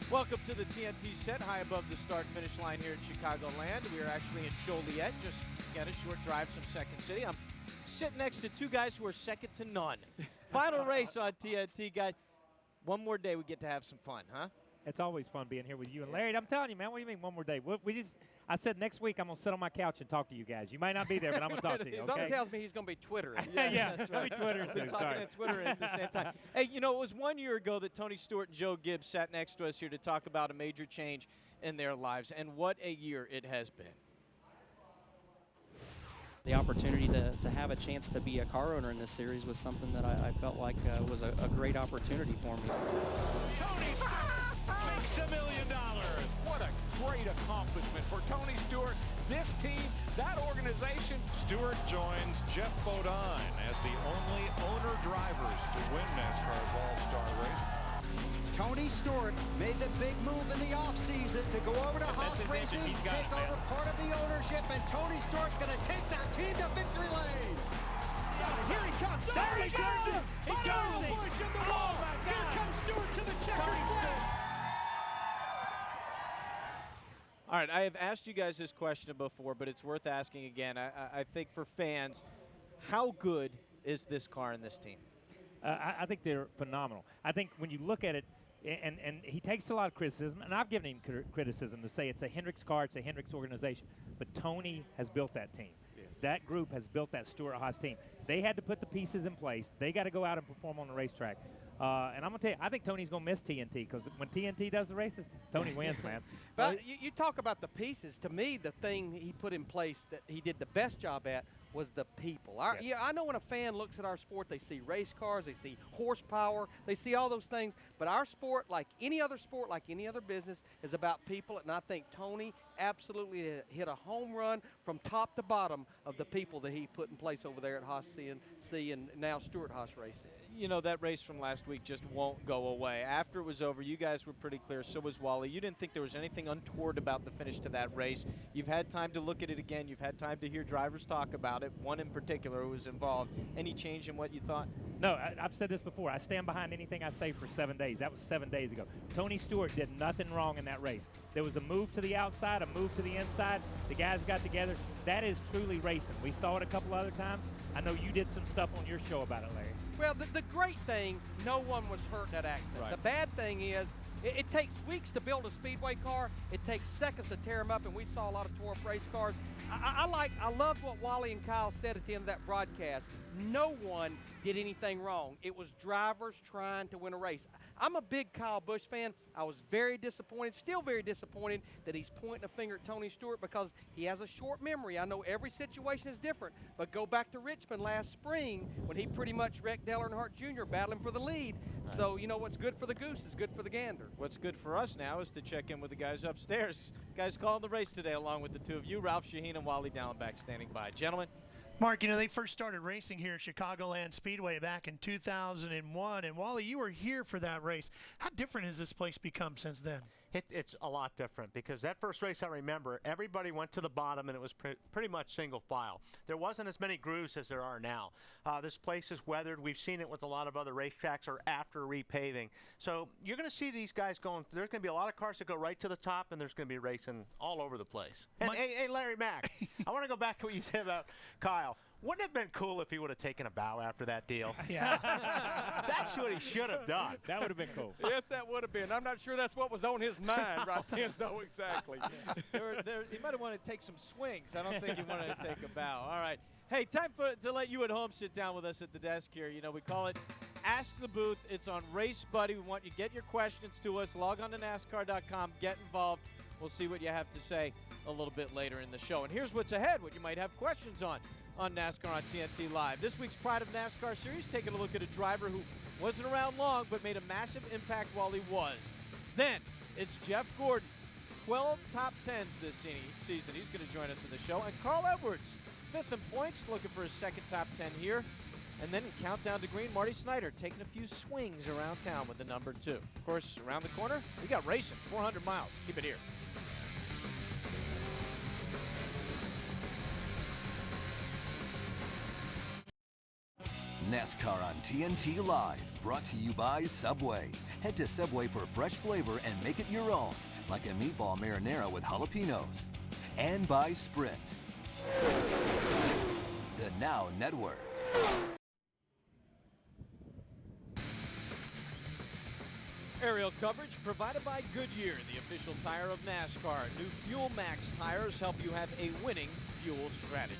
Welcome to the TNT set, high above the start-finish line here at Chicagoland. We are actually in Joliet, just get a short drive from Second City. I'm sitting next to two guys who are second to none. Final race on TNT, guys. One more day we get to have some fun, huh? It's always fun being here with you and Larry. I'm telling you, man, what do you mean one more day? I said next week I'm going to sit on my couch and talk to you guys. You might not be there, but I'm going to talk to you, okay? Something tells me he's going to be Twittering. Yeah, that's right. Twittering too, Talking at Twitter at the same time. Hey, you know, it was 1 year ago that Tony Stewart and Joe Gibbs sat next to us here to talk about a major change in their lives, and what a year it has been. The opportunity to have a chance to be a car owner in this series was something that I felt like was a great opportunity for me. Tony makes $1 million. What a great accomplishment for Tony Stewart, this team, that organization. Stewart joins Jeff Bodine as the only owner-drivers to win NASCAR's All-Star race. Tony Stewart made the big move in the offseason to go over to Haas Racing, take over part of the ownership, and Tony Stewart's going to take that team to victory lane. Here he comes. There he goes. He goes. Oh, my God. Here comes Stewart to the checkered flag. All right, I have asked you guys this question before, but it's worth asking again. I think for fans, how good is this car and this team? I think they're phenomenal. I think when you look at it, and he takes a lot of criticism, and I've given him criticism to say it's a Hendricks car, it's a Hendricks organization, but Tony has built that team. Yes. That group has built that Stewart-Haas team. They had to put the pieces in place. They got to go out and perform on the racetrack. And I'm going to tell you, I think Tony's going to miss TNT because when TNT does the races, Tony wins, man. But you talk about the pieces. To me, the thing he put in place that he did the best job at was the people. Yes. Yeah, I know when a fan looks at our sport, they see race cars, they see horsepower, they see all those things. But our sport, like any other business, is about people. And I think Tony absolutely hit a home run from top to bottom of the people that he put in place over there at Haas CNC and now Stewart-Haas Racing. You know, that race from last week just won't go away. After it was over, you guys were pretty clear, so was Wally. You didn't think there was anything untoward about the finish to that race. You've had time to look at it again. You've had time to hear drivers talk about it, one in particular who was involved. Any change in what you thought? No, I've said this before. I stand behind anything I say for 7 days. That was 7 days ago. Tony Stewart did nothing wrong in that race. There was a move to the outside, a move to the inside. The guys got together. That is truly racing. We saw it a couple other times. I know you did some stuff on your show about it, Larry. Well, the great thing, no one was hurt in that accident. Right. The bad thing is, it takes weeks to build a Speedway car. It takes seconds to tear them up, and we saw a lot of tore-up race cars. I love what Wally and Kyle said at the end of that broadcast. No one did anything wrong. It was drivers trying to win a race. I'm a big Kyle Busch fan. I was very disappointed, still very disappointed, that he's pointing a finger at Tony Stewart because he has a short memory. I know every situation is different, but go back to Richmond last spring when he pretty much wrecked Dale Earnhardt Jr. battling for the lead. Right. So, you know, what's good for the goose is good for the gander. What's good for us now is to check in with the guys upstairs. Guys calling the race today along with the two of you, Ralph Shaheen and Wally Dallenbach standing by. Gentlemen. Mark, you know, they first started racing here at Chicagoland Speedway back in 2001, and Wally, you were here for that race. How different has this place become since then? It's a lot different because that first race, I remember, everybody went to the bottom and it was pretty much single file. There wasn't as many grooves as there are now. This place is weathered. We've seen it with a lot of other racetracks or after repaving. So you're going to see these guys going. There's going to be a lot of cars that go right to the top, and there's going to be racing all over the place. And hey, Larry Mack, I want to go back to what you said about Kyle. Wouldn't it have been cool if he would have taken a bow after that deal? Yeah. That's what he should have done. That would have been cool. Yes, that would have been. I'm not sure that's what was on his mind right then. No, exactly. He might have wanted to take some swings. I don't think he wanted to take a bow. All right. Hey, time to let you at home sit down with us at the desk here. You know, we call it Ask the Booth. It's on Race Buddy. We want you to get your questions to us. Log on to NASCAR.com. Get involved. We'll see what you have to say a little bit later in the show. And here's what's ahead, what you might have questions on NASCAR on TNT Live. This week's Pride of NASCAR series, taking a look at a driver who wasn't around long but made a massive impact while he was. Then it's Jeff Gordon, 12 top 10s this season. He's going to join us in the show. And Carl Edwards, 5th in points, looking for his second top 10 here. And then in Countdown to Green, Marty Snyder taking a few swings around town with the number 2. Of course, around the corner, we got racing, 400 miles. Keep it here. NASCAR on TNT Live, brought to you by Subway. Head to Subway for fresh flavor and make it your own, like a meatball marinara with jalapenos. And by Sprint, the Now Network. Aerial coverage provided by Goodyear, the official tire of NASCAR. New Fuel Max tires help you have a winning fuel strategy.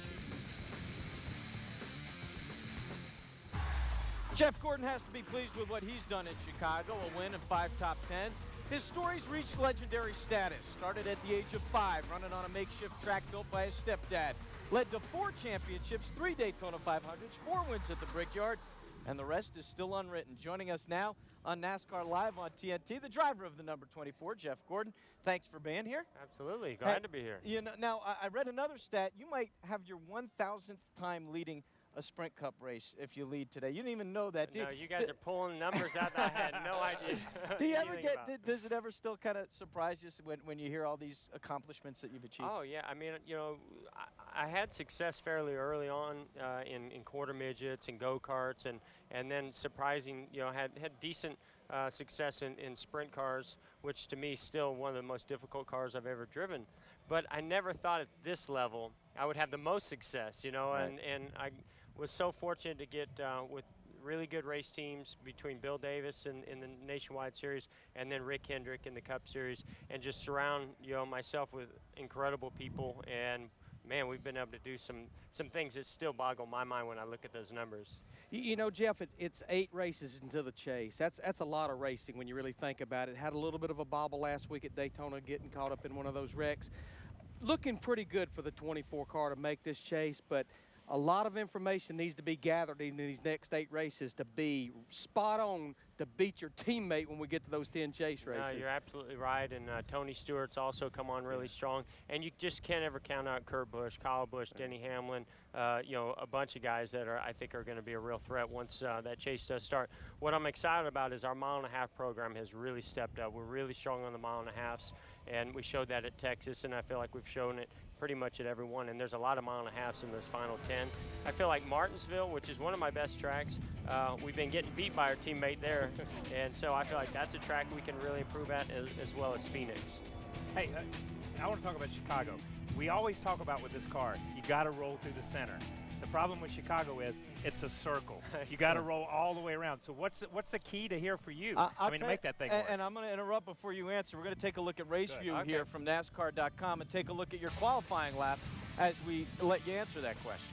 Jeff Gordon has to be pleased with what he's done in Chicago, a win and 5 top 10s. His stories reached legendary status. Started at the age of 5, running on a makeshift track built by his stepdad. Led to 4 championships, 3 Daytona 500s, 4 wins at the Brickyard, and the rest is still unwritten. Joining us now on NASCAR Live on TNT, the driver of the number 24, Jeff Gordon. Thanks for being here. Absolutely, glad to be here. You know, now I read another stat. You might have your 1,000th time leading a Sprint Cup race if you lead today. You didn't even know that, do you? No, you guys are pulling numbers out that I had no idea. Do you ever does it ever still kind of surprise you when you hear all these accomplishments that you've achieved? Oh, yeah. I mean, you know, I had success fairly early on in quarter midgets and go-karts, and then surprising, you know, had decent success in sprint cars, which to me is still one of the most difficult cars I've ever driven. But I never thought at this level I would have the most success, you know, right. and I was so fortunate to get with really good race teams between Bill Davis in the Nationwide Series and then Rick Hendrick in the Cup Series, and just surround, you know, myself with incredible people. And man, we've been able to do some things that still boggle my mind when I look at those numbers. You know, Jeff, it's 8 races into the chase. That's a lot of racing when you really think about it. Had a little bit of a bobble last week at Daytona, getting caught up in one of those wrecks. Looking pretty good for the 24 car to make this chase, but a lot of information needs to be gathered in these next 8 races to be spot on to beat your teammate when we get to those 10 chase races. No, you're absolutely right, and Tony Stewart's also come on really strong, and you just can't ever count out Kurt Busch, Kyle Busch, Denny Hamlin, you know, a bunch of guys that I think are going to be a real threat once that chase does start. What I'm excited about is our mile-and-a-half program has really stepped up. We're really strong on the mile-and-a-halves, and we showed that at Texas, and I feel like we've shown it pretty much at every one, and there's a lot of mile-and-a-halves in those final 10. I feel like Martinsville, which is one of my best tracks, we've been getting beat by our teammate there, and so I feel like that's a track we can really improve at, as well as Phoenix. Hey, I want to talk about Chicago. We always talk about with this car, you got to roll through the center. The problem with Chicago is it's a circle. You got to roll all the way around. So what's the key to here for you? To make that thing work? And I'm going to interrupt before you answer. We're going to take a look at race view here from NASCAR.com and take a look at your qualifying lap as we let you answer that question.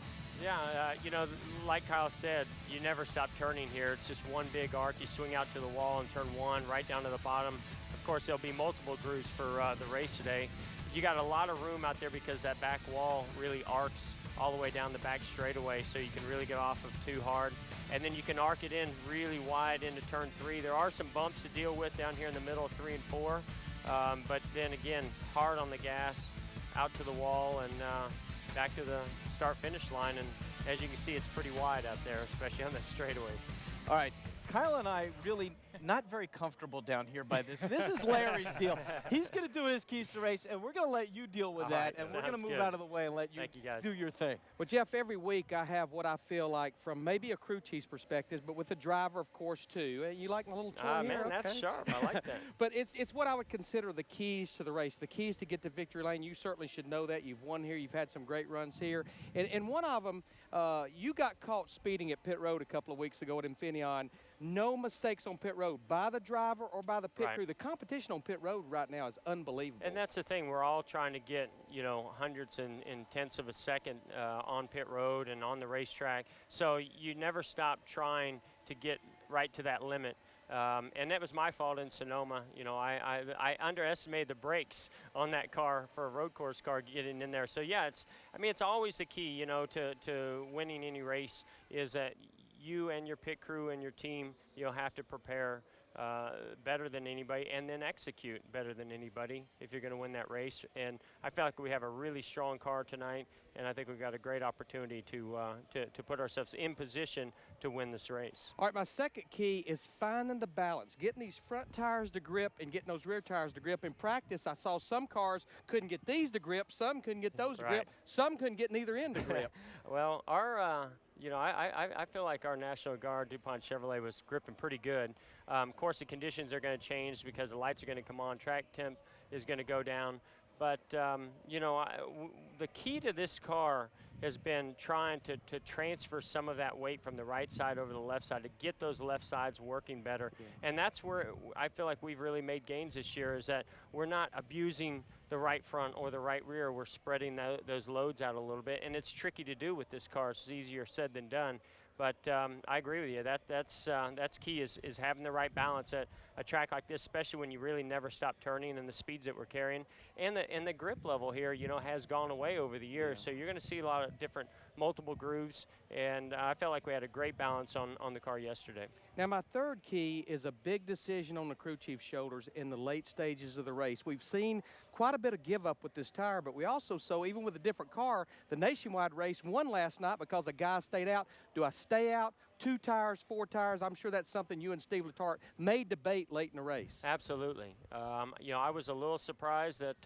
Yeah, you know, like Kyle said, you never stop turning here. It's just one big arc. You swing out to the wall in turn 1, right down to the bottom. Of course, there'll be multiple grooves for the race today. You got a lot of room out there because that back wall really arcs all the way down the back straightaway, so you can really get off of too hard. And then you can arc it in really wide into turn 3. There are some bumps to deal with down here in the middle of 3 and 4. But then again, hard on the gas, out to the wall, and back to the start-finish line. And as you can see, it's pretty wide out there, especially on that straightaway. All right. Kyle and I really not very comfortable down here by this. This is Larry's deal. He's going to do his keys to race, and we're going to let you deal with that, and we're going to move out of the way and let you do your thing. Well, Jeff, every week I have what I feel like from maybe a crew chief's perspective, but with the driver, of course, too. You like my little tour here? Man, that's sharp. I like that. But it's what I would consider the keys to the race, the keys to get to victory lane. You certainly should know that. You've won here. You've had some great runs here. And one of them, you got caught speeding at pit road a couple of weeks ago at Infineon. No mistakes on pit road by the driver or by the pit crew. The competition on pit road right now is unbelievable. And that's the thing. We're all trying to get, you know, hundreds and tenths of a second on pit road and on the racetrack. So you never stop trying to get right to that limit. And that was my fault in Sonoma. You know, I underestimated the brakes on that car for a road course car getting in there. So yeah, it's always the key, you know, to winning any race is that you and your pit crew and your team, you'll have to prepare better than anybody and then execute better than anybody if you're going to win that race. And I feel like we have a really strong car tonight, and I think we've got a great opportunity to put ourselves in position to win this race. All right, my second key is finding the balance, getting these front tires to grip and getting those rear tires to grip. In practice, I saw some cars couldn't get these to grip, some couldn't get those to grip, some couldn't get neither end to grip. Well, you know, I feel like our National Guard DuPont Chevrolet was gripping pretty good. Of course, the conditions are going to change because the lights are going to come on, track temp is going to go down. But, you know, the key to this car has been trying to transfer some of that weight from the right side over the left side to get those left sides working better. Yeah. And that's where I feel like we've really made gains this year, is that we're not abusing the right front or the right rear. We're spreading those loads out a little bit. And it's tricky to do with this car. It's easier said than done. But I agree with you. That's key is having the right balance at a track like this, especially when you really never stop turning and the speeds that we're carrying. And the grip level here, you know, has gone away over the years. Yeah. So you're going to see a lot of different multiple grooves. And I felt like we had a great balance on the car yesterday. Now, my third key is a big decision on the crew chief's shoulders in the late stages of the race. We've seen quite a bit of give up with this tire, but we also saw, even with a different car, the nationwide race won last night because a guy stayed out. Do I stay out? 2 tires, 4 tires? I'm sure that's something you and Steve Letarte may debate late in the race. Absolutely. You know, I was a little surprised that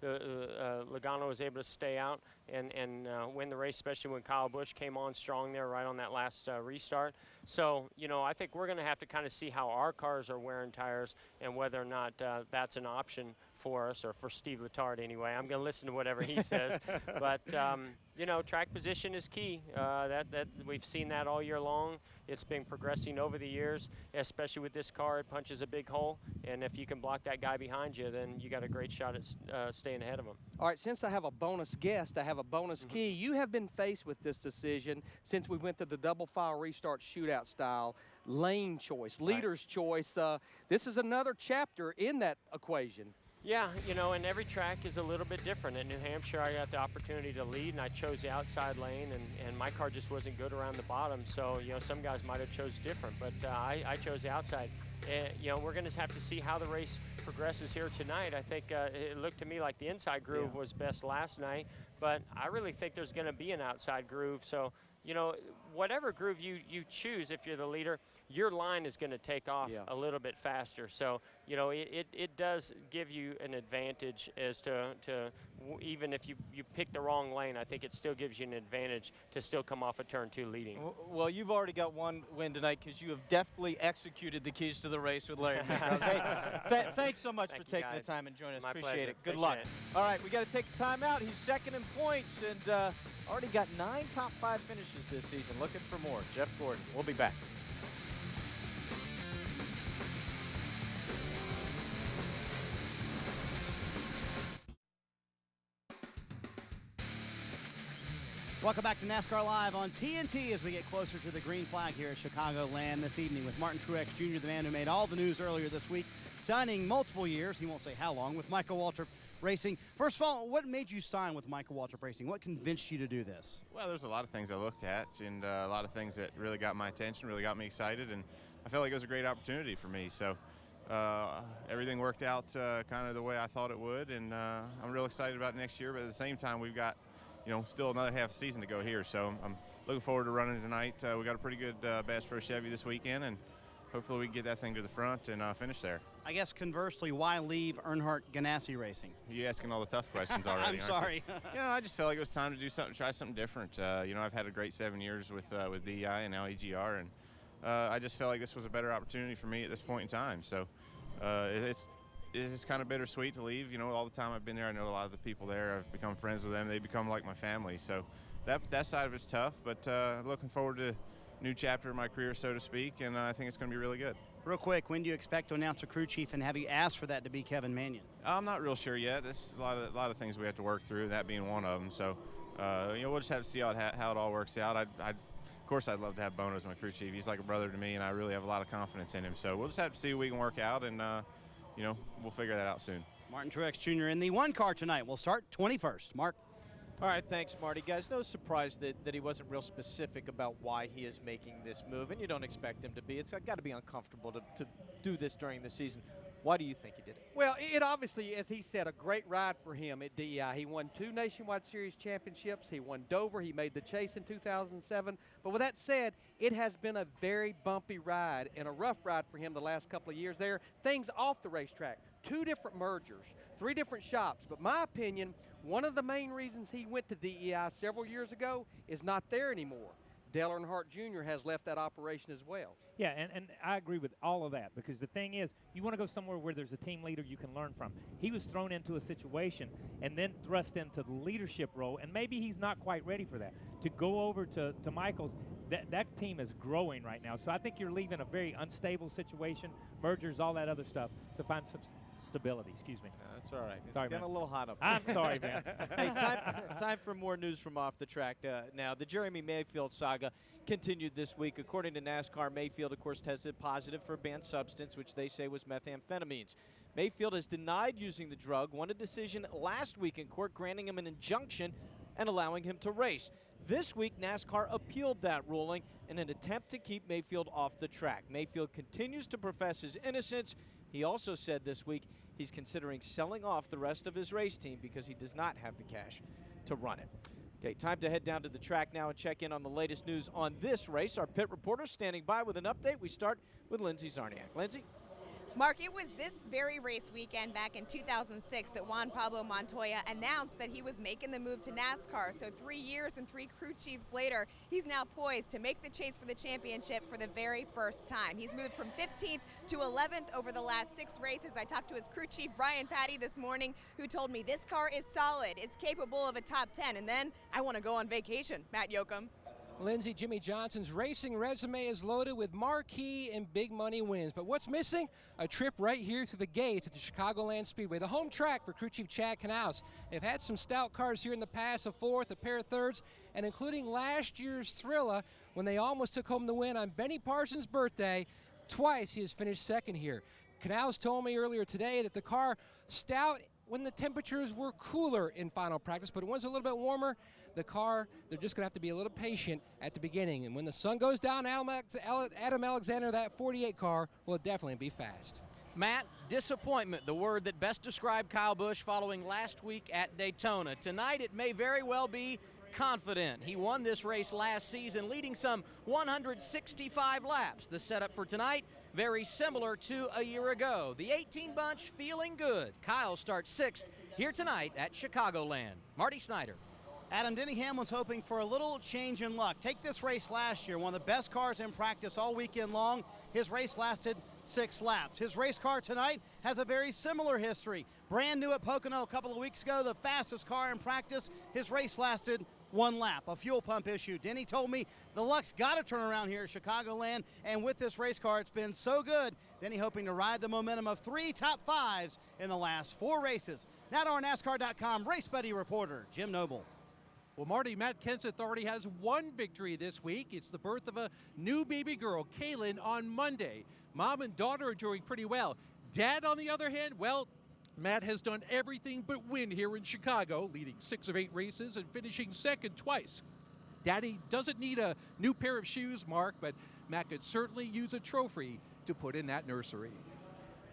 Logano was able to stay out and win the race, especially when Kyle Busch came on strong there right on that last restart. So, you know, I think we're going to have to kind of see how our cars are wearing tires and whether or not that's an option for us, or for Steve Letarte anyway. I'm going to listen to whatever he says. But, you know, track position is key. That we've seen that all year long. It's been progressing over the years, especially with this car. It punches a big hole, and if you can block that guy behind you, then you got a great shot at staying ahead of him. All right, since I have a bonus guest, I have a bonus key. You have been faced with this decision since we went to the double file restart shootout style, lane choice, leader's choice. This is another chapter in that equation. Yeah, you know, and every track is a little bit different. In New Hampshire, I got the opportunity to lead, and I chose the outside lane, and my car just wasn't good around the bottom. So, you know, some guys might have chose different, but I chose the outside. You know, we're going to have to see how the race progresses here tonight. I think it looked to me like the inside groove was best last night, but I really think there's going to be an outside groove. So, you know, whatever groove you choose, if you're the leader, your line is going to take off a little bit faster. So, you know, it does give you an advantage as to even if you pick the wrong lane, I think it still gives you an advantage to still come off of turn 2 leading. Well, you've already got one win tonight because you have definitely executed the keys to the race with Larry McGrath. Hey, thanks so much for taking the time and joining us. My Appreciate pleasure. it. Good luck. All right, we got to take a timeout. He's second in points and already got 9 top 5 finishes this season. Looking for more. Jeff Gordon. We'll be back. Welcome back to NASCAR Live on TNT as we get closer to the green flag here at Chicagoland this evening with Martin Truex Jr., the man who made all the news earlier this week, signing multiple years, he won't say how long, with Michael Waltrip Racing. First of all, what made you sign with Michael Waltrip Racing? What convinced you to do this? Well, there's a lot of things I looked at and a lot of things that really got my attention, really got me excited, and I felt like it was a great opportunity for me. So everything worked out kind of the way I thought it would, and I'm real excited about next year, but at the same time, we've got still another half season to go here, so I'm looking forward to running tonight. We got a pretty good Bass Pro Chevy this weekend, and hopefully we can get that thing to the front and finish there. I guess conversely, why leave Earnhardt Ganassi Racing? You're asking all the tough questions already. I'm sorry. I just felt like it was time to do something, try something different. I've had a great 7 years with DEI and now EGR, and I just felt like this was a better opportunity for me at this point in time. So it's kind of bittersweet to leave. All the time I've been there, I know a lot of the people there. I've become friends with them. They become like my family. So that side of it's tough, but looking forward to a new chapter of my career, so to speak, and I think it's going to be really good. Real quick, when do you expect to announce a crew chief, and have you asked for that to be Kevin Manion? I'm not real sure yet. There's a lot of things we have to work through, that being one of them. So we'll just have to see how it all works out. Of course, I'd love to have Bono as my crew chief. He's like a brother to me, and I really have a lot of confidence in him. So we'll just have to see what we can work out, and we'll figure that out soon. Martin Truex Jr. in the 1 car tonight. We'll start 21st. Mark. All right, thanks, Marty. Guys, no surprise that he wasn't real specific about why he is making this move, and you don't expect him to be. It's got to be uncomfortable to do this during the season. Why do you think he did it? Well, it obviously, as he said, a great ride for him at DEI. He won 2 Nationwide Series championships. He won Dover. He made the Chase in 2007. But with that said, it has been a very bumpy ride and a rough ride for him the last couple of years there. Things off the racetrack, 2 different mergers, 3 different shops. But my opinion, one of the main reasons he went to DEI several years ago is not there anymore. Dale Earnhardt Jr. has left that operation as well. Yeah, and I agree with all of that, because the thing is, you want to go somewhere where there's a team leader you can learn from. He was thrown into a situation and then thrust into the leadership role, and maybe he's not quite ready for that. To go over to Michaels, that team is growing right now. So I think you're leaving a very unstable situation, mergers, all that other stuff, to find some stability. Excuse me. That's all right. Sorry, it's getting man. a little hot up. I'm sorry, man. Hey, time for more news from off the track now. The Jeremy Mayfield saga continued this week. According to NASCAR, Mayfield, of course, tested positive for a banned substance, which they say was methamphetamines. Mayfield has denied using the drug, won a decision last week in court granting him an injunction and allowing him to race. This week, NASCAR appealed that ruling in an attempt to keep Mayfield off the track. Mayfield continues to profess his innocence. He also said this week he's considering selling off the rest of his race team because he does not have the cash to run it. Okay, time to head down to the track now and check in on the latest news on this race. Our pit reporter standing by with an update. We start with Lindsay Czarniak. Lindsay? Mark, it was this very race weekend back in 2006 that Juan Pablo Montoya announced that he was making the move to NASCAR. So 3 years and 3 crew chiefs later, he's now poised to make the chase for the championship for the very first time. He's moved from 15th to 11th over the last 6 races. I talked to his crew chief, Brian Patty, this morning, who told me this car is solid. It's capable of a top 10. And then I want to go on vacation. Matt Yoakum. Lindsay, Jimmy Johnson's racing resume is loaded with marquee and big money wins. But what's missing? A trip right here through the gates at the Chicagoland Speedway, the home track for crew chief Chad Knaus. They've had some stout cars here in the past, a fourth, a pair of thirds, and including last year's Thrilla when they almost took home the win on Benny Parsons' birthday. Twice he has finished second here. Knaus told me earlier today that the car stout when the temperatures were cooler in final practice, but once a little bit warmer, the car, they're just going to have to be a little patient at the beginning. And when the sun goes down, Adam Alexander, that 48 car, will definitely be fast. Matt, disappointment, the word that best described Kyle Busch following last week at Daytona. Tonight, it may very well be confident. He won this race last season, leading some 165 laps. The setup for tonight, very similar to a year ago. The 18 bunch feeling good. Kyle starts 6th here tonight at Chicagoland. Marty Snyder. Adam, Denny Hamlin's hoping for a little change in luck. Take this race last year, one of the best cars in practice all weekend long. His race lasted 6 laps. His race car tonight has a very similar history. Brand new at Pocono a couple of weeks ago, the fastest car in practice. His race lasted 1 lap, a fuel pump issue. Denny told me the luck's got to turn around here at Chicagoland, and with this race car, it's been so good. Denny hoping to ride the momentum of 3 top 5s in the last 4 races. Now to our NASCAR.com Race Buddy reporter, Jim Noble. Well, Marty, Matt Kenseth already has 1 victory this week. It's the birth of a new baby girl, Kaylin, on Monday. Mom and daughter are doing pretty well. Dad, on the other hand, well, Matt has done everything but win here in Chicago, leading 6 of 8 races and finishing second twice. Daddy doesn't need a new pair of shoes, Mark, but Matt could certainly use a trophy to put in that nursery.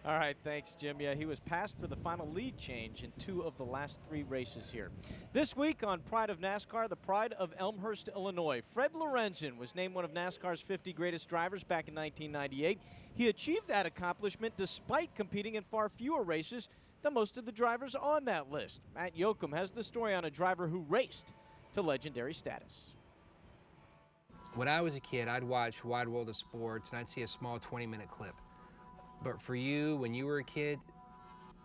All right, thanks, Jim. Yeah, he was passed for the final lead change in 2 of the last 3 races here. This week on Pride of NASCAR, the Pride of Elmhurst, Illinois. Fred Lorenzen was named one of NASCAR's 50 greatest drivers back in 1998. He achieved that accomplishment despite competing in far fewer races than most of the drivers on that list. Matt Yoakum has the story on a driver who raced to legendary status. When I was a kid, I'd watch Wide World of Sports, and I'd see a small 20-minute clip. But for you, when you were a kid,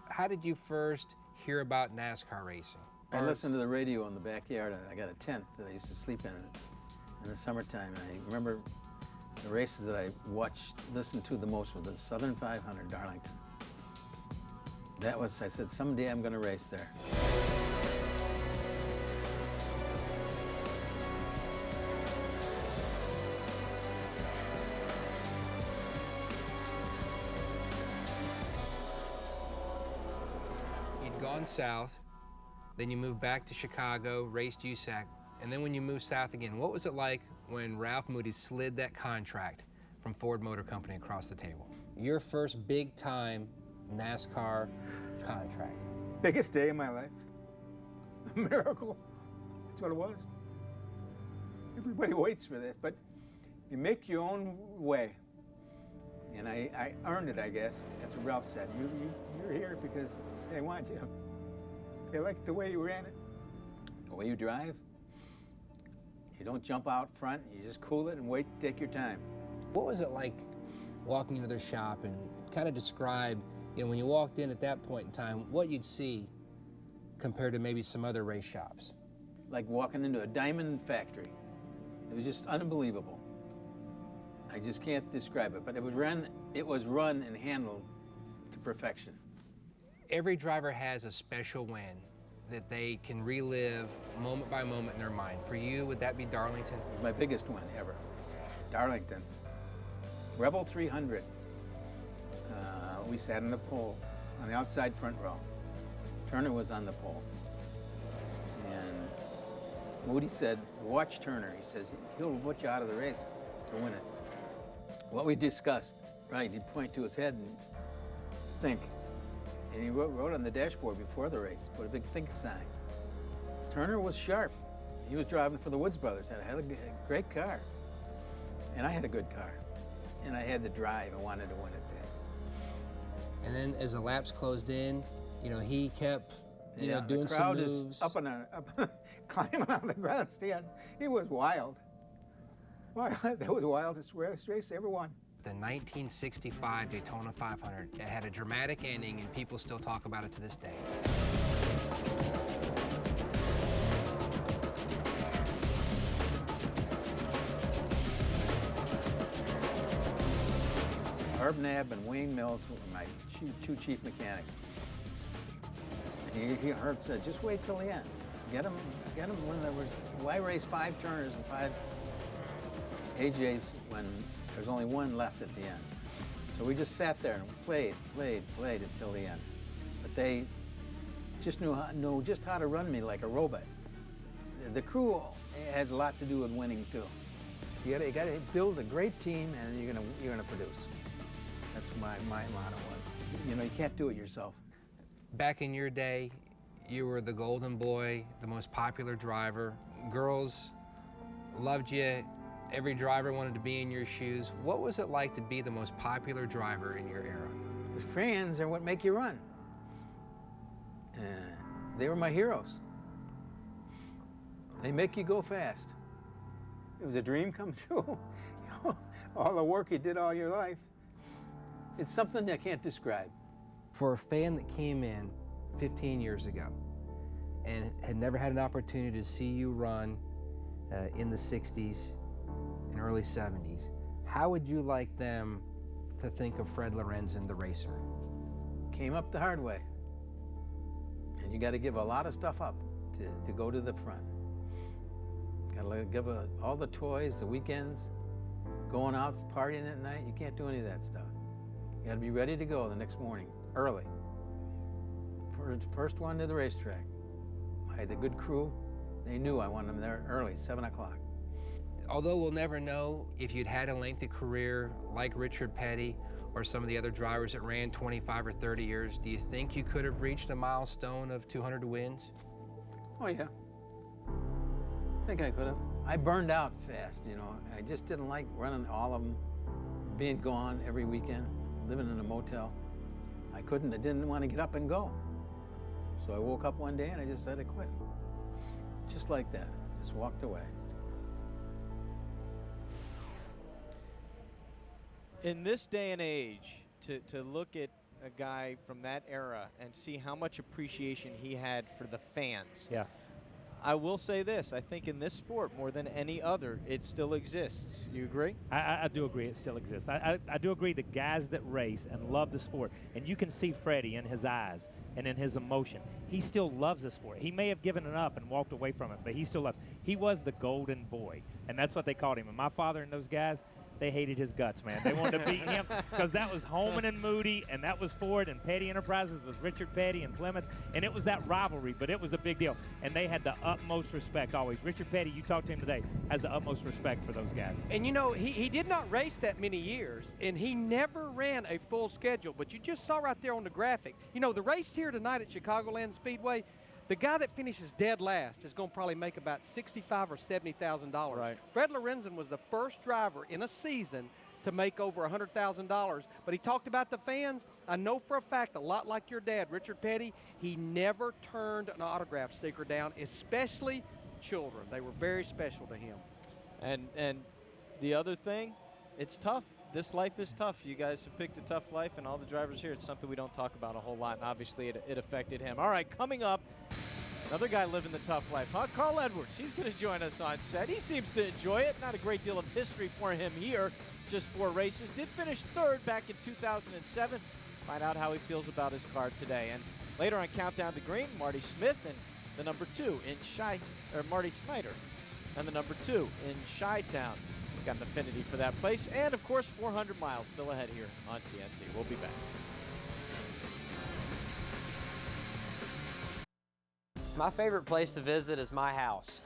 how did you first hear about NASCAR racing? I listened to the radio in the backyard. I got a tent that I used to sleep in the summertime. And I remember the races that I listened to the most were the Southern 500 Darlington. That was, I said, someday I'm going to race there. Gone south, then you moved back to Chicago, raced USAC, and then when you moved south again, what was it like when Ralph Moody slid that contract from Ford Motor Company across the table? Your first big-time NASCAR contract. Biggest day of my life. A miracle. That's what it was. Everybody waits for this, but you make your own way. And I earned it, I guess. That's what Ralph said. You're here because they want you. They like the way you ran it, the way you drive. You don't jump out front. You just cool it and wait. Take your time. What was it like walking into their shop, and kind of describe, when you walked in at that point in time, what you'd see compared to maybe some other race shops? Like walking into a diamond factory. It was just unbelievable. I just can't describe it, but it was run and handled to perfection. Every driver has a special win that they can relive moment by moment in their mind. For you, would that be Darlington? It was my biggest win ever. Darlington. Rebel 300. We sat in the pole on the outside front row. Turner was on the pole. And Moody said, watch Turner. He says, he'll put you out of the race to win it. What we discussed, right, he'd point to his head and think. And he wrote on the dashboard before the race, put a big think sign. Turner was sharp. He was driving for the Woods brothers, had a great car. And I had a good car. And I had the drive. I wanted to win it. And then as the laps closed in, he kept, doing the crowd some moves. Is up climbing on the grandstand. It was wild. That was the wildest race ever won. The 1965 Daytona 500, it had a dramatic ending, and people still talk about it to this day. Herb Knabb and Wayne Mills were my two chief mechanics. And Herb said, just wait till the end. Get them when there was, why race 5 Turners and 5 AJs when there's only one left at the end? So we just sat there and played until the end. But they just knew just how to run me like a robot. The crew has a lot to do with winning too. You gotta build a great team, and you're gonna produce. That's my motto was. You can't do it yourself. Back in your day, you were the golden boy, the most popular driver. Girls loved you. Every driver wanted to be in your shoes. What was it like to be the most popular driver in your era? The fans are what make you run. They were my heroes. They make you go fast. It was a dream come true. All the work you did all your life. It's something I can't describe. For a fan that came in 15 years ago and had never had an opportunity to see you run in the 60s and early 70s, how would you like them to think of Fred Lorenzen, the racer? Came up the hard way. And you got to give a lot of stuff up to go to the front. Got to give all the toys, the weekends, going out, partying at night. You can't do any of that stuff. You got to be ready to go the next morning, early. First one to the racetrack. I had a good crew. They knew I wanted them there early, 7 o'clock. Although we'll never know if you'd had a lengthy career like Richard Petty or some of the other drivers that ran 25 or 30 years, do you think you could have reached a milestone of 200 wins? Oh, yeah. I think I could have. I burned out fast, I just didn't like running all of them, being gone every weekend, living in a motel. I didn't want to get up and go. So I woke up one day and I just had to quit. Just like that, just walked away. In this day and age, to look at a guy from that era and see how much appreciation he had for the fans. Yeah. I will say this, I think in this sport, more than any other, it still exists. You agree? I do agree it still exists. I do agree the guys that race and love the sport, and you can see Freddie in his eyes and in his emotion. He still loves the sport. He may have given it up and walked away from it, but he still loves it. He was the golden boy, and that's what they called him. And my father and those guys, they hated his guts, man. They wanted to beat him because that was Holman and Moody, and that was Ford, and Petty Enterprises was Richard Petty and Plymouth, and it was that rivalry, but it was a big deal. And they had the utmost respect always. Richard Petty, you talked to him today, has the utmost respect for those guys. And he did not race that many years, and he never ran a full schedule, but you just saw right there on the graphic. The race here tonight at Chicagoland Speedway, the guy that finishes dead last is going to probably make about $65,000 or $70,000. Right. Fred Lorenzen was the first driver in a season to make over $100,000. But he talked about the fans. I know for a fact, a lot like your dad, Richard Petty, he never turned an autograph seeker down, especially children. They were very special to him. And the other thing, it's tough. This life is tough. You guys have picked a tough life, and all the drivers here, it's something we don't talk about a whole lot, and obviously it affected him. All right, coming up, another guy living the tough life, huh? Carl Edwards. He's going to join us on set. He seems to enjoy it. Not a great deal of history for him here. Just 4 races. Did finish 3rd back in 2007. Find out how he feels about his car today. And later on Countdown to Green, Marty Smith and the number 2 in Marty Snyder and the number 2 in Chi-Town. He's got an affinity for that place. And of course, 400 miles still ahead here on TNT. We'll be back. My favorite place to visit is my house.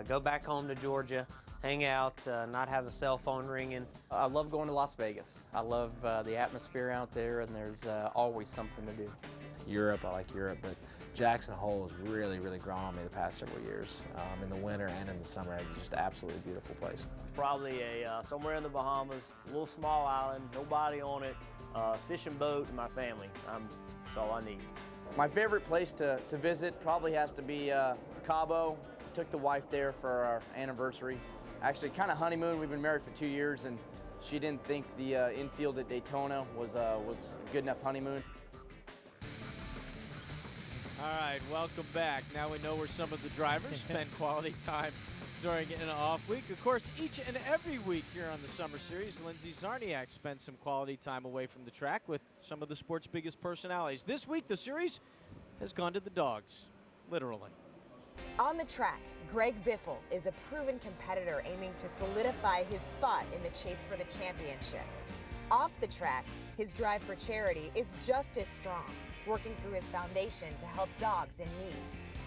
Go back home to Georgia, hang out, not have the cell phone ringing. I love going to Las Vegas. I love the atmosphere out there, and there's always something to do. Europe, I like Europe, but Jackson Hole has really, really grown on me the past several years. In the winter and in the summer, it's just an absolutely beautiful place. Probably somewhere in the Bahamas, a little small island, nobody on it, fishing boat, and my family. That's all I need. My favorite place to visit probably has to be Cabo. Took the wife there for our anniversary. Actually, kind of honeymoon. We've been married for 2 years, and she didn't think the infield at Daytona was a good enough honeymoon. All right, welcome back. Now we know where some of the drivers spend quality time during an off week. Of course, each and every week here on the Summer Series, Lindsey Czarniak spends some quality time away from the track with some of the sport's biggest personalities. This week, the series has gone to the dogs, literally. On the track, Greg Biffle is a proven competitor aiming to solidify his spot in the chase for the championship. Off the track, his drive for charity is just as strong, working through his foundation to help dogs in need.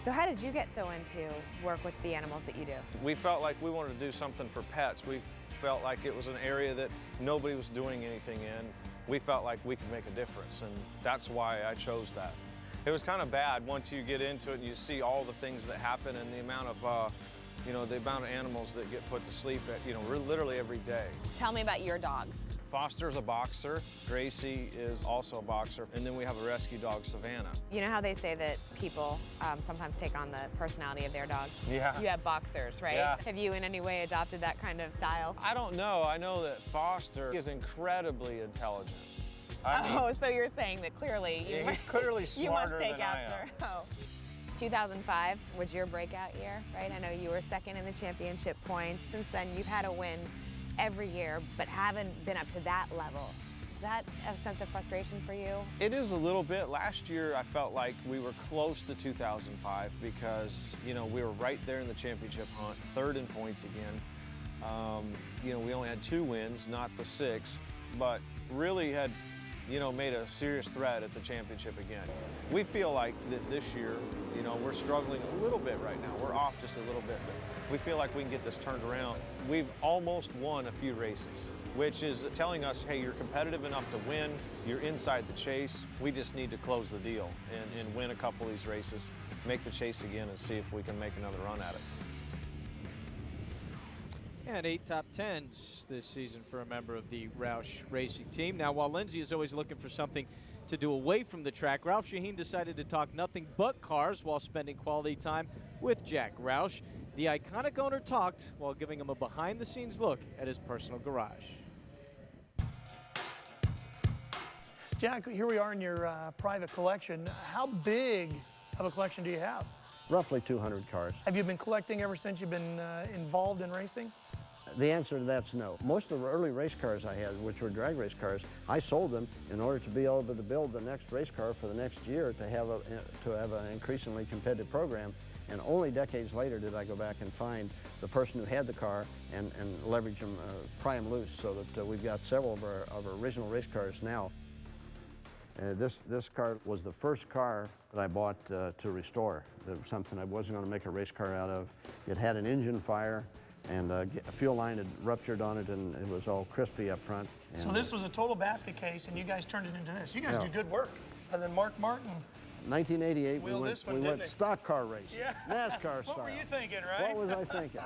So how did you get so into work with the animals that you do? We felt like we wanted to do something for pets. We felt like it was an area that nobody was doing anything in. We felt like we could make a difference, and that's why I chose that. It was kind of bad once you get into it and you see all the things that happen and the amount of, the amount of animals that get put to sleep literally every day. Tell me about your dogs. Foster's a boxer, Gracie is also a boxer, and then we have a rescue dog, Savannah. You know how they say that people sometimes take on the personality of their dogs? Yeah. You have boxers, right? Yeah. Have you in any way adopted that kind of style? I don't know. I know that Foster is incredibly intelligent. So you're saying that clearly you he's clearly you must smarter take than I after. am. Oh. 2005 was your breakout year, right? I know you were second in the championship points. Since then, you've had a win every year, but haven't been up to that level. Is that a sense of frustration for you? It is a little bit. Last year, I felt like we were close to 2005 because, we were right there in the championship hunt, 3rd in points again. We only had 2 wins, not the 6, but really had made a serious threat at the championship again. We feel like that this year, we're struggling a little bit right now. We're off just a little bit, but we feel like we can get this turned around. We've almost won a few races, which is telling us, hey, you're competitive enough to win, you're inside the chase. We just need to close the deal and win a couple of these races, make the chase again, and see if we can make another run at it. And 8 top 10s this season for a member of the Roush racing team. Now, while Lindsey is always looking for something to do away from the track, Ralph Shaheen decided to talk nothing but cars while spending quality time with Jack Roush. The iconic owner talked while giving him a behind-the-scenes look at his personal garage. Jack, here we are in your private collection. How big of a collection do you have? Roughly 200 cars. Have you been collecting ever since you've been involved in racing? The answer to that's no. Most of the early race cars I had, which were drag race cars, I sold them in order to be able to build the next race car for the next year to have an increasingly competitive program. And only decades later did I go back and find the person who had the car and leverage them, pry them loose, so that we've got several of our original race cars now. This car was the first car that I bought to restore. It was something I wasn't going to make a race car out of. It had an engine fire, and a fuel line had ruptured on it, and it was all crispy up front. So this was a total basket case, and you guys turned it into this. You guys do good work. And then Mark Martin. 1988, we went stock car racing, yeah. NASCAR style. What were you thinking, right? What was I thinking?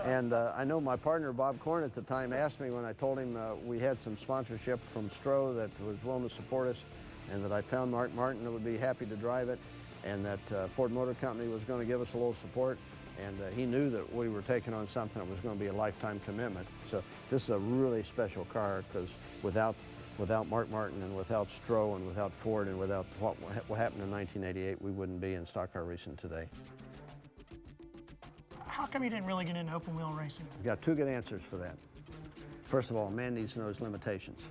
And I know my partner, Bob Korn, at the time asked me when I told him we had some sponsorship from Stroh that was willing to support us, and that I found Mark Martin that would be happy to drive it, and that Ford Motor Company was going to give us a little support. And he knew that we were taking on something that was going to be a lifetime commitment. So this is a really special car because without Mark Martin and without Stroh and without Ford and without what happened in 1988, we wouldn't be in stock car racing today. How come you didn't really get into open wheel racing? We've got two good answers for that. First of all, a man needs to know his limitations.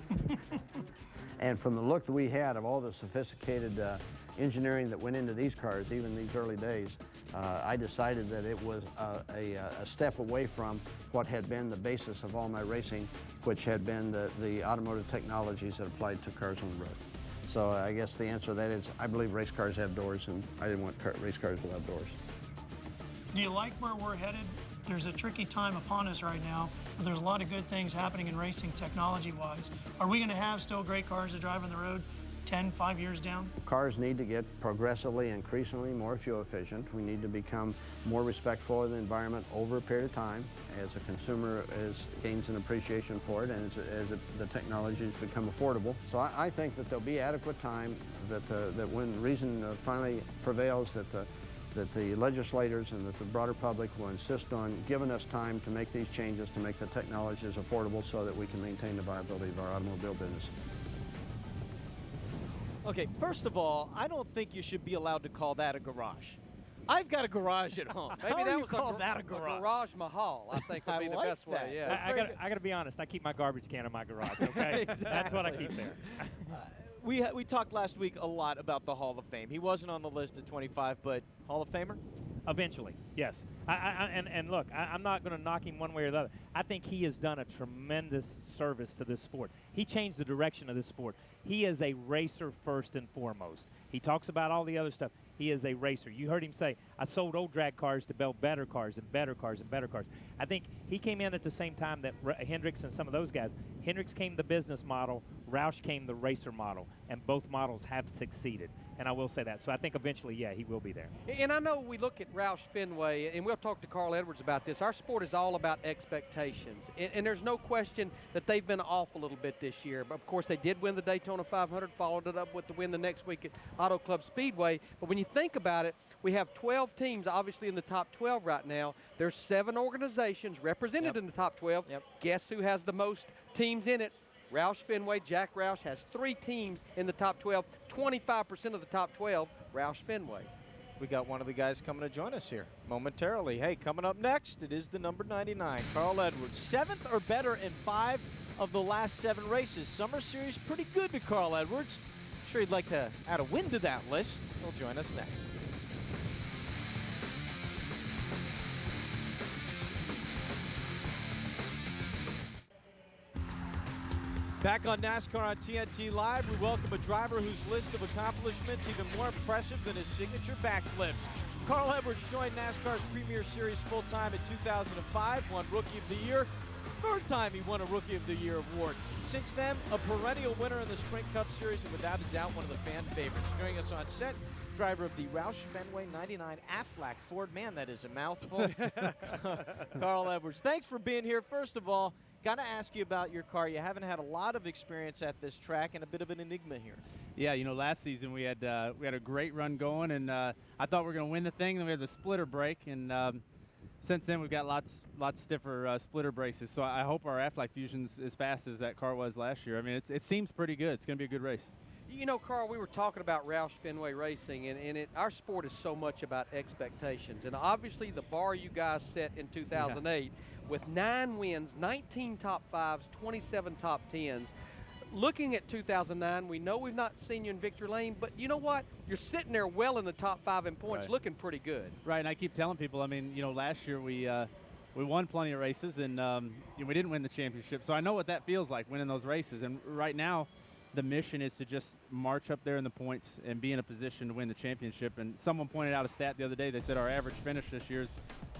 And from the look that we had of all the sophisticated engineering that went into these cars, even these early days, I decided that it was a step away from what had been the basis of all my racing, which had been the automotive technologies that applied to cars on the road. So I guess the answer to that is I believe race cars have doors, and I didn't want race cars without doors. Do you like where we're headed? There's a tricky time upon us right now, but there's a lot of good things happening in racing technology-wise. Are we going to have still great cars to drive on the road 5 years down? Cars need to get progressively, increasingly more fuel efficient. We need to become more respectful of the environment over a period of time as a consumer gains an appreciation for it and as the technologies become affordable. So I think that there'll be adequate time that when reason finally prevails that the legislators and that the broader public will insist on giving us time to make these changes, to make the technologies affordable so that we can maintain the viability of our automobile business. Okay, first of all, I don't think you should be allowed to call that a garage. I've got a garage at home. Maybe that was call a that a garage? Garage mahal, I think would be the like best way. Yeah. I got to be honest. I keep my garbage can in my garage. Okay, that's what I keep there. We talked last week a lot about the Hall of Fame. He wasn't on the list at 25, but Hall of Famer? Eventually, yes. And look, I'm not going to knock him one way or the other. I think he has done a tremendous service to this sport. He changed the direction of this sport. He is a racer first and foremost. He talks about all the other stuff. He is a racer. You heard him say, I sold old drag cars to build better cars and better cars and better cars. I think he came in at the same time that Hendricks and some of those guys. Hendricks came the business model, Roush came the racer model, and both models have succeeded. And I will say that. So I think eventually, yeah, he will be there. And I know we look at Roush Fenway, and we'll talk to Carl Edwards about this. Our sport is all about expectations. And there's no question that they've been off a little bit this year. But, of course, they did win the Daytona 500, followed it up with the win the next week at Auto Club Speedway. But when you think about it, we have 12 teams, obviously, in the top 12 right now. There's 7 organizations represented in the top 12. Guess who has the most teams in it? Roush Fenway. Jack Roush has 3 teams in the top 12. 25% of the top 12, Roush Fenway. We got one of the guys coming to join us here momentarily. Hey, coming up next, it is the number 99, Carl Edwards. 7th or better in 5 of the last 7 races. Summer Series pretty good to Carl Edwards. I'm sure he'd like to add a win to that list. He'll join us next. Back on NASCAR on TNT Live, we welcome a driver whose list of accomplishments even more impressive than his signature backflips. Carl Edwards joined NASCAR's Premier Series full-time in 2005, won Rookie of the Year. 3rd time he won a Rookie of the Year award. Since then, a perennial winner in the Sprint Cup Series and without a doubt one of the fan favorites. Joining us on set, driver of the Roush Fenway 99 Aflac Ford. Man, that is a mouthful. Carl Edwards, thanks for being here. First of all, got to ask you about your car. You haven't had a lot of experience at this track and a bit of an enigma here. Yeah, you know, last season we had a great run going, and I thought we were going to win the thing. Then we had the splitter brake, and since then we've got lots stiffer splitter braces. So I hope our Aflac Fusion's as fast as that car was last year. I mean, it seems pretty good. It's going to be a good race. You know, Carl, we were talking about Roush Fenway Racing, and our sport is so much about expectations. And obviously the bar you guys set in 2008 with 9 wins, 19 top 5s, 27 top 10s. Looking at 2009, we know we've not seen you in victory lane, but you know what? You're sitting there well in the top 5 in points, Right. looking pretty good. Right, and I keep telling people, I mean, you know, last year we won plenty of races, and we didn't win the championship. So I know what that feels like, winning those races. And right now, the mission is to just march up there in the points and be in a position to win the championship. And someone pointed out a stat the other day. They said our average finish this year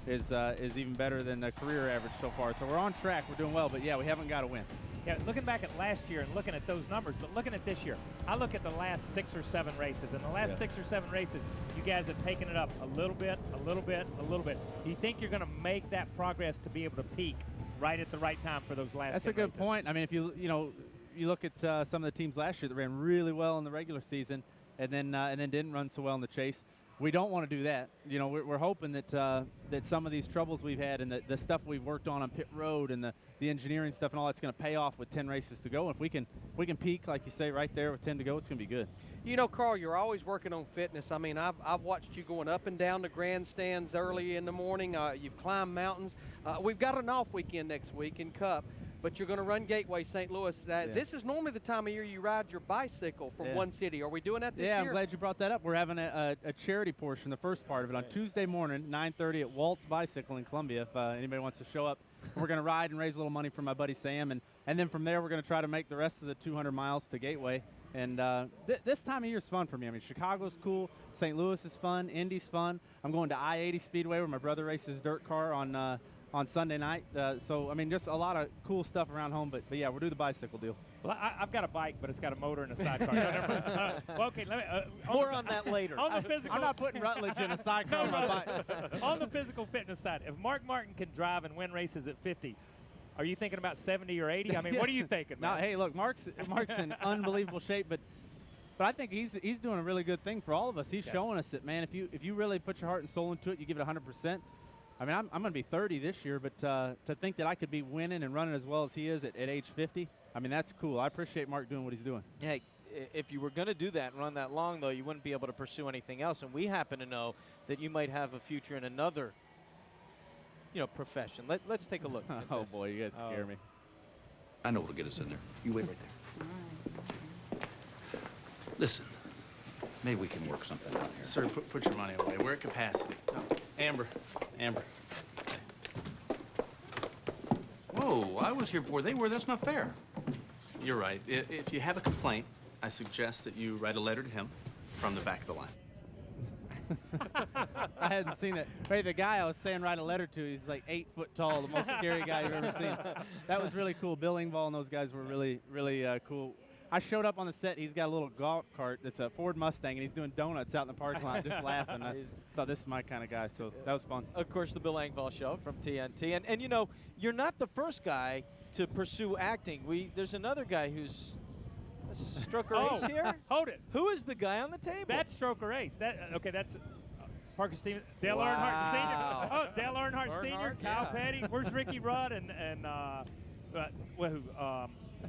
is even better than the career average so far. So we're on track. We're doing well. But, yeah, we haven't got to win. Yeah, looking back at last year and looking at those numbers, but looking at this year, I look at the last 6 or 7 races. In the last 6 or 7 races, you guys have taken it up a little bit, a little bit, a little bit. Do you think you're going to make that progress to be able to peak right at the right time for those last 10 That's a good races? point. I mean, if you look at some of the teams last year that ran really well in the regular season and then didn't run so well in the chase. we don't want to do that. You know, we're hoping that that some of these troubles we've had and the stuff we've worked on pit road and the engineering stuff and all that's going to pay off with 10 races to go. And if we can peak, like you say, right there with 10 to go, it's going to be good. You know, Carl, you're always working on fitness. I mean, I've watched you going up and down the grandstands early in the morning. You've climbed mountains. We've got an off weekend next week in Cup, but you're going to run Gateway St. Louis. This is normally the time of year you ride your bicycle from one city. Are we doing that this year? Yeah, I'm glad you brought that up. We're having a charity portion, the first part of it, on Tuesday morning, 9:30 at Walt's Bicycle in Columbia, if anybody wants to show up. We're going to ride and raise a little money for my buddy Sam, and then from there we're going to try to make the rest of the 200 miles to Gateway. And this time of year is fun for me. I mean, Chicago's cool, St. Louis is fun, Indy's fun. I'm going to I-80 Speedway where my brother races dirt car on Sunday night. So, I mean, just a lot of cool stuff around home. But yeah, we'll do the bicycle deal. Well, I've got a bike, but it's got a motor and a sidecar. No, never mind. Well, okay, More on that later. On the physical, I'm not putting Rutledge in a sidecar on my bike. On the physical fitness side, if Mark Martin can drive and win races at 50, are you thinking about 70 or 80? I mean, what are you thinking, man? No, hey, look, Mark's in unbelievable shape, but I think he's doing a really good thing for all of us. He's showing us that, man, if you really put your heart and soul into it, you give it 100%. I mean, I'm going to be 30 this year, but to think that I could be winning and running as well as he is at age 50, I mean, that's cool. I appreciate Mark doing what he's doing. Hey, if you were going to do that and run that long, though, you wouldn't be able to pursue anything else. And we happen to know that you might have a future in another, profession. Let's take a look. Oh, boy, you guys scare me. I know what'll get us in there. You wait right there. Listen, maybe we can work something out here. Sir, put your money away. We're at capacity. Amber. Whoa, I was here before they were. That's not fair. You're right. If you have a complaint, I suggest that you write a letter to him from the back of the line. I hadn't seen it. Hey, the guy I was saying write a letter to, he's like 8 foot tall, the most scary guy you've ever seen. That was really cool. Bill Engvall and those guys were really, really cool. I showed up on the set. He's got a little golf cart that's a Ford Mustang, and he's doing donuts out in the parking lot just laughing. I thought this is my kind of guy, so that was fun. Of course, the Bill Engvall Show from TNT. And you're not the first guy to pursue acting. There's another guy who's Stroker Ace here. Hold it. Who is the guy on the table? That's Stroker Ace. That's Parker Stevens, Dale Earnhardt Sr. Oh, Dale Earnhardt Sr., Kyle Petty. Where's Ricky Rudd and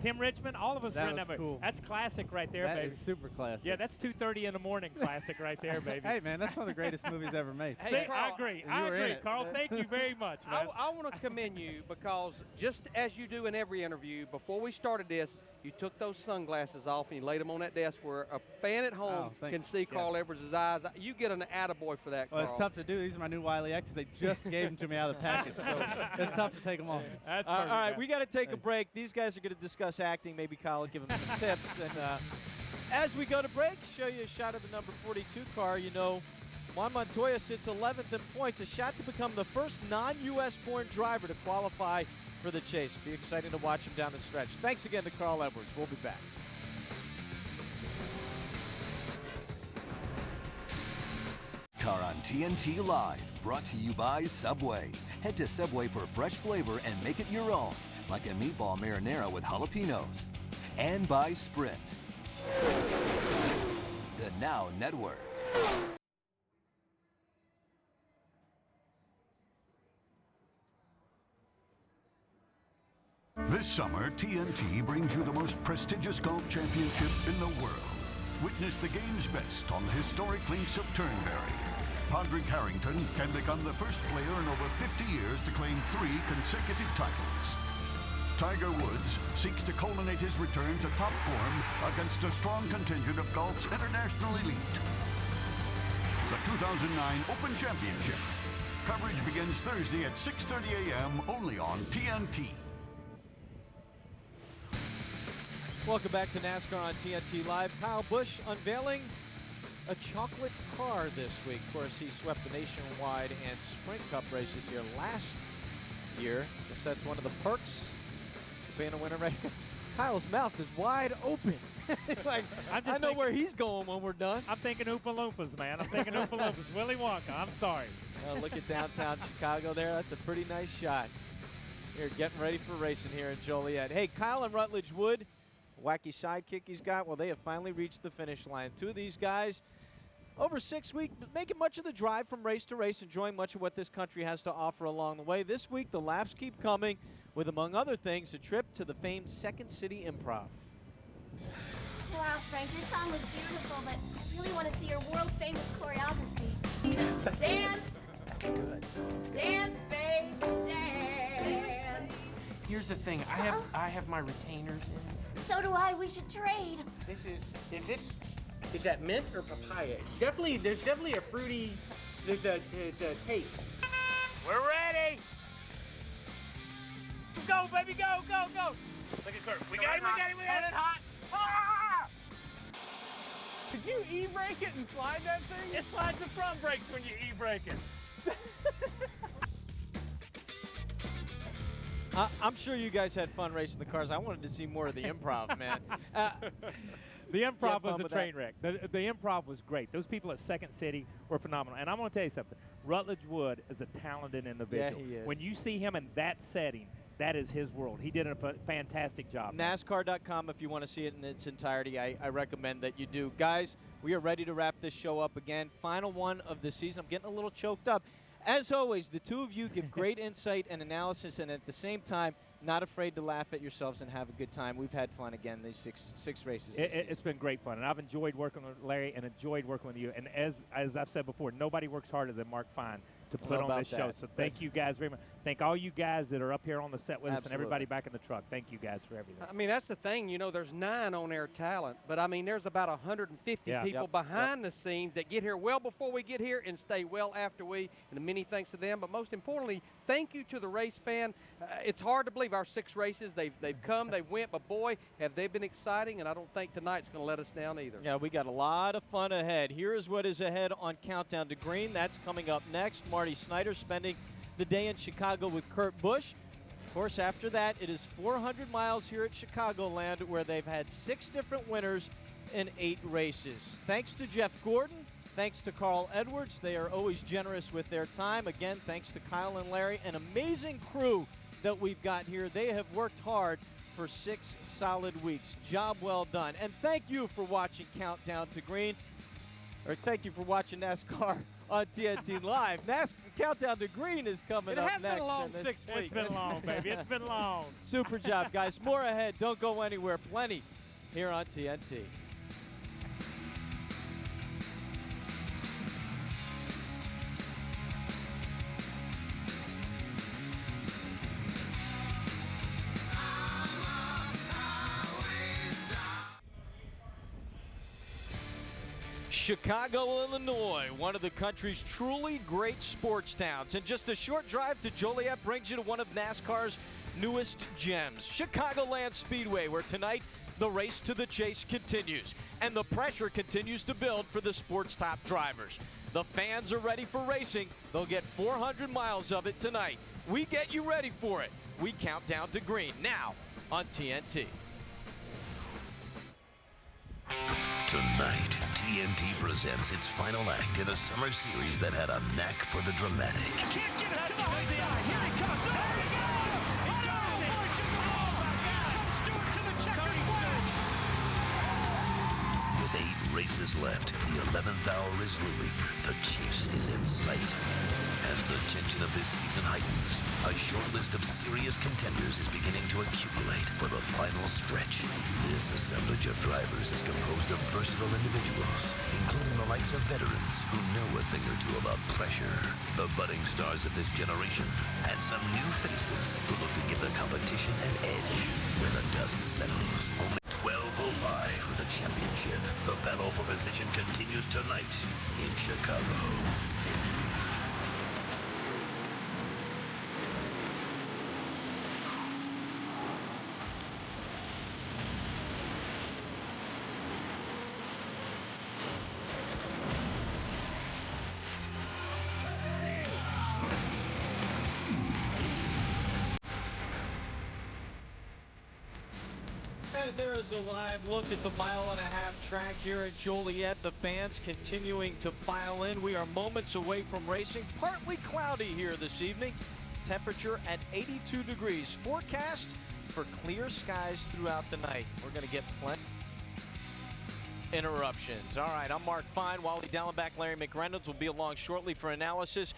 Tim Richmond? All of us were in that movie. Cool. That's classic right there, baby. That is super classic. Yeah, that's 2:30 in the morning classic right there, baby. Hey, man, that's one of the greatest movies ever made. Hey, Carl, I agree, Carl. Thank you very much, man. I want to commend you because just as you do in every interview, before we started this, you took those sunglasses off and you laid them on that desk where a fan at home can see Carl Edwards' eyes. You get an attaboy for that, Carl. Well, it's tough to do. These are my new Wily X's. They just gave them to me out of the package, so it's tough to take them off. That's all right, we got to take a break. These guys are going to discuss acting. Maybe Kyle will give them some tips. And as we go to break, show you a shot of the number 42 car. Juan Montoya sits 11th in points, a shot to become the first non-U.S. born driver to qualify for the chase. Be exciting to watch him down the stretch. Thanks again to Carl Edwards. We'll be back. Car on TNT Live, brought to you by Subway. Head to Subway for fresh flavor and make it your own, like a meatball marinara with jalapenos. And by Sprint, the Now Network. This summer, TNT brings you the most prestigious golf championship in the world. Witness the game's best on the historic links of Turnberry. Padraig Harrington can become the first player in over 50 years to claim 3 consecutive titles. Tiger Woods seeks to culminate his return to top form against a strong contingent of golf's international elite. The 2009 Open Championship. Coverage begins Thursday at 6:30 a.m. only on TNT. Welcome back to NASCAR on TNT Live. Kyle Busch unveiling a chocolate car this week. Of course, he swept the Nationwide and Sprint Cup races here last year. Guess that's one of the perks of being a winter race car. Kyle's mouth is wide open. I know where he's going when we're done. I'm thinking Oompa Loompas, man. I'm thinking Oompa Loompas. Willy Wonka. I'm sorry. Look at downtown Chicago there. That's a pretty nice shot. Here, getting ready for racing here in Joliet. Hey, Kyle and Rutledge Wood, wacky sidekick he's got. Well, they have finally reached the finish line. Two of these guys over 6 weeks, making much of the drive from race to race, enjoying much of what this country has to offer along the way. This week, the laps keep coming with, among other things, a trip to the famed Second City Improv. Wow, Frank, your song was beautiful, but I really want to see your world-famous choreography. Dance! Dance, baby, dance! Here's the thing, I have my retainers in. So do I, we should trade. Is that mint or papaya? There's definitely a fruity, there's a taste. We're ready. Go, baby, go, go, go. Look at Kurt. We got it, we got it, we got it. Hot. Ah! Did you e-brake it and slide that thing? It slides the front brakes when you e-brake it. I'm sure you guys had fun racing the cars. I wanted to see more of the improv, man. The improv was a train wreck. The improv was great. Those people at Second City were phenomenal. And I'm going to tell you something. Rutledge Wood is a talented individual. Yeah, he is. When you see him in that setting, that is his world. He did a fantastic job. NASCAR.com, if you want to see it in its entirety, I recommend that you do. Guys, we are ready to wrap this show up again. Final one of the season. I'm getting a little choked up. As always, the two of you give great insight and analysis, and at the same time, not afraid to laugh at yourselves and have a good time. We've had fun again these six races. It's been great fun, and I've enjoyed working with Larry and enjoyed working with you. And as I've said before, nobody works harder than Mark Fine to put on this show. So thank you guys very much. Thank all you guys that are up here on the set with us and everybody back in the truck. Thank you guys for everything. I mean, that's the thing. You know, there's 9 on-air talent, but, I mean, there's about 150 people behind the scenes that get here well before we get here and stay well after we, and many thanks to them. But most importantly, thank you to the race fan. It's hard to believe our 6 races, they've come, they went, but, boy, have they been exciting, and I don't think tonight's going to let us down either. Yeah, we got a lot of fun ahead. Here is what is ahead on Countdown to Green. That's coming up next. Marty Snyder spending the day in Chicago with Kurt Busch. Of course, after that, it is 400 miles here at Chicagoland, where they've had 6 different winners in 8 races. Thanks to Jeff Gordon. Thanks to Carl Edwards. They are always generous with their time. Again, thanks to Kyle and Larry. An amazing crew that we've got here. They have worked hard for 6 solid weeks. Job well done. And thank you for watching Countdown to Green. Or thank you for watching NASCAR on TNT Live. NASCAR Countdown to Green is coming up next. It has been a long 6 weeks. It's been long, baby. It's been long. Super job, guys. More ahead. Don't go anywhere. Plenty here on TNT. Chicago, Illinois, one of the country's truly great sports towns. And just a short drive to Joliet brings you to one of NASCAR's newest gems, Chicagoland Speedway, where tonight the race to the chase continues. And the pressure continues to build for the sport's top drivers. The fans are ready for racing. They'll get 400 miles of it tonight. We get you ready for it. We count down to green now on TNT. Tonight, TNT presents its final act in a summer series that had a knack for the dramatic. Can't get it to the outside. Here he comes. There he goes. He does it. Pushing the ball back out. Comes Stewart to the checkered flag. With 8 races left, the 11th hour is looming. The chase is in sight. As the tension of this season heightens, a short list of serious contenders is beginning to accumulate for the final stretch. This assemblage of drivers is composed of versatile individuals, including the likes of veterans who know a thing or two about pressure, the budding stars of this generation, and some new faces who look to give the competition an edge. When the dust settles, only 12:05 for the championship. The battle for position continues tonight in Chicago. And there is a live look at the mile-and-a-half track here at Joliet. The fans continuing to file in. We are moments away from racing. Partly cloudy here this evening. Temperature at 82 degrees. Forecast for clear skies throughout the night. We're going to get plenty. interruptions. All right, I'm Mark Fine. Wally Dallenbach, Larry McReynolds will be along shortly for analysis.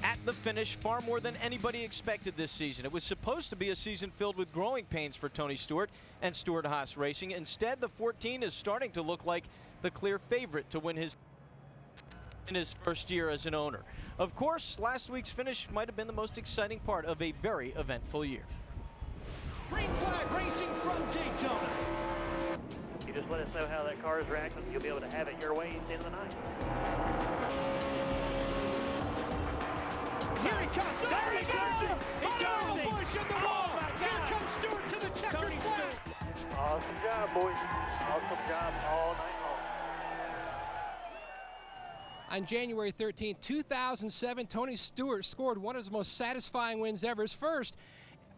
At the finish, far more than anybody expected this season. It was supposed to be a season filled with growing pains for Tony Stewart and Stewart-Haas Racing. Instead, the 14 is starting to look like the clear favorite to win in his first year as an owner. Of course, last week's finish might have been the most exciting part of a very eventful year. Green flag racing from Daytona. You just let us know how that car is reacting. You'll be able to have it your way at the end of the night. Here he comes. There he goes. Oh, Busch in the wall. Here comes Stewart to the checkered flag. Awesome job, boys. Awesome job all night long. On January 13, 2007, Tony Stewart scored one of his most satisfying wins ever. His first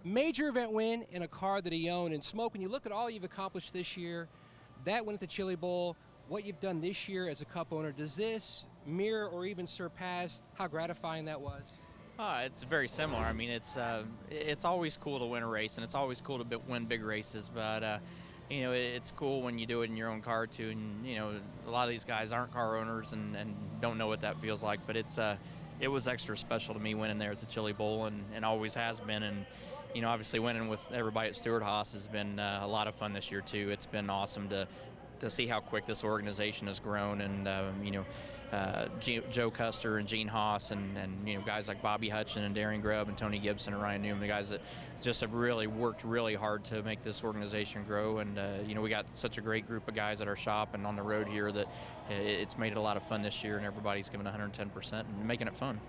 major event win in a car that he owned. And Smoke, when you look at all you've accomplished this year, that win at the Chili Bowl, what you've done this year as a Cup owner, does this mirror or even surpass how gratifying that was? It's very similar. I mean, it's always cool to win a race, and it's always cool to win big races. But you know, it's cool when you do it in your own car too. And you know, a lot of these guys aren't car owners and don't know what that feels like. But it was extra special to me winning there at the Chili Bowl, and always has been. And you know, obviously winning with everybody at Stewart-Haas has been a lot of fun this year too. It's been awesome to see how quick this organization has grown, and you know, Joe Custer and Gene Haas and you know, guys like Bobby Hutchin and Darren Grubb and Tony Gibson and Ryan Newman, the guys that just have really worked really hard to make this organization grow. And you know, we got such a great group of guys at our shop and on the road here that it's made it a lot of fun this year, and everybody's giving 110% and making it fun.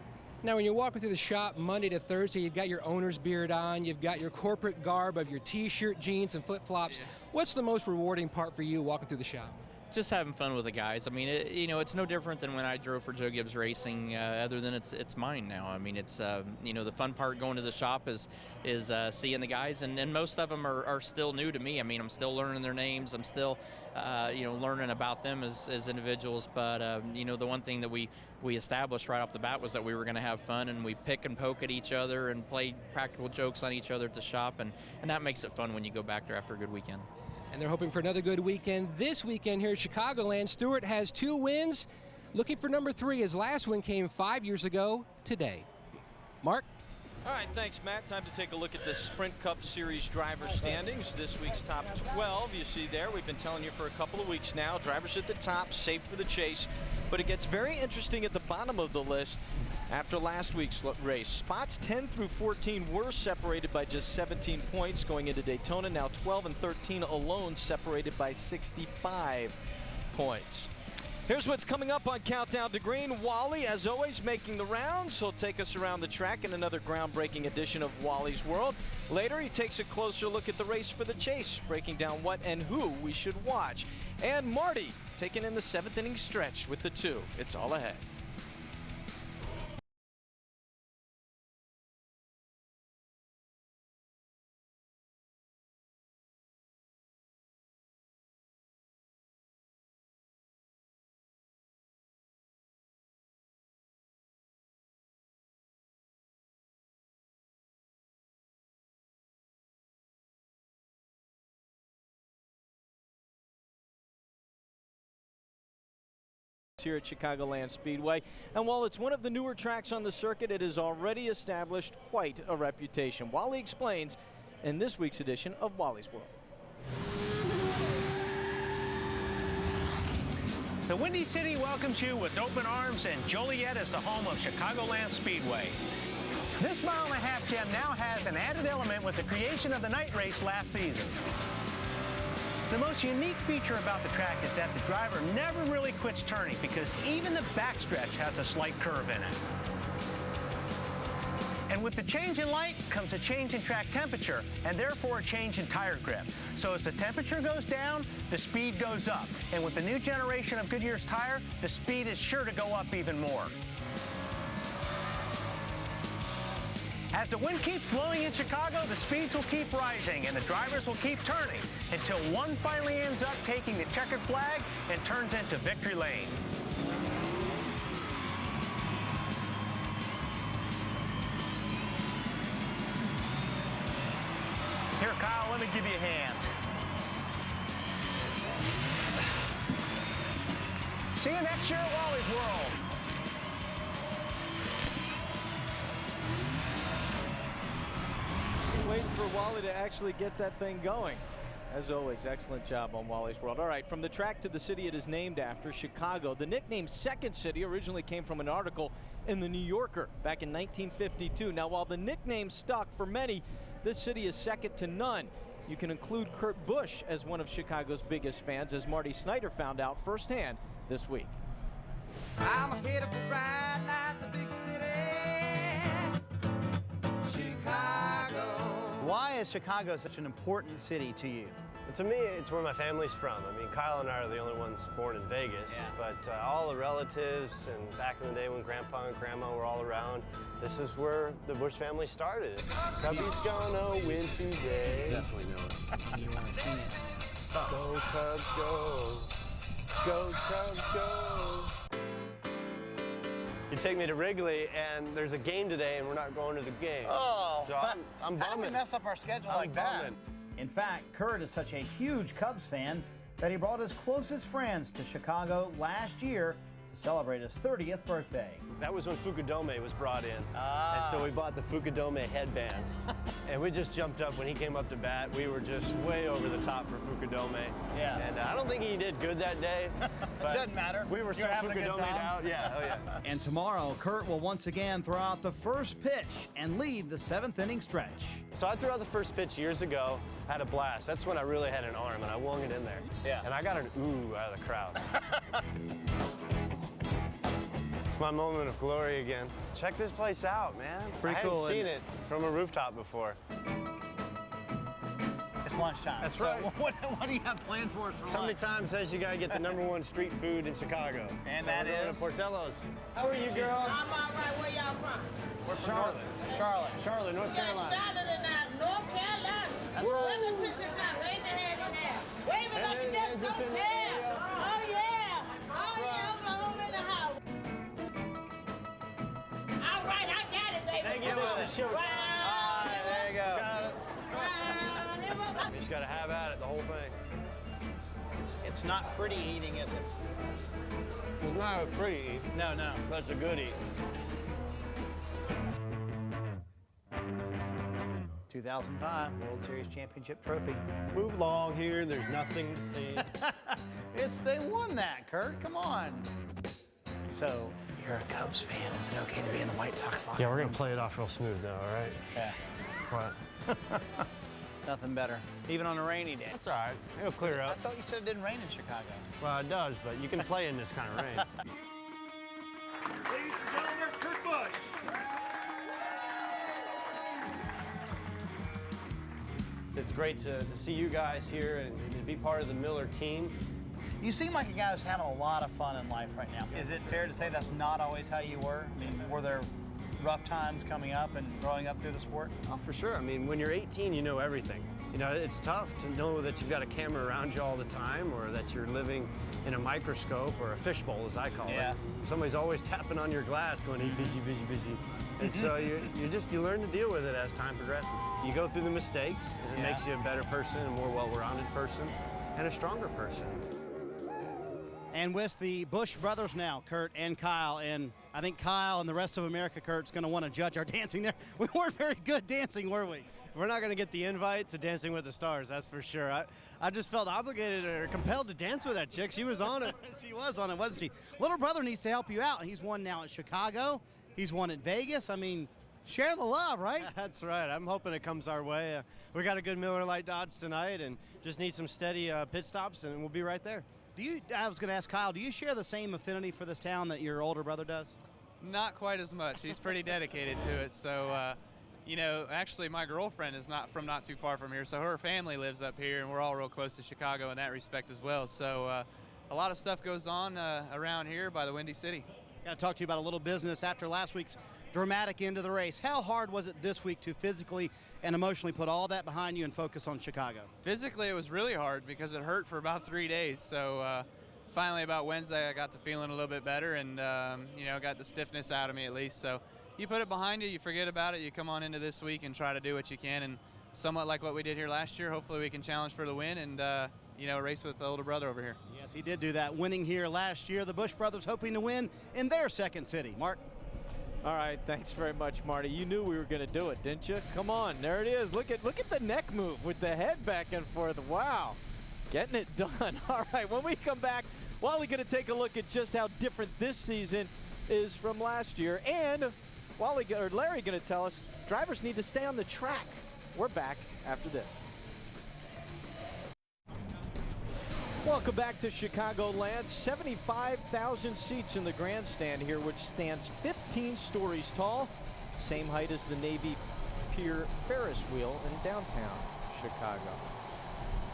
Now, when you're walking through the shop Monday to Thursday, you've got your owner's beard on, you've got your corporate garb of your T-shirt, jeans, and flip-flops. Yeah. What's the most rewarding part for you walking through the shop? Just having fun with the guys. I mean, you know, it's no different than when I drove for Joe Gibbs Racing, other than it's mine now. I mean, it's you know, the fun part going to the shop is seeing the guys, and most of them are still new to me. I mean, I'm still learning their names. I'm still you know, learning about them as individuals. But you know, the one thing that we established right off the bat was that we were going to have fun, and we pick and poke at each other and play practical jokes on each other at the shop, and that makes it fun when you go back there after a good weekend. And they're hoping for another good weekend this weekend here at Chicagoland. Stewart has 2 wins, looking for number 3. His last win came 5 years ago today. Mark? All right, thanks, Matt. Time to take a look at the Sprint Cup Series driver standings. This week's top 12, you see there. We've been telling you for a couple of weeks now, drivers at the top, safe for the chase. But it gets very interesting at the bottom of the list after last week's race. Spots 10 through 14 were separated by just 17 points going into Daytona. Now 12 and 13 alone separated by 65 points. Here's what's coming up on Countdown to Green. Wally, as always, making the rounds. He'll take us around the track in another groundbreaking edition of Wally's World. Later, he takes a closer look at the race for the chase, breaking down what and who we should watch. And Marty taking in the 7th inning stretch with the 2. It's all ahead. Here at Chicagoland Speedway, and while it's one of the newer tracks on the circuit, it has already established quite a reputation. Wally explains in this week's edition of Wally's World. The Windy City welcomes you with open arms, and Joliet is the home of Chicagoland Speedway. This mile-and-a-half gem now has an added element with the creation of the night race last season. The most unique feature about the track is that the driver never really quits turning, because even the backstretch has a slight curve in it. And with the change in light comes a change in track temperature, and therefore a change in tire grip. So as the temperature goes down, the speed goes up. And with the new generation of Goodyear's tire, the speed is sure to go up even more. As the wind keeps blowing in Chicago, the speeds will keep rising and the drivers will keep turning until one finally ends up taking the checkered flag and turns into victory lane. Here, Kyle, let me give you a hand. See you next year at Wally's World. Waiting for Wally to actually get that thing going. As always, excellent job on Wally's World. All right, from the track to the city it is named after, Chicago. The nickname Second City originally came from an article in the New Yorker back in 1952. Now, while the nickname stuck for many, this city is second to none. You can include Kurt Busch as one of Chicago's biggest fans, as Marty Snyder found out firsthand this week. I'm headed for bright lights, a big city, Chicago. Why is Chicago such an important city to you? To me, it's where my family's from. I mean, Kyle and I are the only ones born in Vegas, but all the relatives and back in the day when Grandpa and Grandma were all around, this is where the Busch family started. Cubby's gonna win today. Definitely know it. Go Cubs, go. Go Cubs, go. You take me to Wrigley, and there's a game today, and we're not going to the game. Oh, so I'm bumming. How do we mess up our schedule like that? In fact, Kurt is such a huge Cubs fan that he brought his closest friends to Chicago last year to celebrate his 30th birthday. That was when Fukudome was brought in. And so we bought the Fukudome headbands. And we just jumped up when he came up to bat. We were just way over the top for Fukudome. Yeah. And I don't think he did good that day. But doesn't matter. We were so Fukudome'd out. Yeah, oh yeah. And tomorrow, Kurt will once again throw out the first pitch and lead the 7th inning stretch. So I threw out the first pitch years ago, had a blast. That's when I really had an arm, and I wung it in there. Yeah. And I got an ooh out of the crowd. It's my moment of glory again. Check this place out, man. Pretty I cool, hadn't seen isn't it from a rooftop before. It's lunchtime. That's so right. What do you have planned for us for Somebody lunch? Time says you gotta get the #1 street food in Chicago. And so that we're going is? to Portillo's. How are you, girl? I'm all right. Where y'all from? We're from Charlotte. Charlotte, North Carolina. Charlotte and North Carolina. That's right. Welcome to Chicago. Raise your hand in there. Wave it like you just don't care. Oh, yeah. Oh, yeah. Oklahoma in the house. All right, I got it, baby. Thank you. This is the show. Round, All right, there you go. Got it. round, him up. You just gotta have at it, the whole thing. It's not pretty eating, is it? It's not a pretty eat. No, no. But it's a good eat. 2005 World Series Championship trophy. Move along here, there's nothing to see. They won that, Kurt. Come on. So, you're a Cubs fan. Is it okay to be in the White Sox locker Yeah, we're room? gonna play it off real smooth now, all right? Yeah. What? Nothing better. Even on a rainy day. That's all right. It'll clear I up. thought you said it didn't rain in Chicago. Well, it does, but you can play in this kind of rain. Ladies and gentlemen, Kurt Busch. It's great to see you guys here and to be part of the Miller team. You seem like a guy who's having a lot of fun in life right now. Is it fair to say that's not always how you were? I mean, were there rough times coming up and growing up through the sport? Oh, for sure. I mean, when you're 18, you know everything. You know, it's tough to know that you've got a camera around you all the time, or that you're living in a microscope or a fishbowl, as I call it. Somebody's always tapping on your glass going, hey, fishy, fishy, fishy. And so you learn to deal with it as time progresses. You go through the mistakes, and it makes you a better person, a more well-rounded person, and a stronger person. And with the Busch brothers now, Kurt and Kyle, and I think Kyle and the rest of America, Kurt's going to want to judge our dancing there. We weren't very good dancing, were we? We're not going to get the invite to Dancing with the Stars, that's for sure. I just felt obligated or compelled to dance with that chick. She was on it. She was on it, wasn't she? Little brother needs to help you out. He's won now at Chicago. He's won at Vegas. I mean, share the love, right? That's right. I'm hoping it comes our way. We got a good Miller Lite Dodge tonight and just need some steady pit stops, and we'll be right there. I was going to ask Kyle, do you share the same affinity for this town that your older brother does? Not quite as much. He's pretty dedicated to it. So, you know, actually my girlfriend is not too far from here, so her family lives up here, and we're all real close to Chicago in that respect as well. So a lot of stuff goes on around here by the Windy City. Got to talk to you about a little business after last week's dramatic end of the race. How hard was it this week to physically and emotionally put all that behind you and focus on Chicago? Physically, it was really hard because it hurt for about 3 days. So finally, about Wednesday, I got to feeling a little bit better and, you know, got the stiffness out of me at least. So you put it behind you, you forget about it, you come on into this week and try to do what you can. And somewhat like what we did here last year. Hopefully we can challenge for the win and, you know, race with the older brother over here. Yes, he did do that, winning here last year. The Busch brothers hoping to win in their second city. Mark. All right, thanks very much, Marty. You knew we were going to do it, didn't you? Come on, there it is. Look at the neck move with the head back and forth. Wow, getting it done. All right, when we come back, Wally going to take a look at just how different this season is from last year, and Larry going to tell us drivers need to stay on the track. We're back after this. Welcome back to Chicagoland. 75,000 seats in the grandstand here, which stands 15 stories tall. Same height as the Navy Pier Ferris wheel in downtown Chicago.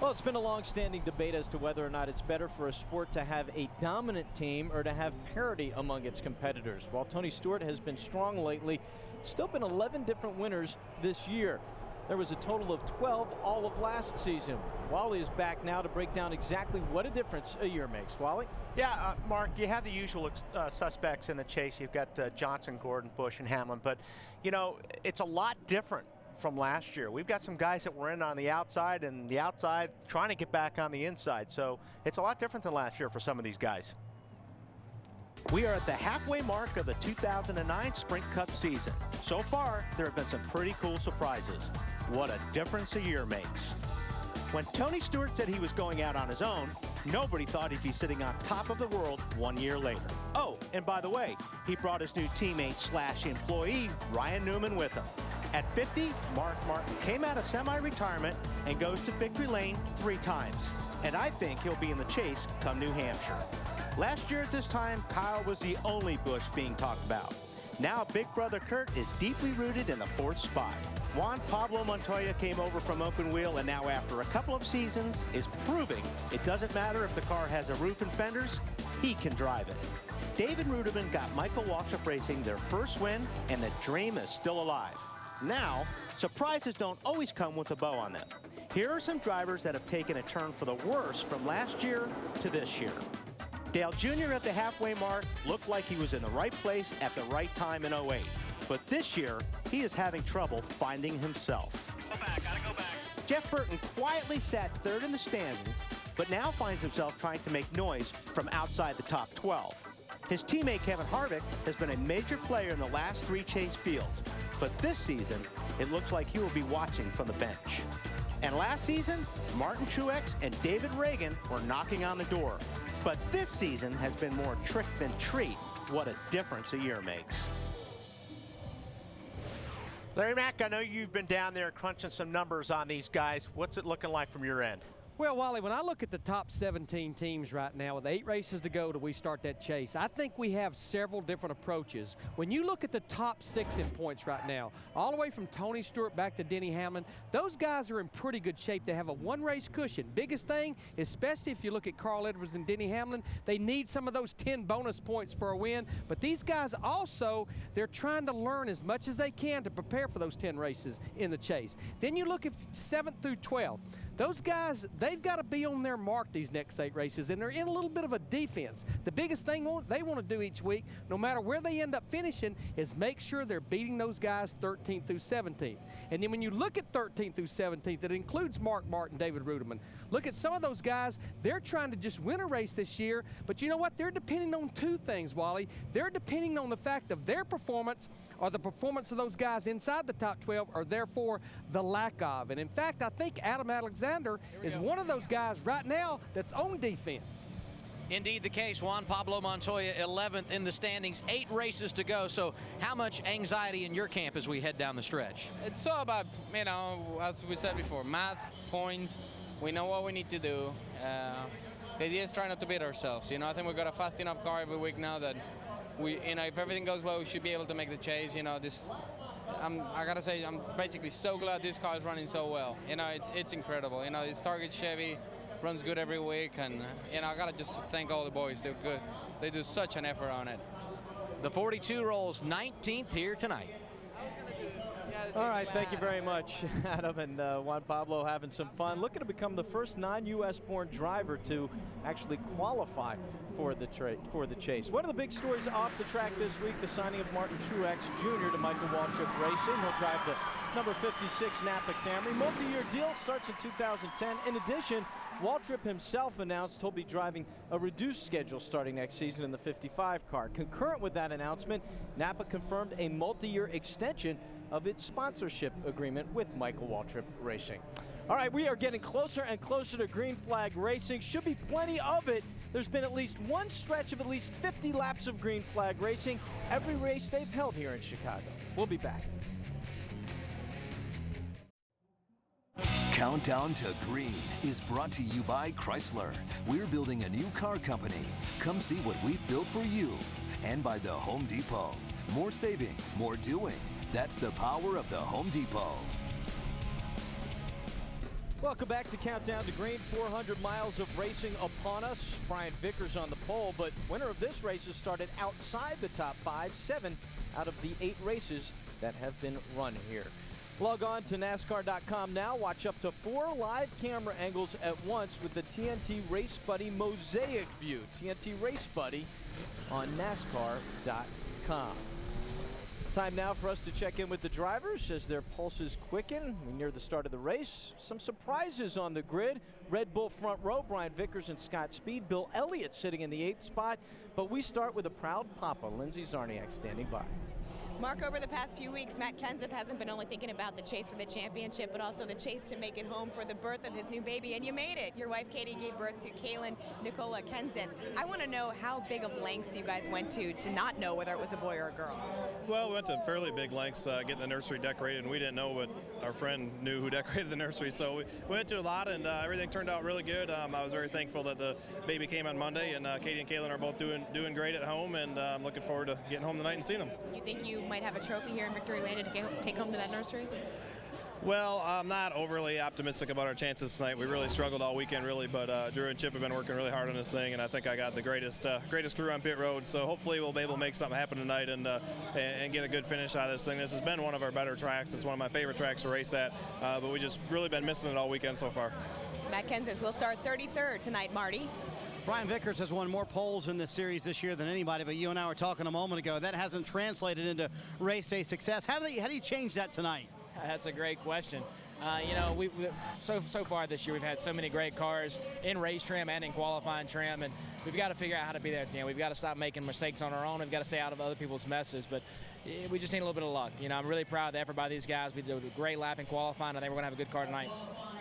Well, it's been a long-standing debate as to whether or not it's better for a sport to have a dominant team or to have parity among its competitors. While Tony Stewart has been strong lately, still been 11 different winners this year. There was a total of 12 all of last season. Wally is back now to break down exactly what a difference a year makes. Wally? Yeah, Mark, you have the usual suspects in the chase. You've got Johnson, Gordon, Busch, and Hamlin. But, you know, it's a lot different from last year. We've got some guys that were in on the outside and the outside trying to get back on the inside. So it's a lot different than last year for some of these guys. We are at the halfway mark of the 2009 Sprint Cup season. So far, there have been some pretty cool surprises. What a difference a year makes. When Tony Stewart said he was going out on his own, nobody thought he'd be sitting on top of the world 1 year later. Oh, and by the way, he brought his new teammate/employee, Ryan Newman, with him. At 50, Mark Martin came out of semi-retirement and goes to victory lane 3 times. And I think he'll be in the chase come New Hampshire. Last year at this time, Kyle was the only Busch being talked about. Now big brother Kurt is deeply rooted in the 4th spot. Juan Pablo Montoya came over from open wheel and now after a couple of seasons is proving it doesn't matter if the car has a roof and fenders, he can drive it. David Ruderman got Michael Waltrip Racing their first win and the dream is still alive. Now, surprises don't always come with a bow on them. Here are some drivers that have taken a turn for the worse from last year to this year. Dale Jr. at the halfway mark looked like he was in the right place at the right time in 08. But this year, he is having trouble finding himself. Gotta go back. Jeff Burton quietly sat 3rd in the standings, but now finds himself trying to make noise from outside the top 12. His teammate Kevin Harvick has been a major player in the last 3 chase fields, but this season, it looks like he will be watching from the bench. And last season, Martin Truex and David Reagan were knocking on the door. But this season has been more trick than treat. What a difference a year makes. Larry Mack, I know you've been down there crunching some numbers on these guys. What's it looking like from your end? Well, Wally, when I look at the top 17 teams right now with 8 races to go till we start that chase, I think we have several different approaches. When you look at the top 6 in points right now, all the way from Tony Stewart back to Denny Hamlin, those guys are in pretty good shape. They have a 1-race cushion. Biggest thing, especially if you look at Carl Edwards and Denny Hamlin, they need some of those 10 bonus points for a win. But these guys also, they're trying to learn as much as they can to prepare for those 10 races in the chase. Then you look at 7th through 12. Those guys, they've got to be on their mark these next 8 races, and they're in a little bit of a defense. The biggest thing they want to do each week, no matter where they end up finishing, is make sure they're beating those guys 13th through 17th. And then when you look at 13th through 17th, it includes Mark Martin, David Ruderman. Look at some of those guys, they're trying to just win a race this year, but you know what? They're depending on 2 things, Wally. They're depending on the fact of their performance or the performance of those guys inside the top 12, or therefore the lack of. And in fact, I think Adam Alexander is one of those guys right now that's on defense. Indeed the case. Juan Pablo Montoya 11th in the standings, 8 races to go. So how much anxiety in your camp as we head down the stretch? It's all about, you know, as we said before, math, points. We know what we need to do. The idea is try not to beat ourselves. You know, I think we've got a fast enough car every week now that we, you know, if everything goes well, we should be able to make the chase. You know, I gotta say, I'm basically so glad this car is running so well. You know, it's incredible. You know, it's Target Chevy, runs good every week, and you know, I gotta just thank all the boys. They're good. They do such an effort on it. The 42 rolls 19th here tonight. All right, thank you very much, Adam and Juan Pablo, having some fun. Looking to become the first non-U.S.-born driver to actually qualify for the chase. One of the big stories off the track this week, the signing of Martin Truex Jr. to Michael Waltrip Racing. He'll drive the number 56 Napa Camry. Multi-year deal starts in 2010. In addition, Waltrip himself announced he'll be driving a reduced schedule starting next season in the 55 car. Concurrent with that announcement, Napa confirmed a multi-year extension of its sponsorship agreement with Michael Waltrip Racing. All right, we are getting closer and closer to green flag racing. Should be plenty of it. There's been at least one stretch of at least 50 laps of green flag racing every race they've held here in Chicago. We'll be back. Countdown to Green is brought to you by Chrysler. We're building a new car company. Come see what we've built for you. And by the Home Depot. More saving, more doing. That's the power of the Home Depot. Welcome back to Countdown to Green. 400 miles of racing upon us. Brian Vickers on the pole, but winner of this race has started outside the top 5, 7 out of the 8 races that have been run here. Log on to NASCAR.com now. Watch up to 4 live camera angles at once with the TNT Race Buddy Mosaic View. TNT Race Buddy on NASCAR.com. Time now for us to check in with the drivers as their pulses quicken. We near the start of the race. Some surprises on the grid. Red Bull front row, Brian Vickers and Scott Speed. Bill Elliott sitting in the 8th spot. But we start with a proud papa, Lindsey Czarniak, standing by. Mark, over the past few weeks, Matt Kenseth hasn't been only thinking about the chase for the championship, but also the chase to make it home for the birth of his new baby, and you made it. Your wife, Katie, gave birth to Kaylin Nicola Kenseth. I want to know how big of lengths you guys went to not know whether it was a boy or a girl. Well, we went to fairly big lengths getting the nursery decorated, and we didn't know, but our friend knew who decorated the nursery, so we went to a lot, and everything turned out really good. I was very thankful that the baby came on Monday, and Katie and Kaylin are both doing great at home, and I'm looking forward to getting home tonight and seeing them. You think you might have a trophy here in Victory Lane to take home to that nursery? Well, I'm not overly optimistic about our chances tonight. We really struggled all weekend, really, but Drew and Chip have been working really hard on this thing, and I think I got the greatest crew on pit road. So hopefully we'll be able to make something happen tonight and get a good finish out of this thing. This has been one of our better tracks. It's one of my favorite tracks to race at, but we just really been missing it all weekend so far. Matt Kenseth will start 33rd tonight, Marty. Brian Vickers has won more poles in this series this year than anybody, but you and I were talking a moment ago. That hasn't translated into race day success. How do you change that tonight? That's a great question. You know, so far this year we've had so many great cars in race trim and in qualifying trim, and we've got to figure out how to be there at the end. We've got to stop making mistakes on our own. We've got to stay out of other people's messes, but we just need a little bit of luck. You know, I'm really proud of the effort by these guys. We did a great lap in qualifying. I think we're going to have a good car tonight.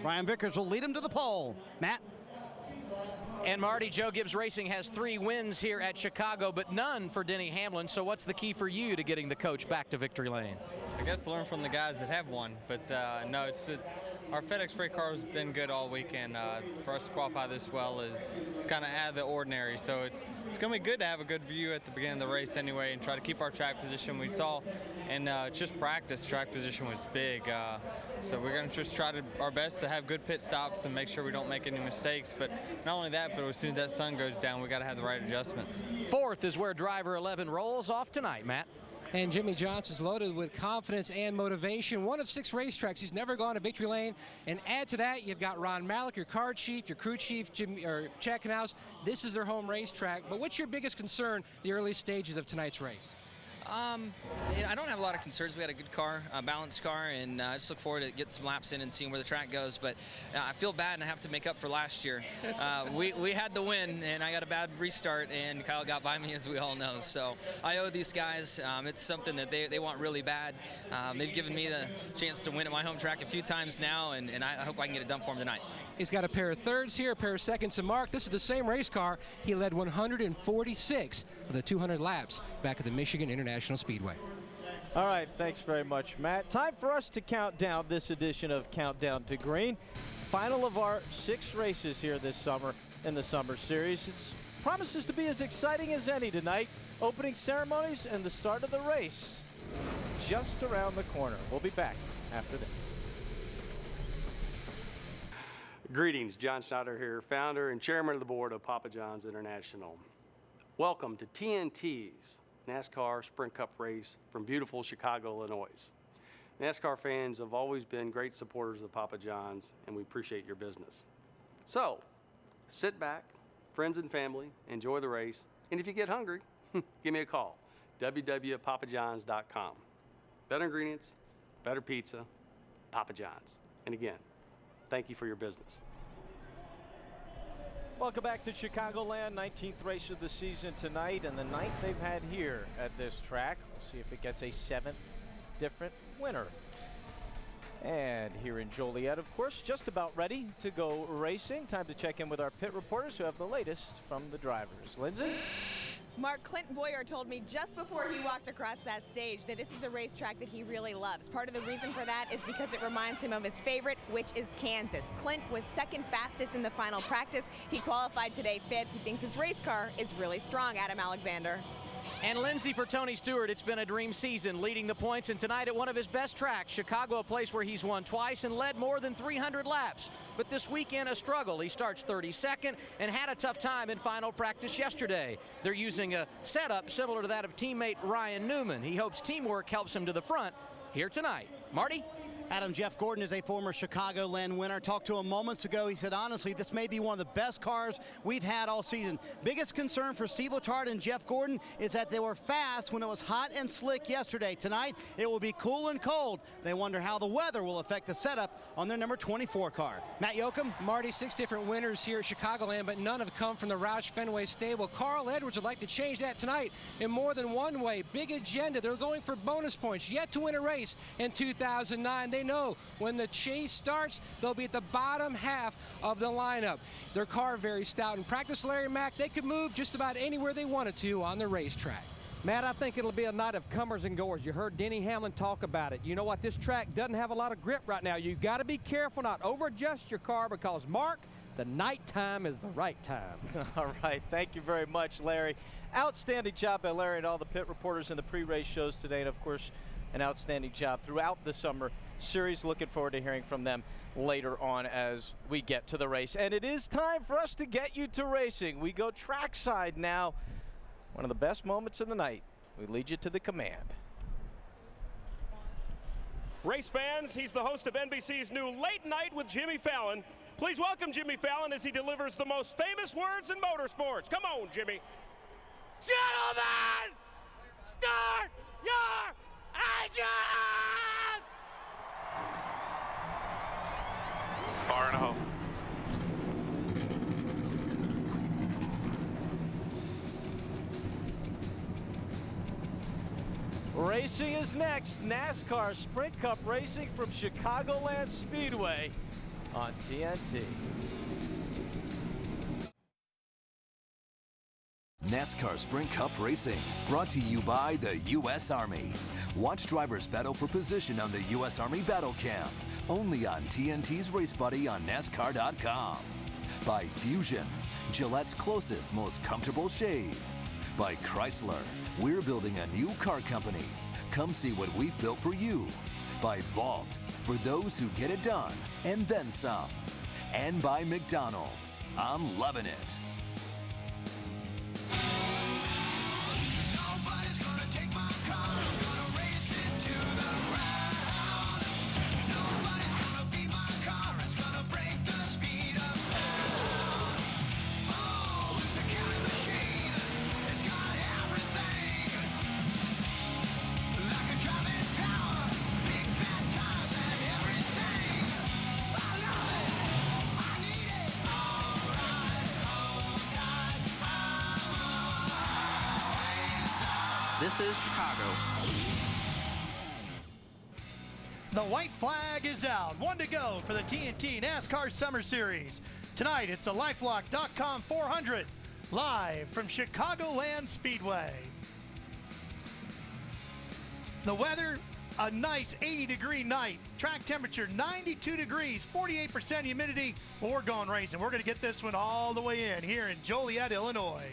Brian Vickers will lead him to the pole. Matt? And Marty, Joe Gibbs Racing has 3 wins here at Chicago, but none for Denny Hamlin. So what's the key for you to getting the coach back to victory lane? I guess learn from the guys that have won. But no, it's our FedEx Freight car has been good all weekend. For us to qualify this well it's kind of out of the ordinary. So it's going to be good to have a good view at the beginning of the race anyway and try to keep our track position. We saw and just practice track position was big. So we're going to just try our best to have good pit stops and make sure we don't make any mistakes. But not only that, but as soon as that sun goes down, we got to have the right adjustments. 4th is where driver 11 rolls off tonight, Matt. And Jimmy Johnson's loaded with confidence and motivation. One of 6 racetracks. He's never gone to victory lane. And add to that, you've got Ron Malik, your car chief, your crew chief, Checkenhouse. This is their home racetrack. But what's your biggest concern the early stages of tonight's race? I don't have a lot of concerns. We had a good car, a balanced car, and I just look forward to getting some laps in and seeing where the track goes. But I feel bad and I have to make up for last year. We had the win, and I got a bad restart, and Kyle got by me, as we all know. So I owe these guys. It's something that they want really bad. They've given me the chance to win at my home track a few times now, and I hope I can get it done for them tonight. He's got a pair of thirds here, a pair of seconds to mark. This is the same race car. He led 146 of the 200 laps back at the Michigan International Speedway. All right, thanks very much, Matt. Time for us to count down this edition of Countdown to Green. Final of our 6 races here this summer in the Summer Series. It promises to be as exciting as any tonight. Opening ceremonies and the start of the race just around the corner. We'll be back after this. Greetings, John Schneider here, founder and chairman of the board of Papa John's International. Welcome to TNT's NASCAR Sprint Cup race from beautiful Chicago, Illinois. NASCAR fans have always been great supporters of Papa John's, and we appreciate your business. So, sit back, friends and family, enjoy the race, and if you get hungry, give me a call, www.papajohns.com. Better ingredients, better pizza, Papa John's. And again, thank you for your business. Welcome back to Chicagoland, 19th race of the season tonight, and the 9th they've had here at this track. We'll see if it gets a 7th different winner. And here in Joliet, of course, just about ready to go racing. Time to check in with our pit reporters who have the latest from the drivers. Lindsay? Mark, Clint Boyer told me just before he walked across that stage that this is a racetrack that he really loves. Part of the reason for that is because it reminds him of his favorite, which is Kansas. Clint was second fastest in the final practice. He qualified today 5th. He thinks his race car is really strong. Adam Alexander. And Lindsay, for Tony Stewart, it's been a dream season, leading the points, and tonight at one of his best tracks, Chicago, a place where he's won twice and led more than 300 laps. But this weekend, a struggle. He starts 32nd and had a tough time in final practice yesterday. They're using a setup similar to that of teammate Ryan Newman. He hopes teamwork helps him to the front here tonight. Marty? Adam, Jeff Gordon is a former Chicagoland winner. Talked to him moments ago. He said, honestly, this may be one of the best cars we've had all season. Biggest concern for Steve Letarte and Jeff Gordon is that they were fast when it was hot and slick yesterday. Tonight, it will be cool and cold. They wonder how the weather will affect the setup on their number 24 car. Matt Yoakum? Marty, 6 different winners here at Chicagoland, but none have come from the Roush Fenway stable. Carl Edwards would like to change that tonight in more than one way. Big agenda. They're going for bonus points. Yet to win a race in 2009. They know when the chase starts, they'll be at the bottom half of the lineup. Their car very stout. In practice, Larry Mack, they could move just about anywhere they wanted to on the racetrack. Matt, I think it'll be a night of comers and goers. You heard Denny Hamlin talk about it. You know what? This track doesn't have a lot of grip right now. You've got to be careful not over-adjust your car because, Mark, the nighttime is the right time. All right. Thank you very much, Larry. Outstanding job by Larry and all the pit reporters in the pre-race shows today, and, of course, an outstanding job throughout the summer series. Looking forward to hearing from them later on as we get to the race. And it is time for us to get you to racing. We go trackside now. One of the best moments of the night. We lead you to the command. Race fans, he's the host of NBC's new Late Night with Jimmy Fallon. Please welcome Jimmy Fallon as he delivers the most famous words in motorsports. Come on, Jimmy. Gentlemen, start your engines! Bar and a hoe. Racing is next. NASCAR Sprint Cup racing from Chicagoland Speedway on TNT. NASCAR Sprint Cup Racing, brought to you by the U.S. Army. Watch drivers battle for position on the U.S. Army Battle Cam, only on TNT's Race Buddy on NASCAR.com. By Fusion, Gillette's closest, most comfortable shave. By Chrysler, we're building a new car company. Come see what we've built for you. By Vault, for those who get it done, and then some. And by McDonald's, I'm loving it. Nobody's gonna take my car. I'm gonna race it to the ground. Nobody's gonna beat my car. It's gonna break the speed of sound. Oh, it's a killing machine. It's got everything. Like a driving power, big fat tires and everything. I love it. I need it. All right, hold tight. This is Chicago. The white flag is out. One to go for the TNT NASCAR Summer Series. Tonight, it's the LifeLock.com 400, live from Chicagoland Speedway. The weather, a nice 80-degree night. Track temperature, 92 degrees, 48% humidity. Well, we're going racing. We're going to get this one all the way in here in Joliet, Illinois.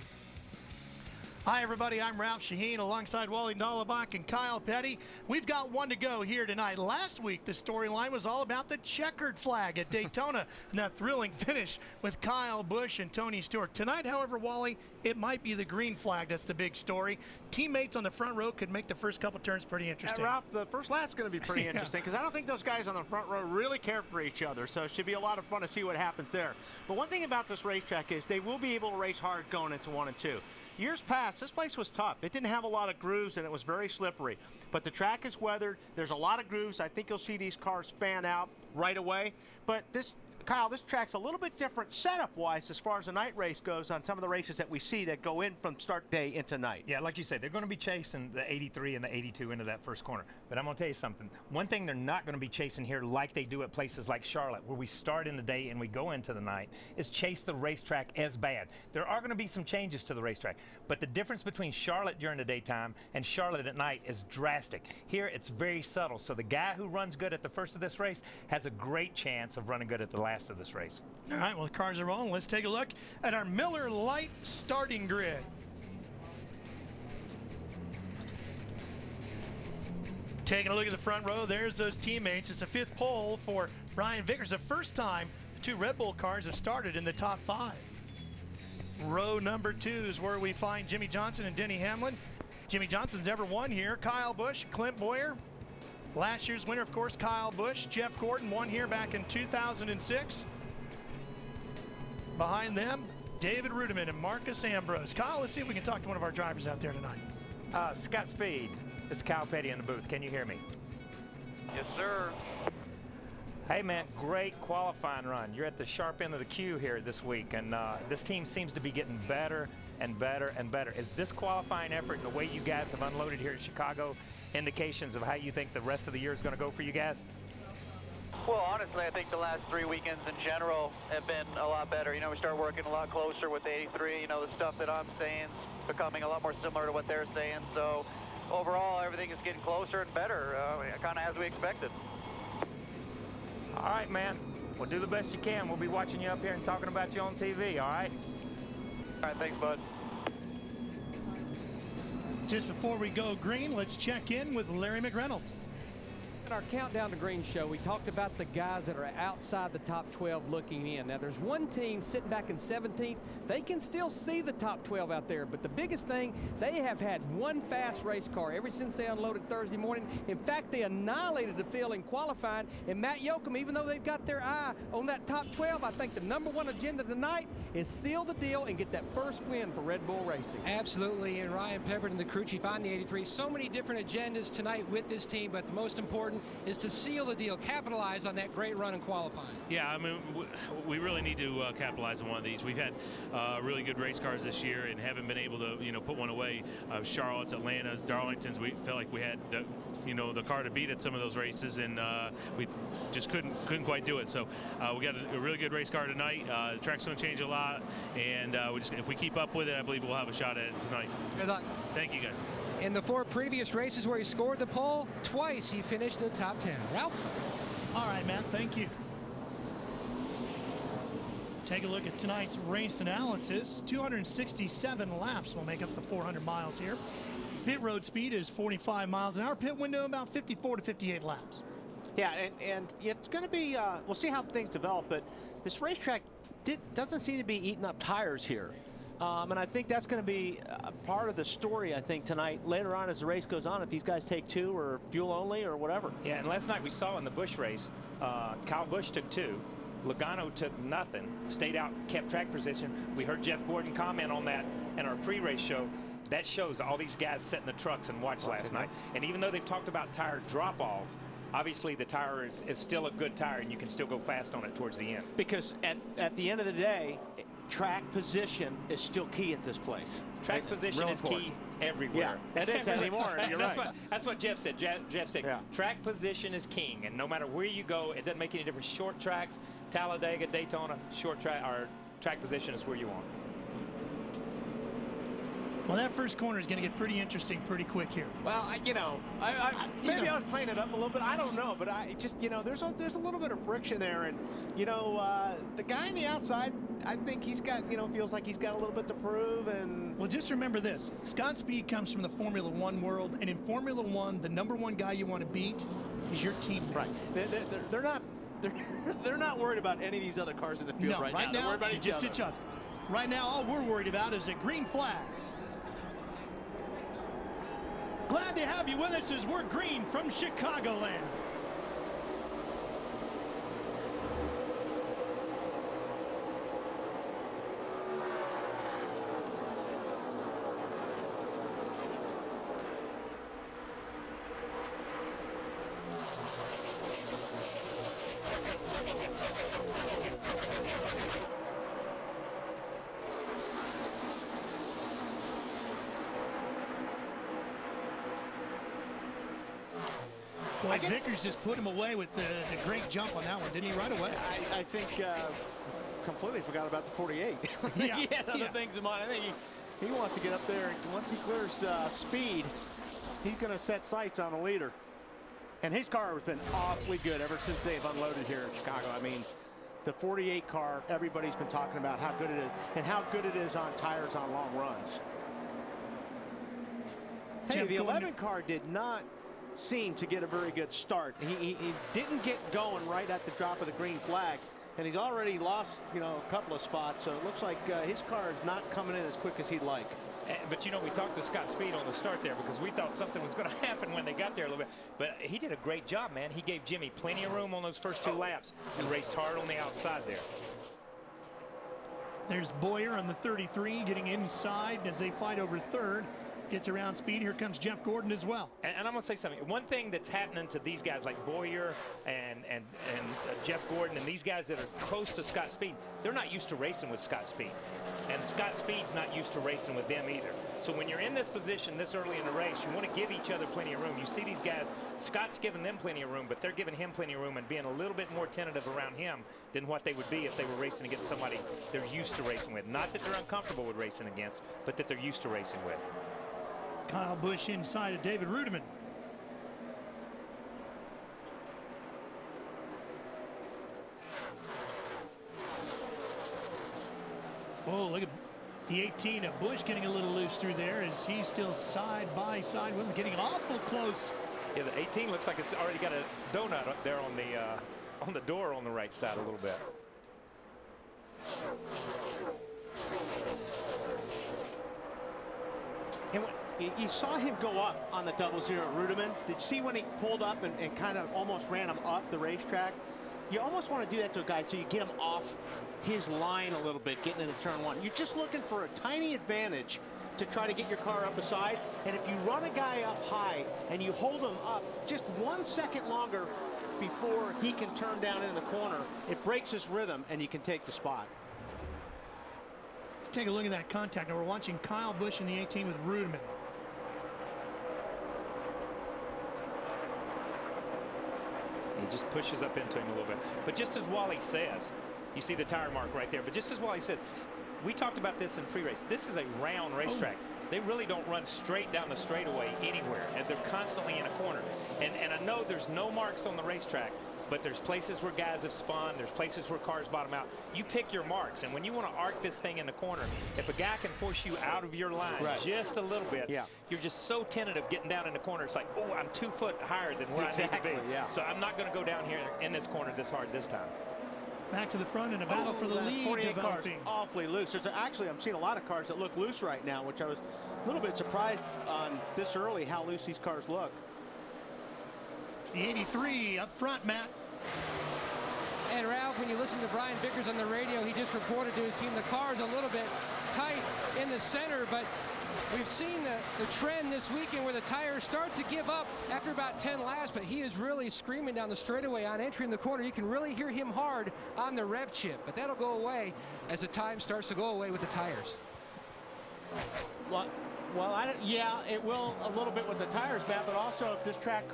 Hi, everybody. I'm Ralph Shaheen alongside Wally Dahlbach and Kyle Petty. We've got one to go here tonight. Last week, the storyline was all about the checkered flag at Daytona and that thrilling finish with Kyle Busch and Tony Stewart. Tonight, however, Wally, it might be the green flag that's the big story. Teammates on the front row could make the first couple turns pretty interesting. Yeah, Ralph, the first lap's going to be pretty interesting because I don't think those guys on the front row really care for each other, so it should be a lot of fun to see what happens there. But one thing about this racetrack is they will be able to race hard going into 1 and 2. years past, this place was tough. It didn't have a lot of grooves, and it was very slippery. But the track is weathered. There's a lot of grooves. I think you'll see these cars fan out right away. But this, Kyle, this track's a little bit different setup-wise as far as the night race goes on some of the races that we see that go in from start day into night. Yeah, like you said, they're going to be chasing the 83 and the 82 into that first corner. But I'm going to tell you something. One thing they're not going to be chasing here like they do at places like Charlotte, where we start in the day and we go into the night, is chase the racetrack as bad. There are going to be some changes to the racetrack, but the difference between Charlotte during the daytime and Charlotte at night is drastic. Here, it's very subtle. So the guy who runs good at the first of this race has a great chance of running good at the last of this race. All right, well, the cars are rolling. Let's take a look at our Miller Lite starting grid. Taking a look at the front row, there's those teammates. It's a 5th pole for Brian Vickers. The first time the 2 Red Bull cars have started in the top 5. Row number 2 is where we find Jimmy Johnson and Denny Hamlin. Jimmy Johnson's ever won here. Kyle Busch, Clint Boyer. Last year's winner, of course, Kyle Busch. Jeff Gordon won here back in 2006. Behind them, David Rudiman and Marcus Ambrose. Kyle, let's see if we can talk to one of our drivers out there tonight. Scott Speed, this is Kyle Petty in the booth. Can you hear me? Yes, sir. Hey, man, great qualifying run. You're at the sharp end of the queue here this week, and this team seems to be getting better and better and better. Is this qualifying effort and the way you guys have unloaded here in Chicago indications of how you think the rest of the year is going to go for you guys? Well, honestly, I think the last 3 weekends in general have been a lot better. You know, we start working a lot closer with the 83. You know, the stuff that I'm saying is becoming a lot more similar to what they're saying. So overall, everything is getting closer and better, kind of as we expected. All right, man. Well, do the best you can. We'll be watching you up here and talking about you on TV, all right? All right, thanks, bud. Just before we go green, let's check in with Larry McReynolds. In our Countdown to Green show, we talked about the guys that are outside the top 12 looking in. Now, there's one team sitting back in 17th. They can still see the top 12 out there, but the biggest thing, they have had one fast race car ever since they unloaded Thursday morning. In fact, they annihilated the field in qualifying, and Matt Yoakum, even though they've got their eye on that top 12, I think the #1 agenda tonight is seal the deal and get that first win for Red Bull Racing. Absolutely, and Ryan Pepperton, the crew chief on the 83. So many different agendas tonight with this team, but the most important is to seal the deal, capitalize on that great run in qualifying. Yeah, I mean, we really need to capitalize on one of these. We've had really good race cars this year and haven't been able to, put one away. Charlotte's, Atlanta's, Darlington's. We felt like we had the car to beat at some of those races, and we just couldn't quite do it. So we got a really good race car tonight. The track's going to change a lot, and if we keep up with it, I believe we'll have a shot at it tonight. Good luck. Thank you, guys. In the 4 previous races where he scored the pole, twice he finished in the top 10. Ralph? All right, man, thank you. Take a look at tonight's race analysis. 267 laps will make up the 400 miles here. Pit road speed is 45 miles an hour. Pit window about 54 to 58 laps. Yeah, and it's going to be, we'll see how things develop, but this racetrack doesn't seem to be eating up tires here. And I think that's going to be a part of the story, I think, tonight, later on as the race goes on, if these guys take 2 or fuel only or whatever. Yeah, and last night we saw in the Busch race, Kyle Busch took 2. Logano took nothing, stayed out, kept track position. We heard Jeff Gordon comment on that in our pre-race show. That shows all these guys sat in the trucks and watched last night. And even though they've talked about tire drop-off, obviously the tire is still a good tire, and you can still go fast on it towards the end. Because at the end of the day, track position is still key at this place. Track position is key everywhere. Yeah, it is anymore. You're right. That's what Jeff said. Jeff said track position is king, and no matter where you go, it doesn't make any difference. Short tracks, Talladega, Daytona, short track or track position is where you want. Well, that first corner is going to get pretty interesting pretty quick here. Well, maybe I was playing it up a little bit. I don't know, but I just, there's a little bit of friction there, and the guy on the outside, I think he's got, feels like he's got a little bit to prove. And well, just remember this: Scott Speed comes from the Formula One world, and in Formula One, the #1 guy you want to beat is your teammate. Right. They're not worried about any of these other cars in the field right now. Right now, they're worried about just each other. Right now, all we're worried about is a green flag. Glad to have you with us as we're green from Chicagoland. Boy, Vickers just put him away with the great jump on that one, didn't he, right away? I think completely forgot about the 48. He had other things in mind. I think he wants to get up there. And once he clears speed, he's going to set sights on the leader. And his car has been awfully good ever since they've unloaded here in Chicago. I mean, the 48 car, everybody's been talking about how good it is and how good it is on tires on long runs. Hey, the 11 car did not seem to get a very good start. He didn't get going right at the drop of the green flag, and he's already lost, a couple of spots. So it looks like his car is not coming in as quick as he'd like. But, we talked to Scott Speed on the start there because we thought something was going to happen when they got there a little bit. But he did a great job, man. He gave Jimmy plenty of room on those first 2 laps and raced hard on the outside there. There's Boyer on the 33 getting inside as they fight over third. Gets around Speed. Here comes Jeff Gordon as well. And I'm going to say something. One thing that's happening to these guys like Boyer and Jeff Gordon and these guys that are close to Scott Speed, they're not used to racing with Scott Speed. And Scott Speed's not used to racing with them either. So when you're in this position this early in the race, you want to give each other plenty of room. You see these guys, Scott's giving them plenty of room, but they're giving him plenty of room and being a little bit more tentative around him than what they would be if they were racing against somebody they're used to racing with. Not that they're uncomfortable with racing against, but that they're used to racing with. Kyle Busch inside of David Rudiman. Oh, look at the 18 of Busch getting a little loose through there as he's still side by side with him, getting awful close. Yeah, the 18 looks like it's already got a donut up there on the door on the right side a little bit. And you saw him go up on the 00 Rudiman. Did you see when he pulled up and kind of almost ran him up the racetrack? You almost want to do that to a guy so you get him off his line a little bit, getting into turn one. You're just looking for a tiny advantage to try to get your car up a side. And if you run a guy up high and you hold him up just 1 second longer before he can turn down in the corner, it breaks his rhythm and you can take the spot. Let's take a look at that contact. Now we're watching Kyle Busch in the 18 with Rudiman. He just pushes up into him a little bit. But just as Wally says, you see the tire mark right there, but just as Wally says, we talked about this in pre-race. This is a round racetrack. They really don't run straight down the straightaway anywhere, and they're constantly in a corner. And I know there's no marks on the racetrack, but there's places where guys have spun. There's places where cars bottom out. You pick your marks, and when you want to arc this thing in the corner, if a guy can force you out of your line just a little bit, you're just so tentative getting down in the corner. It's like, oh, I'm 2 foot higher than where I need to be. So I'm not going to go down here in this corner this hard this time. Back to the front in a battle for the lead 48 cars developing. Awfully loose. Actually, I'm seeing a lot of cars that look loose right now, which I was a little bit surprised on this early how loose these cars look. The 83 up front, Matt. And Ralph, when you listen to Brian Vickers on the radio, he just reported to his team the car's a little bit tight in the center, but we've seen the trend this weekend where the tires start to give up after about 10 laps, but he is really screaming down the straightaway on entering the corner. You can really hear him hard on the rev chip, but that'll go away as the time starts to go away with the tires. Well, yeah, it will a little bit with the tires, Matt, but also if this track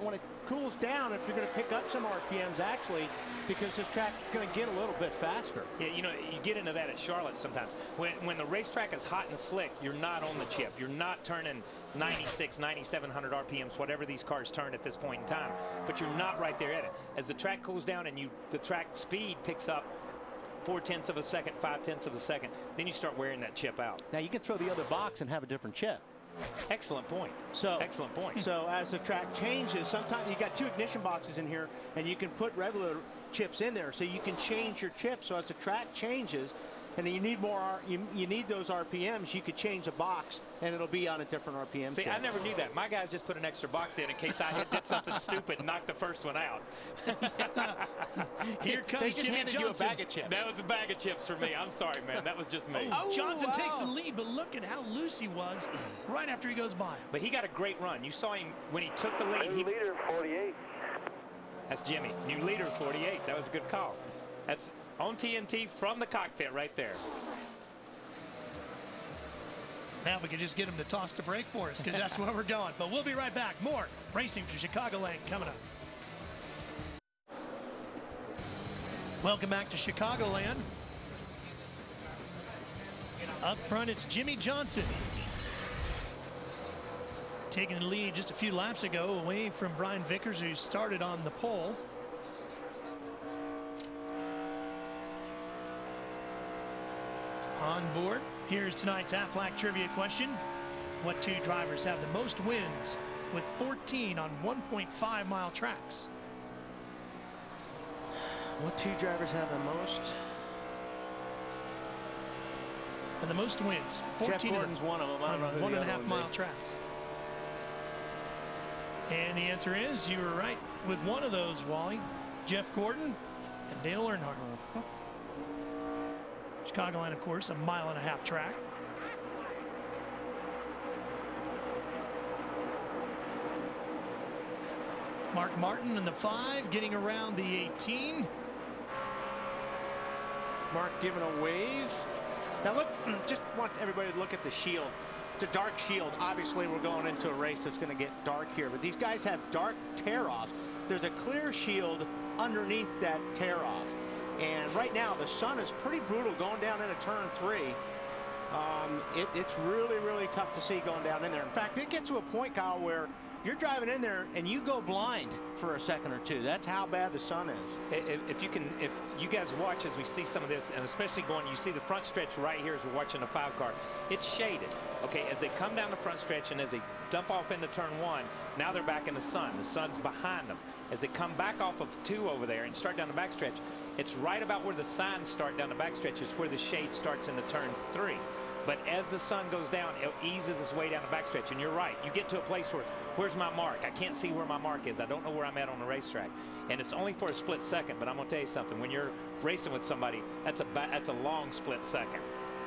when it cools down, if you're going to pick up some RPMs, actually, because this track is going to get a little bit faster. Yeah, you get into that at Charlotte sometimes. When the racetrack is hot and slick, you're not on the chip. You're not turning 96, 9,700 RPMs, whatever these cars turn at this point in time, but you're not right there at it. As the track cools down and the track speed picks up 0.4 of a second, 0.5 of a second, then you start wearing that chip out. Now you can throw the other box and have a different chip. Excellent point. Excellent point. So as the track changes, sometimes you got 2 ignition boxes in here, and you can put regular chips in there, so you can change your chip. So as the track changes, and you need more, you need those RPMs, you could change a box, and it'll be on a different RPM See, chip. I never knew that. My guys just put an extra box in case I did something stupid and knocked the first one out. Here comes Jimmy Johnson. You a bag of chips. That was a bag of chips for me. I'm sorry, man. That was just me. Johnson takes the lead, but look at how loose he was right after he goes by. But he got a great run. You saw him when he took the lead. New leader, 48. That's Jimmy. New leader, 48. That was a good call. That's on TNT from the cockpit right there. Now we can just get him to toss the brake for us, because that's where we're going. But we'll be right back. More racing to Chicagoland coming up. Welcome back to Chicagoland. Up front, it's Jimmy Johnson. Taking the lead just a few laps ago, away from Brian Vickers, who started on the pole. On board, here's tonight's Aflac trivia question. What two drivers have the most wins with 14 on 1.5-mile tracks? What two drivers have the most? And the most wins. 14 Jeff Gordon's one of them. I don't know who the other 1.5-mile tracks. And the answer is, you were right with one of those, Wally. Jeff Gordon and Dale Earnhardt. Chicagoland, of course, a 1.5 mile track. Mark Martin in the 5, getting around the 18. Mark giving a wave. Now look, just want everybody to look at the shield. It's a dark shield. Obviously, we're going into a race that's going to get dark here, but these guys have dark tear-offs. There's a clear shield underneath that tear-off. And right now, the sun is pretty brutal going down into turn 3. It's really, really tough to see going down in there. In fact, it gets to a point, Kyle, where you're driving in there and you go blind for a second or two. That's how bad the sun is. If you guys watch as we see some of this, and especially you see the front stretch right here as we're watching the 5 car, it's shaded. Okay, as they come down the front stretch and as they dump off into turn 1, now they're back in the sun. The sun's behind them. As they come back off of 2 over there and start down the backstretch, it's right about where the signs start down the backstretch is where the shade starts in the turn 3. But as the sun goes down, it eases its way down the backstretch. And you're right. You get to a place where, where's my mark? I can't see where my mark is. I don't know where I'm at on the racetrack. And it's only for a split second. But I'm going to tell you something. When you're racing with somebody, that's a long split second.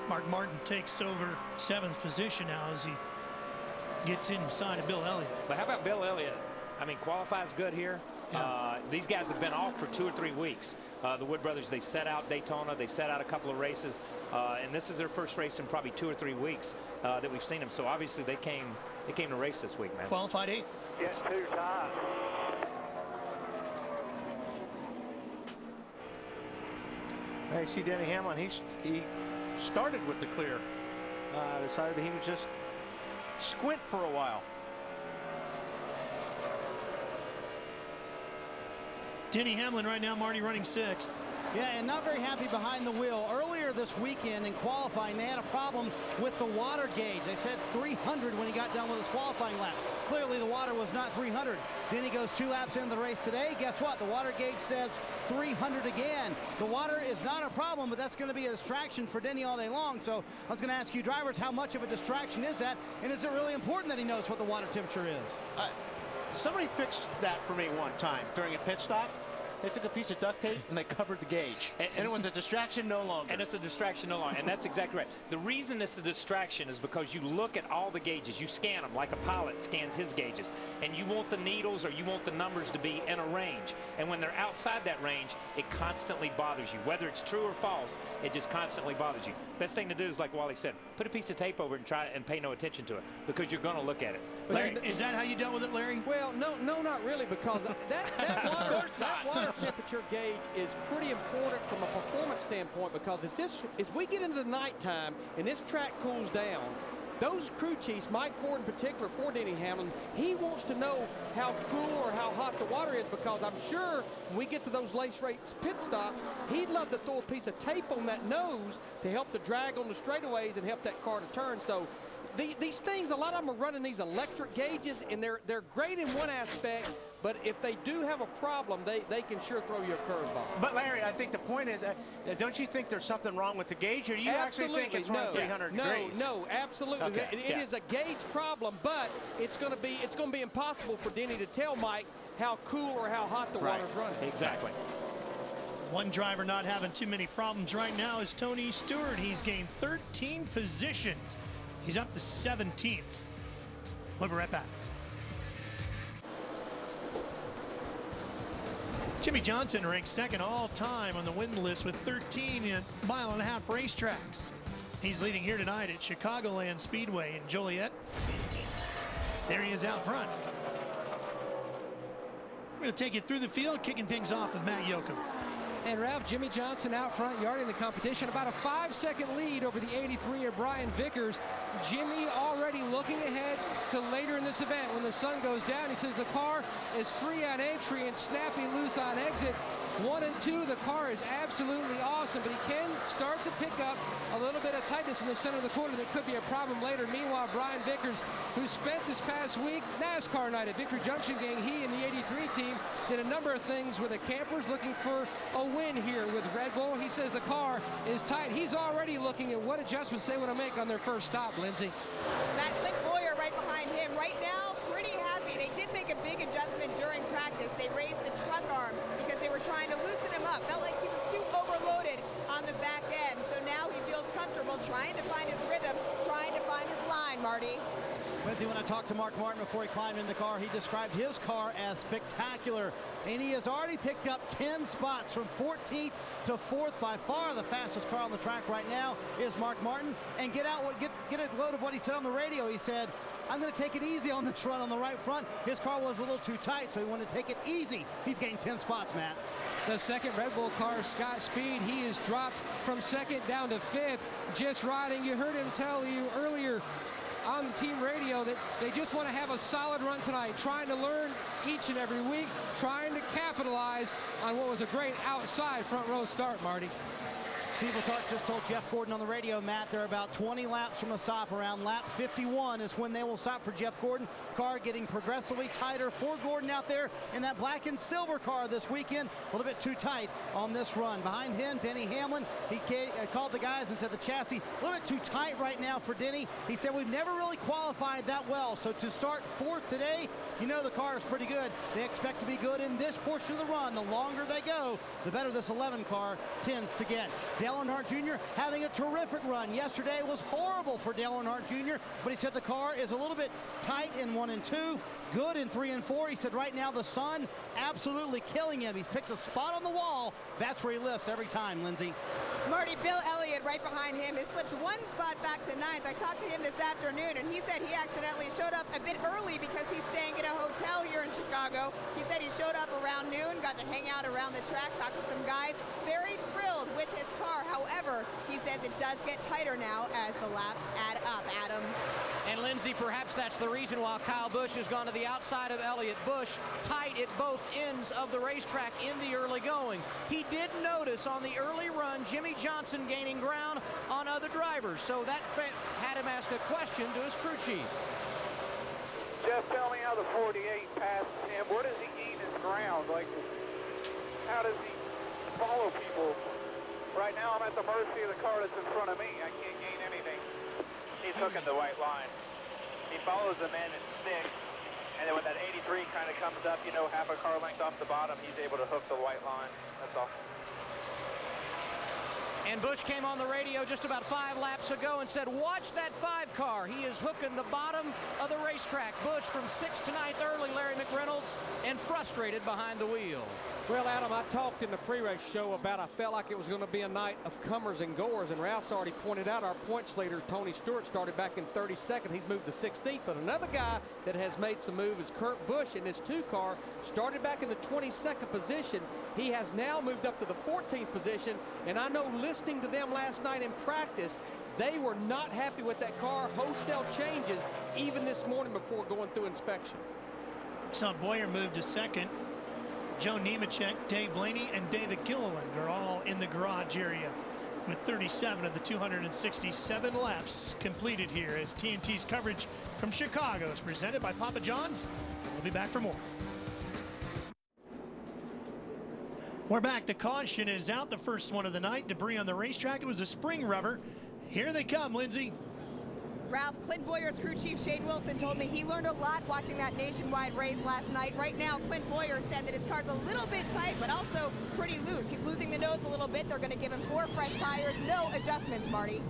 Mark Martin takes over 7th position now as he gets inside of Bill Elliott. But how about Bill Elliott? I mean, qualifies good here. Yeah. These guys have been off for 2 or 3 weeks. The Wood brothers, they set out Daytona, they set out a couple of races, and this is their first race in probably 2 or 3 weeks that we've seen them. So obviously they came to race this week, man. Qualified 8th. Get 2 times. Hey, see Denny Hamlin, he started with the clear. Decided that he would just squint for a while. Denny Hamlin right now, Marty, running 6th. Yeah, and not very happy behind the wheel. Earlier this weekend in qualifying, they had a problem with the water gauge. They said 300 when he got done with his qualifying lap. Clearly the water was not 300. Then he goes 2 laps into the race today. Guess what? The water gauge says 300 again. The water is not a problem, but that's going to be a distraction for Denny all day long. So I was going to ask you drivers, how much of a distraction is that? And is it really important that he knows what the water temperature is? Somebody fixed that for me one time during a pit stop. They took a piece of duct tape and they covered the gauge. And it was a distraction no longer. And it's a distraction no longer. And that's exactly right. The reason it's a distraction is because you look at all the gauges. You scan them like a pilot scans his gauges. And you want the needles or you want the numbers to be in a range. And when they're outside that range, it constantly bothers you. Whether it's true or false, it just constantly bothers you. Best thing to do is, like Wally said, put a piece of tape over it and try and pay no attention to it because you're going to look at it. Larry, is that how you dealt with it, Larry? Well, no, not really, because that water temperature gauge is pretty important from a performance standpoint, because as we get into the nighttime and this track cools down, those crew chiefs, Mike Ford in particular for Denny Hamlin, he wants to know how cool or how hot the water is, because I'm sure when we get to those race pit stops, he'd love to throw a piece of tape on that nose to help the drag on the straightaways and help that car to turn. So these things, a lot of them are running these electric gauges, and they're great in one aspect, but if they do have a problem, they can sure throw you a curveball. But Larry, I think the point is, don't you think there's something wrong with the gauge, or do you actually think it's around 300 degrees? No, absolutely. Okay. It is a gauge problem, but it's going to be impossible for Denny to tell Mike how cool or how hot the water's running. Exactly. One driver not having too many problems right now is Tony Stewart. He's gained 13 positions. He's up to 17th. We'll be right back. Jimmy Johnson ranks 2nd all time on the win list with 13 1.5 mile racetracks. He's leading here tonight at Chicagoland Speedway in Joliet. There he is out front. We're going to take you through the field, kicking things off with Matt Yoakum. And Ralph, Jimmy Johnson out front, yarding the competition. About a 5-second lead over the 83 of Brian Vickers. Jimmy already looking ahead to later in this event when the sun goes down. He says the car is free on entry and snappy loose on exit. 1 and 2, the car is absolutely awesome, but he can start to pick up a little bit of tightness in the center of the corner that could be a problem later. Meanwhile, Brian Vickers, who spent this past week NASCAR night at Victory Junction, gang, he and the 83 team did a number of things with the campers looking for a win here with Red Bull. He says the car is tight. He's already looking at what adjustments they want to make on their first stop, Lindsay. Matt Clint Boyer right behind him. Right now, pretty happy. They did make a big adjustment during practice. They raised the truck arm because they were trying to loosen him up. Felt like he was too overloaded on the back end. So now he feels comfortable trying to find his rhythm, trying to find his line, Marty. Lindsay, when I talked to Mark Martin before he climbed in the car, he described his car as spectacular. And he has already picked up 10 spots from 14th to 4th. By far the fastest car on the track right now is Mark Martin. And get a load of what he said on the radio. He said, I'm going to take it easy on this run on the right front. His car was a little too tight, so he wanted to take it easy. He's gained 10 spots, Matt. The second Red Bull car, Scott Speed, he is dropped from second down to 5th, just riding. You heard him tell you earlier on the team radio that they just want to have a solid run tonight, trying to learn each and every week, trying to capitalize on what was a great outside front row start, Marty. Steve Letarte just told Jeff Gordon on the radio, Matt, they're about 20 laps from the stop. Around lap 51 is when they will stop for Jeff Gordon. Car getting progressively tighter for Gordon out there in that black and silver car this weekend. A little bit too tight on this run. Behind him, Denny Hamlin. He called the guys and said the chassis a little bit too tight right now for Denny. He said we've never really qualified that well. So to start 4th today, you know the car is pretty good. They expect to be good in this portion of the run. The longer they go, the better this 11 car tends to get. Dale Earnhardt Jr. having a terrific run. Yesterday was horrible for Dale Earnhardt Jr., but he said the car is a little bit tight in 1 and 2, good in 3 and 4. He said right now the sun absolutely killing him. He's picked a spot on the wall. That's where he lifts every time, Lindsay. Marty, Bill Elliott right behind him has slipped 1 spot back to 9th. I talked to him this afternoon, and he said he accidentally showed up a bit early because he's staying at a hotel here in Chicago. He said he showed up around noon, got to hang out around the track, talk to some guys. Very thrilled with his car. However, he says it does get tighter now as the laps add up, Adam. And Lindsay, perhaps that's the reason why Kyle Busch has gone to the outside of Elliott. Busch tight at both ends of the racetrack in the early going. He did notice on the early run Jimmy Johnson gaining ground on other drivers, so that had him ask a question to his crew chief. Jeff, tell me how the 48 passes him. Where does he gain his ground? Like, how does he follow people? Right now, I'm at the mercy of the car that's in front of me. I can't gain anything. He's hooking the white line. He follows them in and sticks, and then when that 83 kind of comes up, you know, half a car length off the bottom, he's able to hook the white line. That's all. And Busch came on the radio just about 5 laps ago and said, watch that 5 car. He is hooking the bottom of the racetrack. Busch from 6th to 9th early, Larry McReynolds, and frustrated behind the wheel. Well, Adam, I talked in the pre-race show about I felt like it was going to be a night of comers and goers, and Ralph's already pointed out our points leader, Tony Stewart, started back in 32nd. He's moved to 16th, but another guy that has made some move is Kurt Busch in his 2 car, started back in the 22nd position. He has now moved up to the 14th position, and I know listening to them last night in practice, they were not happy with that car. Wholesale changes even this morning before going through inspection. Saw Boyer move to 2nd. Joe Nemechek, Dave Blaney, and David Gilliland are all in the garage area with 37 of the 267 laps completed here as TNT's coverage from Chicago is presented by Papa John's. We'll be back for more. We're back. The caution is out, the first one of the night. Debris on the racetrack. It was a spring rubber. Here they come, Lindsay. Ralph, Clint Boyer's crew chief Shane Wilson told me he learned a lot watching that nationwide race last night. Right now, Clint Boyer said that his car's a little bit tight, but also pretty loose. He's losing the nose a little bit. They're going to give him 4 fresh tires, no adjustments, Marty.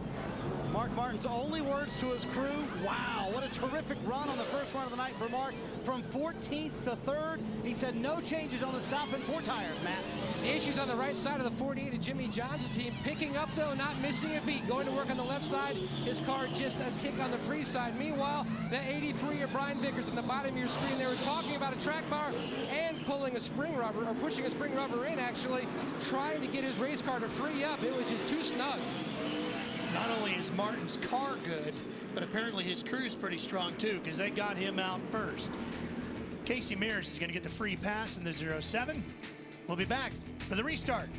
Mark Martin's only words to his crew, wow, what a terrific run on the first run of the night for Mark. From 14th to 3rd, he said no changes on the stop and 4 tires, Matt. Issues on the right side of the 48 of Jimmy Johnson's team. Picking up, though, not missing a beat. Going to work on the left side. His car just a tick on the free side. Meanwhile, the 83 of Brian Vickers on the bottom of your screen, they were talking about a track bar and pulling a spring rubber, or pushing a spring rubber in, actually, trying to get his race car to free up. It was just too snug. Not only is Martin's car good, but apparently his crew's pretty strong, too, because they got him out first. Casey Mears is going to get the free pass in the 07. We'll be back for the restart.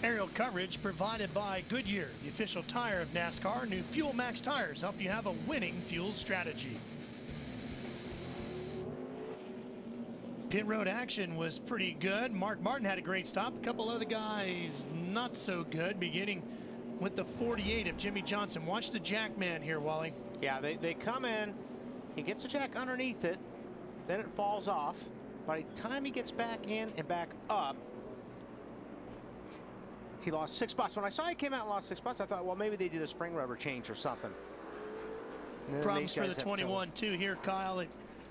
Aerial coverage provided by Goodyear, the official tire of NASCAR. New Fuel Max tires help you have a winning fuel strategy. Pit road action was pretty good. Mark Martin had a great stop. A couple other guys not so good, beginning with the 48 of Jimmy Johnson. Watch the jack man here, Wally. Yeah, they come in. He gets the jack underneath it. Then it falls off. By the time he gets back in and back up, he lost 6 spots. When I saw he came out and lost 6 spots, I thought, well, maybe they did a spring rubber change or something. Problems for the 21 too here, Kyle.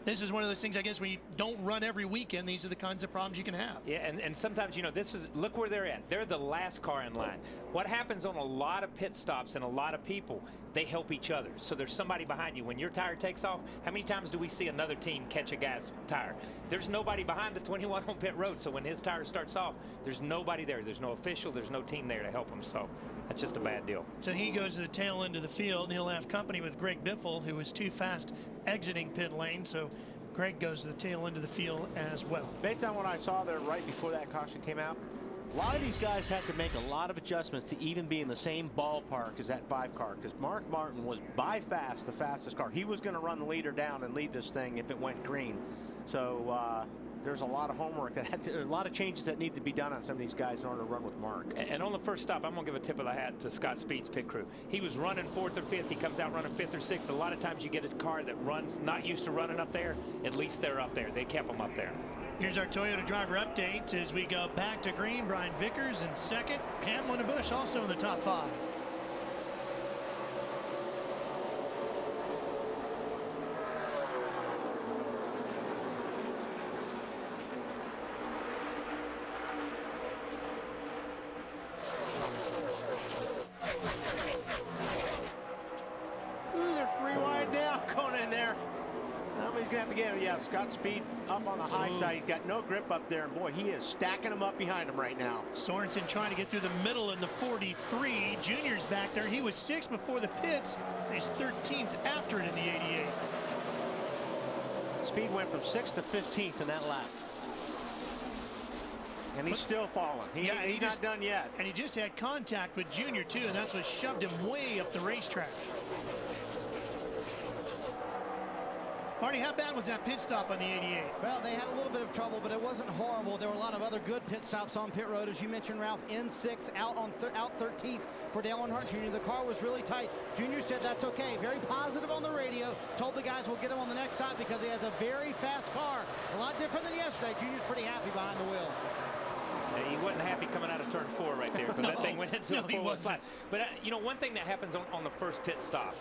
This is one of those things, I guess, when you don't run every weekend, these are the kinds of problems you can have. Yeah, and sometimes, you know, this is, look where they're at. They're the last car in line. What happens on a lot of pit stops and a lot of people, they help each other. So there's somebody behind you. When your tire takes off, how many times do we see another team catch a guy's tire? There's nobody behind the 21 on pit road, so when his tire starts off, there's nobody there. There's no official, there's no team there to help him, so that's just a bad deal. So he goes to the tail end of the field, and he'll have company with Greg Biffle, who was too fast exiting pit lane, so Greg goes to the tail end of the field as well. Based on what I saw there right before that caution came out, a lot of these guys had to make a lot of adjustments to even be in the same ballpark as that 5 car, because Mark Martin was by fast the fastest car. He was going to run the leader down and lead this thing if it went green. So there's a lot of homework, a lot of changes that need to be done on some of these guys in order to run with Mark. And on the first stop, I'm going to give a tip of the hat to Scott Speed's pit crew. He was running 4th or 5th. He comes out running 5th or 6th. A lot of times you get a car that runs not used to running up there. At least they're up there. They kept them up there. Here's our Toyota driver update as we go back to green. Brian Vickers in 2nd. Hamlin and Busch also in the top 5. Ooh, they're 3 wide now going in there. Somebody's going to have to get him. Yeah, Scott Speed up on the high side. He's got no grip up there, and boy, he is stacking them up behind him right now. Sorensen trying to get through the middle in the 43. Junior's back there. He was 6th before the pits. He's 13th after it in the 88. Speed went from 6th to 15th in that lap. And he's still falling. He's not done yet. And he just had contact with Junior, too, and that's what shoved him way up the racetrack. Marty, how bad was that pit stop on the 88? Well, they had a little bit of trouble, but it wasn't horrible. There were a lot of other good pit stops on pit road. As you mentioned, Ralph, in 6, out 13th for Dale Earnhardt Jr. The car was really tight. Junior said that's okay. Very positive on the radio. Told the guys we'll get him on the next stop because he has a very fast car. A lot different than yesterday. Junior's pretty happy behind the wheel. He wasn't happy coming out of turn 4 right there, because that thing went into a 4-wheel slide. But you know, one thing that happens on the first pit stop,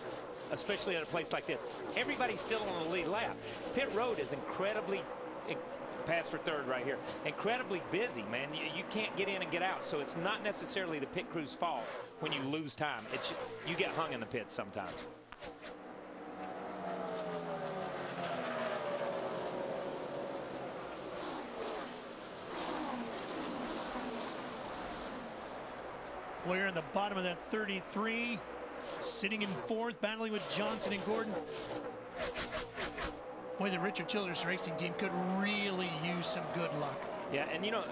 especially at a place like this, everybody's still on the lead lap. Pit road is incredibly, pass for 3rd right here, incredibly busy, man. You can't get in and get out, so it's not necessarily the pit crew's fault when you lose time. You get hung in the pits sometimes. Boyer in the bottom of that 33, sitting in 4th, battling with Johnson and Gordon. Boy, the Richard Childress Racing team could really use some good luck. Yeah, and you know,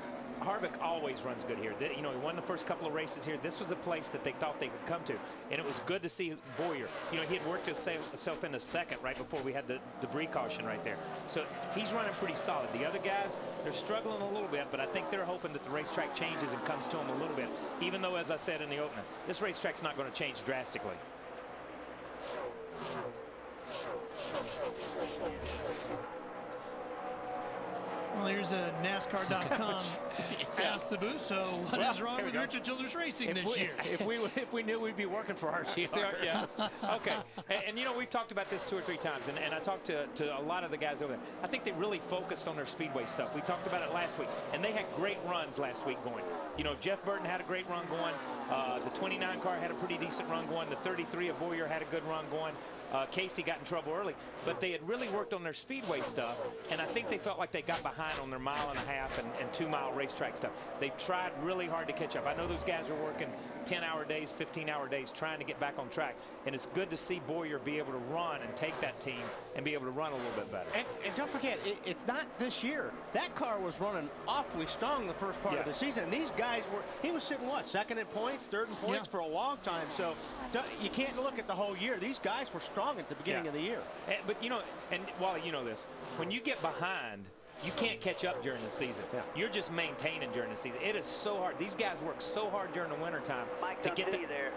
Harvick always runs good here. You know, he won the first couple of races here. This was a place that they thought they could come to, and it was good to see Boyer. You know, he had worked himself into 2nd right before we had the debris caution right there. So he's running pretty solid. The other guys, they're struggling a little bit, but I think they're hoping that the racetrack changes and comes to them a little bit. even though, as I said in the opener, this racetrack's not going to change drastically. Well, here's a NASCAR.com ask the booth. So, what is wrong with Richard Childress Racing this year? If we knew we'd be working for RCR. Yeah. Okay. And you know, we've talked about this 2 or 3 times, and I talked to a lot of the guys over there. I think they really focused on their Speedway stuff. We talked about it last week, and they had great runs last week going. You know, Jeff Burton had a great run going. The 29 car had a pretty decent run going. The 33 of Boyer had a good run going. Casey got in trouble early, but they had really worked on their Speedway stuff, and I think they felt like they got behind on their 1.5 and 2-mile racetrack stuff. They've tried really hard to catch up. I know those guys are working 10-hour days, 15-hour days trying to get back on track, and it's good to see Boyer be able to run and take that team and be able to run a little bit better. And don't forget, it's not this year. That car was running awfully strong the first part of the season. And these guys he was sitting, what, second in points, third in points for a long time. So you can't look at the whole year. These guys were strong at the beginning of the year. But, you know, and Wally, you know this, when you get behind, you can't catch up during the season. You're just maintaining during the season. It is so hard. These guys work so hard during the wintertime to get you there.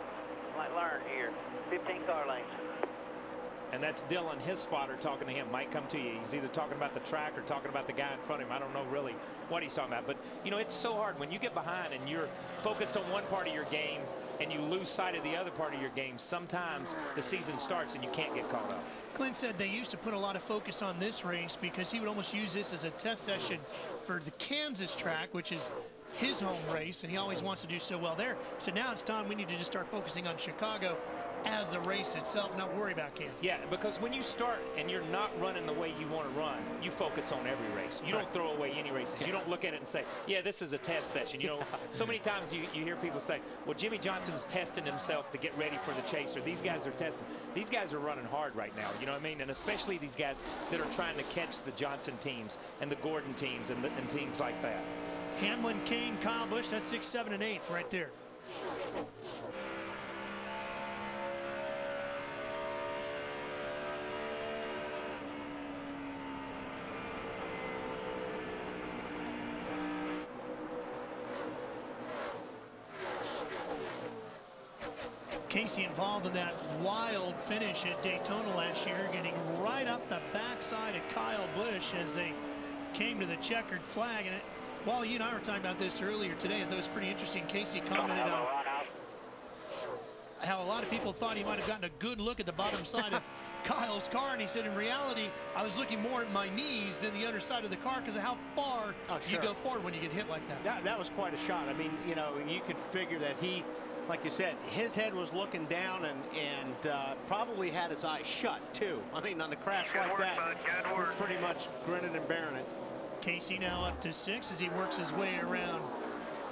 Might learn here. 15 car lengths. And that's Dylan, his spotter, talking to him. Might come to you. He's either talking about the track or talking about the guy in front of him. I don't know really what he's talking about. But, you know, it's so hard when you get behind and you're focused on one part of your game and you lose sight of the other part of your game. Sometimes the season starts and you can't get caught up. Clint said they used to put a lot of focus on this race because he would almost use this as a test session for the Kansas track, which is his home race, and he always wants to do so well there. So now it's time we need to just start focusing on Chicago as the race itself, not worry about Kansas. Yeah, because when you start and you're not running the way you want to run, you focus on every race. You don't throw away any races. You don't look at it and say, yeah, this is a test session. You know, so many times you hear people say, well, Jimmy Johnson's testing himself to get ready for the chase, or these guys are testing. These guys are running hard right now, you know what I mean? And especially these guys that are trying to catch the Johnson teams and the Gordon teams and teams like that. Hamlin, Kane, Kyle Busch, that's 6, 7, and 8 right there. Casey involved in that wild finish at Daytona last year, getting right up the backside of Kyle Busch as they came to the checkered flag. And Wally, you and I were talking about this earlier today. I thought it was pretty interesting. Casey commented on how a lot of people thought he might have gotten a good look at the bottom side of Kyle's car, and he said, in reality, I was looking more at my knees than the underside of the car because of how far you go forward when you get hit like that. That was quite a shot. I mean, you know, you could figure that he, like you said, his head was looking down and probably had his eyes shut, too. I mean, on the crash like that, pretty much grinning and bearing it. Casey now up to 6 as he works his way around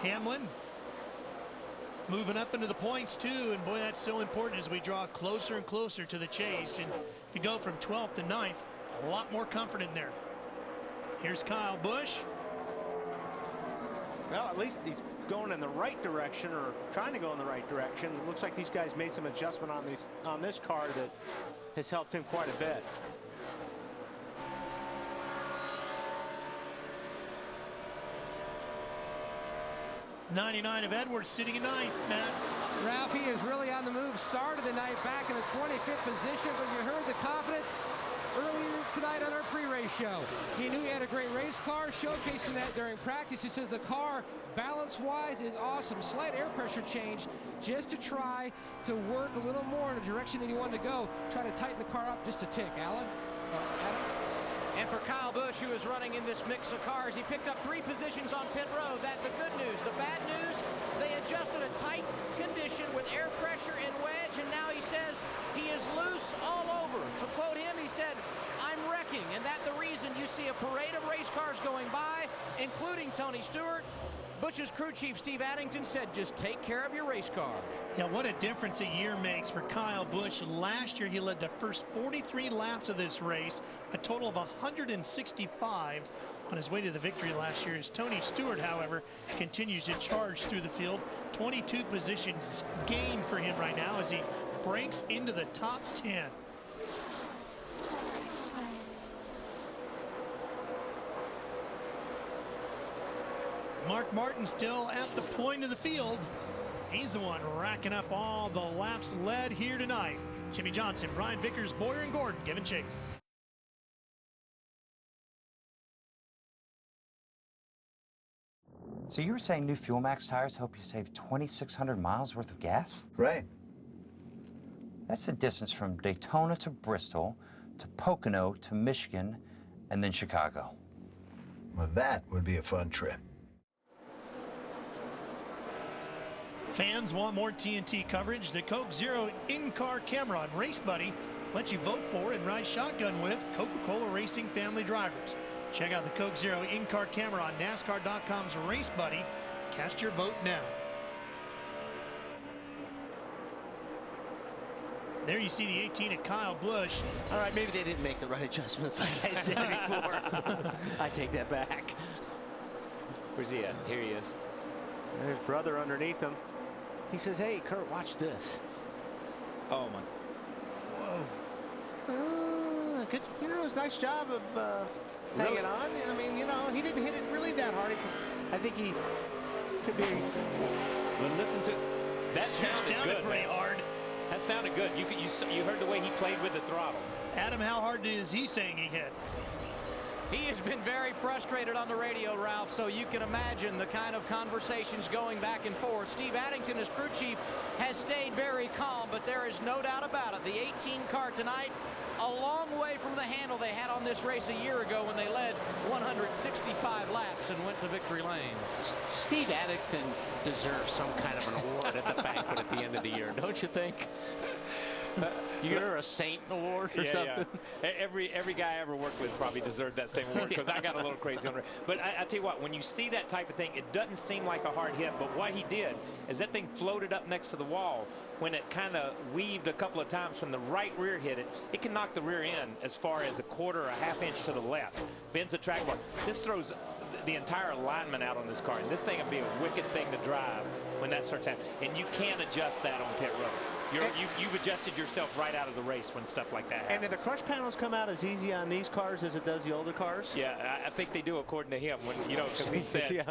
Hamlin. Moving up into the points, too, and boy, that's so important as we draw closer and closer to the chase. And you go from 12th to 9th, a lot more comfort in there. Here's Kyle Busch. Well, at least he's going in the right direction, or trying to go in the right direction. It looks like these guys made some adjustment on this car that has helped him quite a bit. '99 of Edwards sitting in 9th, Matt. Ralphie is really on the move. Started the night back in the 25th position, but you heard the confidence earlier tonight on our pre-race show. He knew he had a great race car, showcasing that during practice. He says the car, balance-wise, is awesome. Slight air pressure change just to try to work a little more in the direction that he wanted to go. Try to tighten the car up just a tick. Alan? Adam? And for Kyle Busch, who is running in this mix of cars, he picked up 3 positions on pit road. That's the good news. The bad news, they adjusted a tight condition with air pressure and wedge, and now he says he is loose all over. To quote him, he said, I'm wrecking, and that's the reason you see a parade of race cars going by, including Tony Stewart. Busch's crew chief, Steve Addington, said, just take care of your race car. Yeah, what a difference a year makes for Kyle Busch. Last year, he led the first 43 laps of this race, a total of 165 on his way to the victory last year. As Tony Stewart, however, continues to charge through the field. 22 positions gained for him right now as he breaks into the top 10. Mark Martin still at the point of the field. He's the one racking up all the laps led here tonight. Jimmy Johnson, Brian Vickers, Boyer, and Gordon giving chase. So you were saying new Fuel Max tires help you save 2,600 miles worth of gas? Right. That's the distance from Daytona to Bristol, to Pocono to Michigan, and then Chicago. Well, that would be a fun trip. Fans want more TNT coverage? The Coke Zero in-car camera on Race Buddy lets you vote for and ride shotgun with Coca-Cola Racing family drivers. Check out the Coke Zero in-car camera on NASCAR.com's Race Buddy. Cast your vote now. There you see the 18 at Kyle Busch. All right, maybe they didn't make the right adjustments like I said before. I take that back. Where's he at? Here he is. There's brother underneath him. He says, hey, Kurt, watch this. Oh, my. Whoa. Good, it was a nice job of hanging on. I mean, he didn't hit it really that hard. I think he could be. But listen to that. Sounded good, pretty hard. That sounded good. You heard the way he played with the throttle. Adam, how hard is he saying he hit? He has been very frustrated on the radio, Ralph, so you can imagine the kind of conversations going back and forth. Steve Addington, as crew chief, has stayed very calm, but there is no doubt about it. The 18 car tonight, a long way from the handle they had on this race a year ago when they led 165 laps and went to victory lane. Steve Addington deserves some kind of an award at the banquet at the end of the year, don't you think? You're a Saint award or something. Yeah. Every guy I ever worked with probably deserved that same award because I got a little crazy on it. But I tell you what, when you see that type of thing, it doesn't seem like a hard hit. But what he did is that thing floated up next to the wall. When it kind of weaved a couple of times from the right rear hit it, it can knock the rear end as far as a quarter or a half inch to the left. Bends the track bar. This throws the entire alignment out on this car. And this thing will be a wicked thing to drive when that starts happening. And you can't adjust that on pit road. You've adjusted yourself right out of the race when stuff like that happens. And did the crush panels come out as easy on these cars as it does the older cars? Yeah, I think they do, according to him. When because he said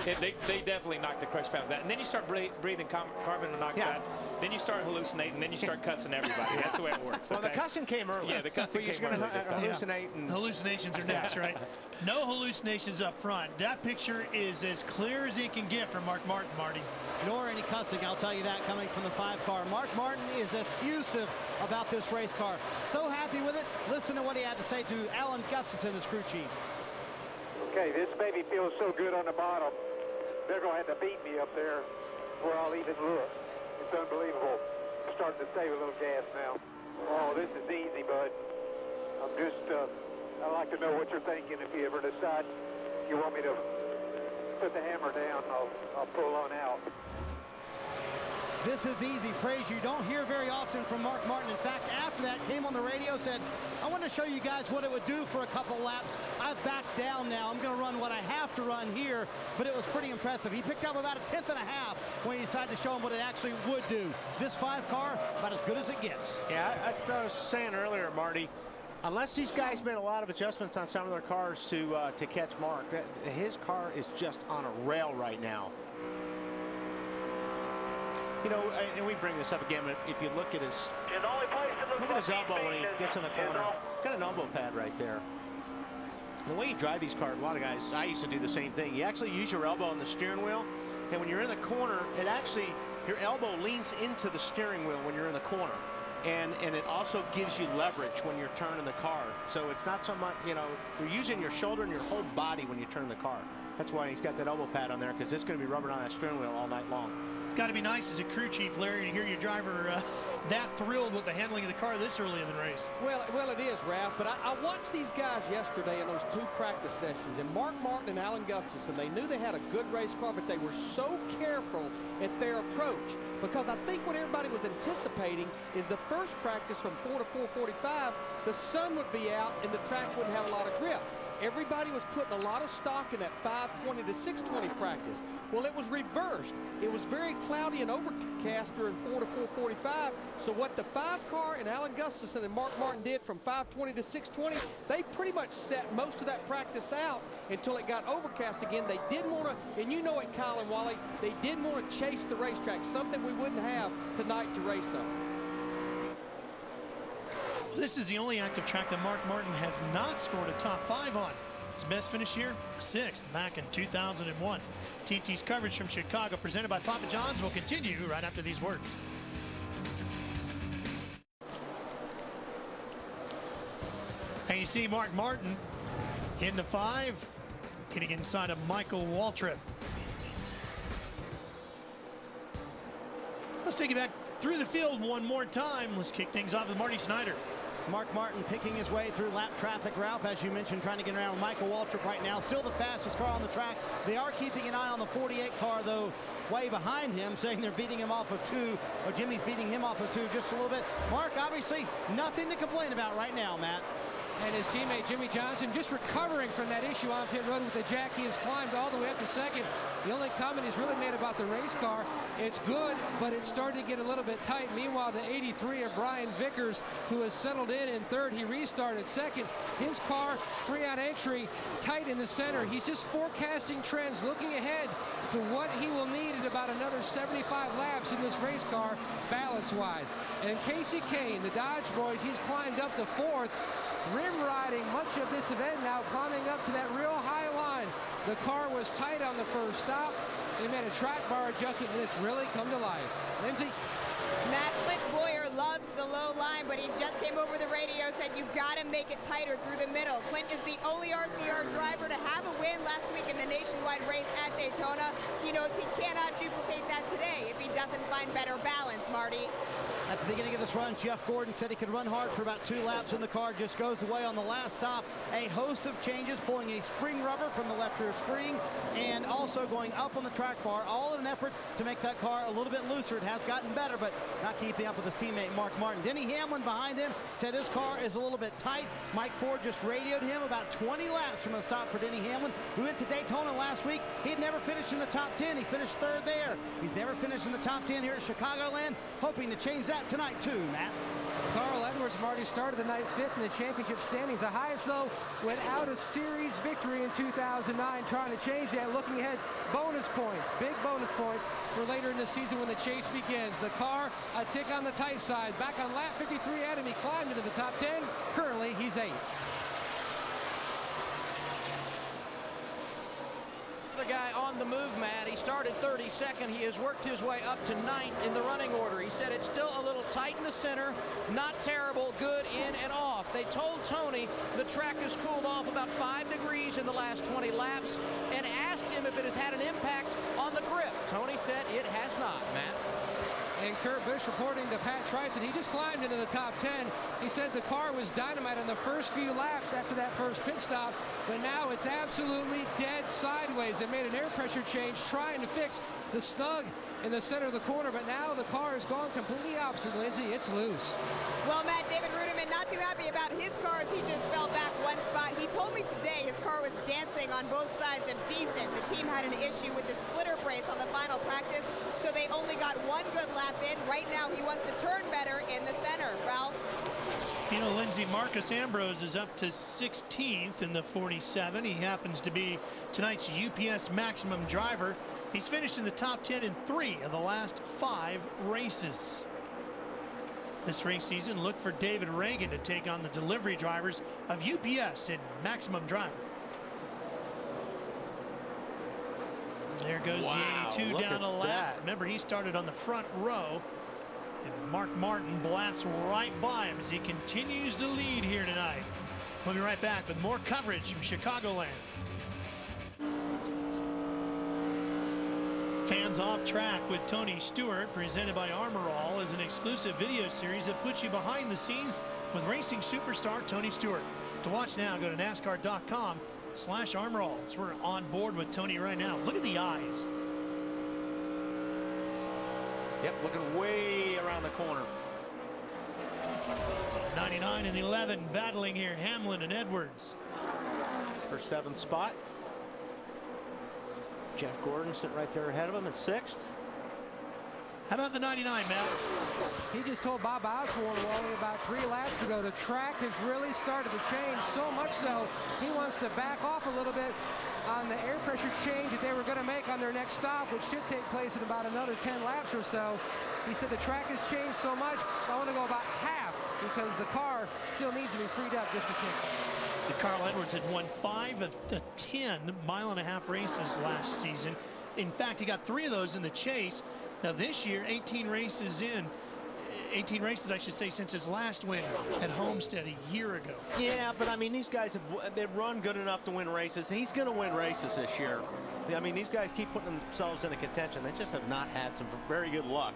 they definitely knock the crush panels out. And then you start breathing carbon monoxide. Then you start hallucinating. Then you start cussing everybody. That's the way it works. Well, the cussing came early. Yeah, the cussing came early. Hallucinate. And hallucinations are next, right? No hallucinations up front. That picture is as clear as it can get from Mark Martin, Marty. Nor any cussing, I'll tell you that, coming from the 5-car. Mark Martin is effusive about this race car. So happy with it. Listen to what he had to say to Alan Gustafson, his crew chief. Okay, this baby feels so good on the bottom. They're going to have to beat me up there where I'll even look. It's unbelievable. I'm starting to save a little gas now. Oh, this is easy, bud. I'm just, I'd like to know what you're thinking if you ever decide you want me to put the hammer down. I'll pull on out. This is easy praise you don't hear very often from Mark Martin. In fact, after that, came on the radio, said, I want to show you guys what it would do for a couple laps. I've backed down now. I'm going to run what I have to run here, but it was pretty impressive. He picked up about a 1/10 when he decided to show him what it actually would do. This 5-car, about as good as it gets. Yeah, I was saying earlier, Marty, unless these guys made a lot of adjustments on some of their cars to catch Mark, his car is just on a rail right now. And we bring this up again, but if you look at his elbow when he gets in the corner, he's got an elbow pad right there. The way you drive these cars, a lot of guys, I used to do the same thing. You actually use your elbow on the steering wheel, and when you're in the corner, your elbow leans into the steering wheel when you're in the corner. And it also gives you leverage when you're turning the car. So it's not so much, you're using your shoulder and your whole body when you turn the car. That's why he's got that elbow pad on there, because it's going to be rubbing on that steering wheel all night long. It's got to be nice as a crew chief, Larry, to hear your driver that thrilled with the handling of the car this early in the race. Well, it is, Ralph, but I watched these guys yesterday in those 2 practice sessions, and Mark Martin and Alan Gustafson, they knew they had a good race car, but they were so careful at their approach, because I think what everybody was anticipating is the first practice from 4 to 4:45, the sun would be out and the track wouldn't have a lot of grip. Everybody was putting a lot of stock in that 5:20 to 6:20 practice. Well, it was reversed. It was very cloudy and overcast during 4 to 4:45. So what the 5 car and Alan Gustafson and Mark Martin did from 5:20 to 6:20, they pretty much set most of that practice out until it got overcast again. They didn't want to, and you know it, Kyle and Wally, they didn't want to chase the racetrack, something we wouldn't have tonight to race on. This is the only active track that Mark Martin has not scored a top 5 on. His best finish here, 6th, back in 2001. TNT's coverage from Chicago, presented by Papa John's, will continue right after these words. And you see Mark Martin in the 5, getting inside of Michael Waltrip. Let's take it back through the field one more time. Let's kick things off with Marty Snyder. Mark Martin picking his way through lap traffic. Ralph, as you mentioned, trying to get around Michael Waltrip right now. Still the fastest car on the track. They are keeping an eye on the 48 car, though, way behind him, saying they're beating him off of 2, or Jimmy's beating him off of 2 just a little bit. Mark, obviously, nothing to complain about right now, Matt. And his teammate Jimmy Johnson just recovering from that issue on pit road with the jack. He has climbed all the way up to 2nd. The only comment he's really made about the race car, it's good, but it's starting to get a little bit tight. Meanwhile, the 83 of Brian Vickers, who has settled in 3rd, he restarted 2nd. His car, free on entry, tight in the center. He's just forecasting trends, looking ahead to what he will need at about another 75 laps in this race car, balance-wise. And Casey Kane, the Dodge boys, he's climbed up to 4th. Rim riding much of this event now, climbing up to that real high line. The car was tight on the first stop. They made a track bar adjustment, and it's really come to life. Lindsay? Matt, Clint Boyer loves the low line, but he just came over the radio, said you got to make it tighter through the middle. Clint is the only RCR driver to have a win last week in the nationwide race at Daytona. He knows he cannot duplicate that today if he doesn't find better balance, Marty. At the beginning of this run, Jeff Gordon said he could run hard for about 2 laps, and the car just goes away on the last stop. A host of changes, pulling a spring rubber from the left rear spring, and also going up on the track bar, all in an effort to make that car a little bit looser. It has gotten better, but not keeping up with his teammate Mark Martin. Denny Hamlin behind him said his car is a little bit tight. Mike Ford just radioed him about 20 laps from a stop for Denny Hamlin, who went to Daytona last week. He'd never finished in the top 10. He finished 3rd there. He's never finished in the top 10 here at Chicagoland, hoping to change that tonight too, Matt. Carl Edwards, Marty, started the night 5th in the championship standings. The highest, though, without a series victory in 2009. Trying to change that, looking ahead, bonus points, big bonus points for later in the season when the chase begins. The car, a tick on the tight side. Back on lap 53, Adam, he climbed into the top 10. Currently, he's 8th. Guy on the move, Matt. He started 32nd. He has worked his way up to 9th in the running order. He said it's still a little tight in the center, not terrible, good in and off. They told Tony the track has cooled off about 5 degrees in the last 20 laps and asked him if it has had an impact on the grip. Tony said it has not, Matt. And Kurt Busch reporting to Pat Trice, he just climbed into the top 10. He said the car was dynamite on the first few laps after that first pit stop, but now it's absolutely dead sideways. They made an air pressure change trying to fix the snug in the center of the corner, but now the car has gone completely opposite, Lindsay. It's loose. Well, Matt, David Ruderman not too happy about his car as he just fell back 1 spot. He told me today his car was dancing on both sides of decent. The team had an issue with the splitter brace on the final practice, so they only got 1 good lap in. Right now, he wants to turn better in the center. Ralph? You know, Lindsay, Marcus Ambrose is up to 16th in the 47. He happens to be tonight's UPS Maximum driver. He's finished in the top 10 in 3 of the last 5 races. This race season, look for David Reagan to take on the delivery drivers of UPS in Maximum Driver. There goes the 82 down a lap. Remember, he started on the front row. And Mark Martin blasts right by him as he continues to lead here tonight. We'll be right back with more coverage from Chicagoland. Fans Off Track with Tony Stewart, presented by Armor All, is an exclusive video series that puts you behind the scenes with racing superstar Tony Stewart. To watch now, go to NASCAR.com/Armor All. So we're on board with Tony right now. Look at the eyes. Yep, looking way around the corner. 99 and 11 battling here, Hamlin and Edwards. For 7th spot. Jeff Gordon sitting right there ahead of him at 6th. How about the 99, Matt? He just told Bob Osborne, Wally, about 3 laps ago, the track has really started to change, so much so he wants to back off a little bit on the air pressure change that they were going to make on their next stop, which should take place in about another 10 laps or so. He said the track has changed so much, I want to go about half because the car still needs to be freed up just a tick. Carl Edwards had won 5 of the 10 mile-and-a-half races last season. In fact, he got 3 of those in the chase. Now this year, 18 races, I should say, since his last win at Homestead a year ago. Yeah, but I mean, these guys they've run good enough to win races. He's going to win races this year. I mean, these guys keep putting themselves into contention. They just have not had some very good luck.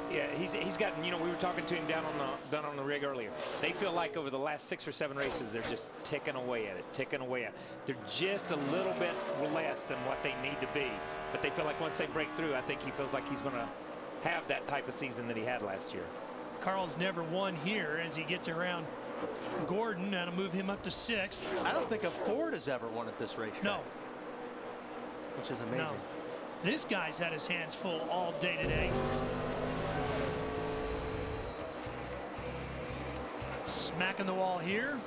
Yeah, he's gotten, you know, we were talking to him down on the rig earlier. They feel like over the last 6 or 7 races, they're just ticking away at it, They're just a little bit less than what they need to be. But they feel like once they break through, I think he feels like he's going to have that type of season that he had last year. Carl's never won here as he gets around Gordon. That'll move him up to 6th. I don't think a Ford has ever won at this racetrack. No. Which is amazing. No. This guy's had his hands full all day today. Smacking the wall here.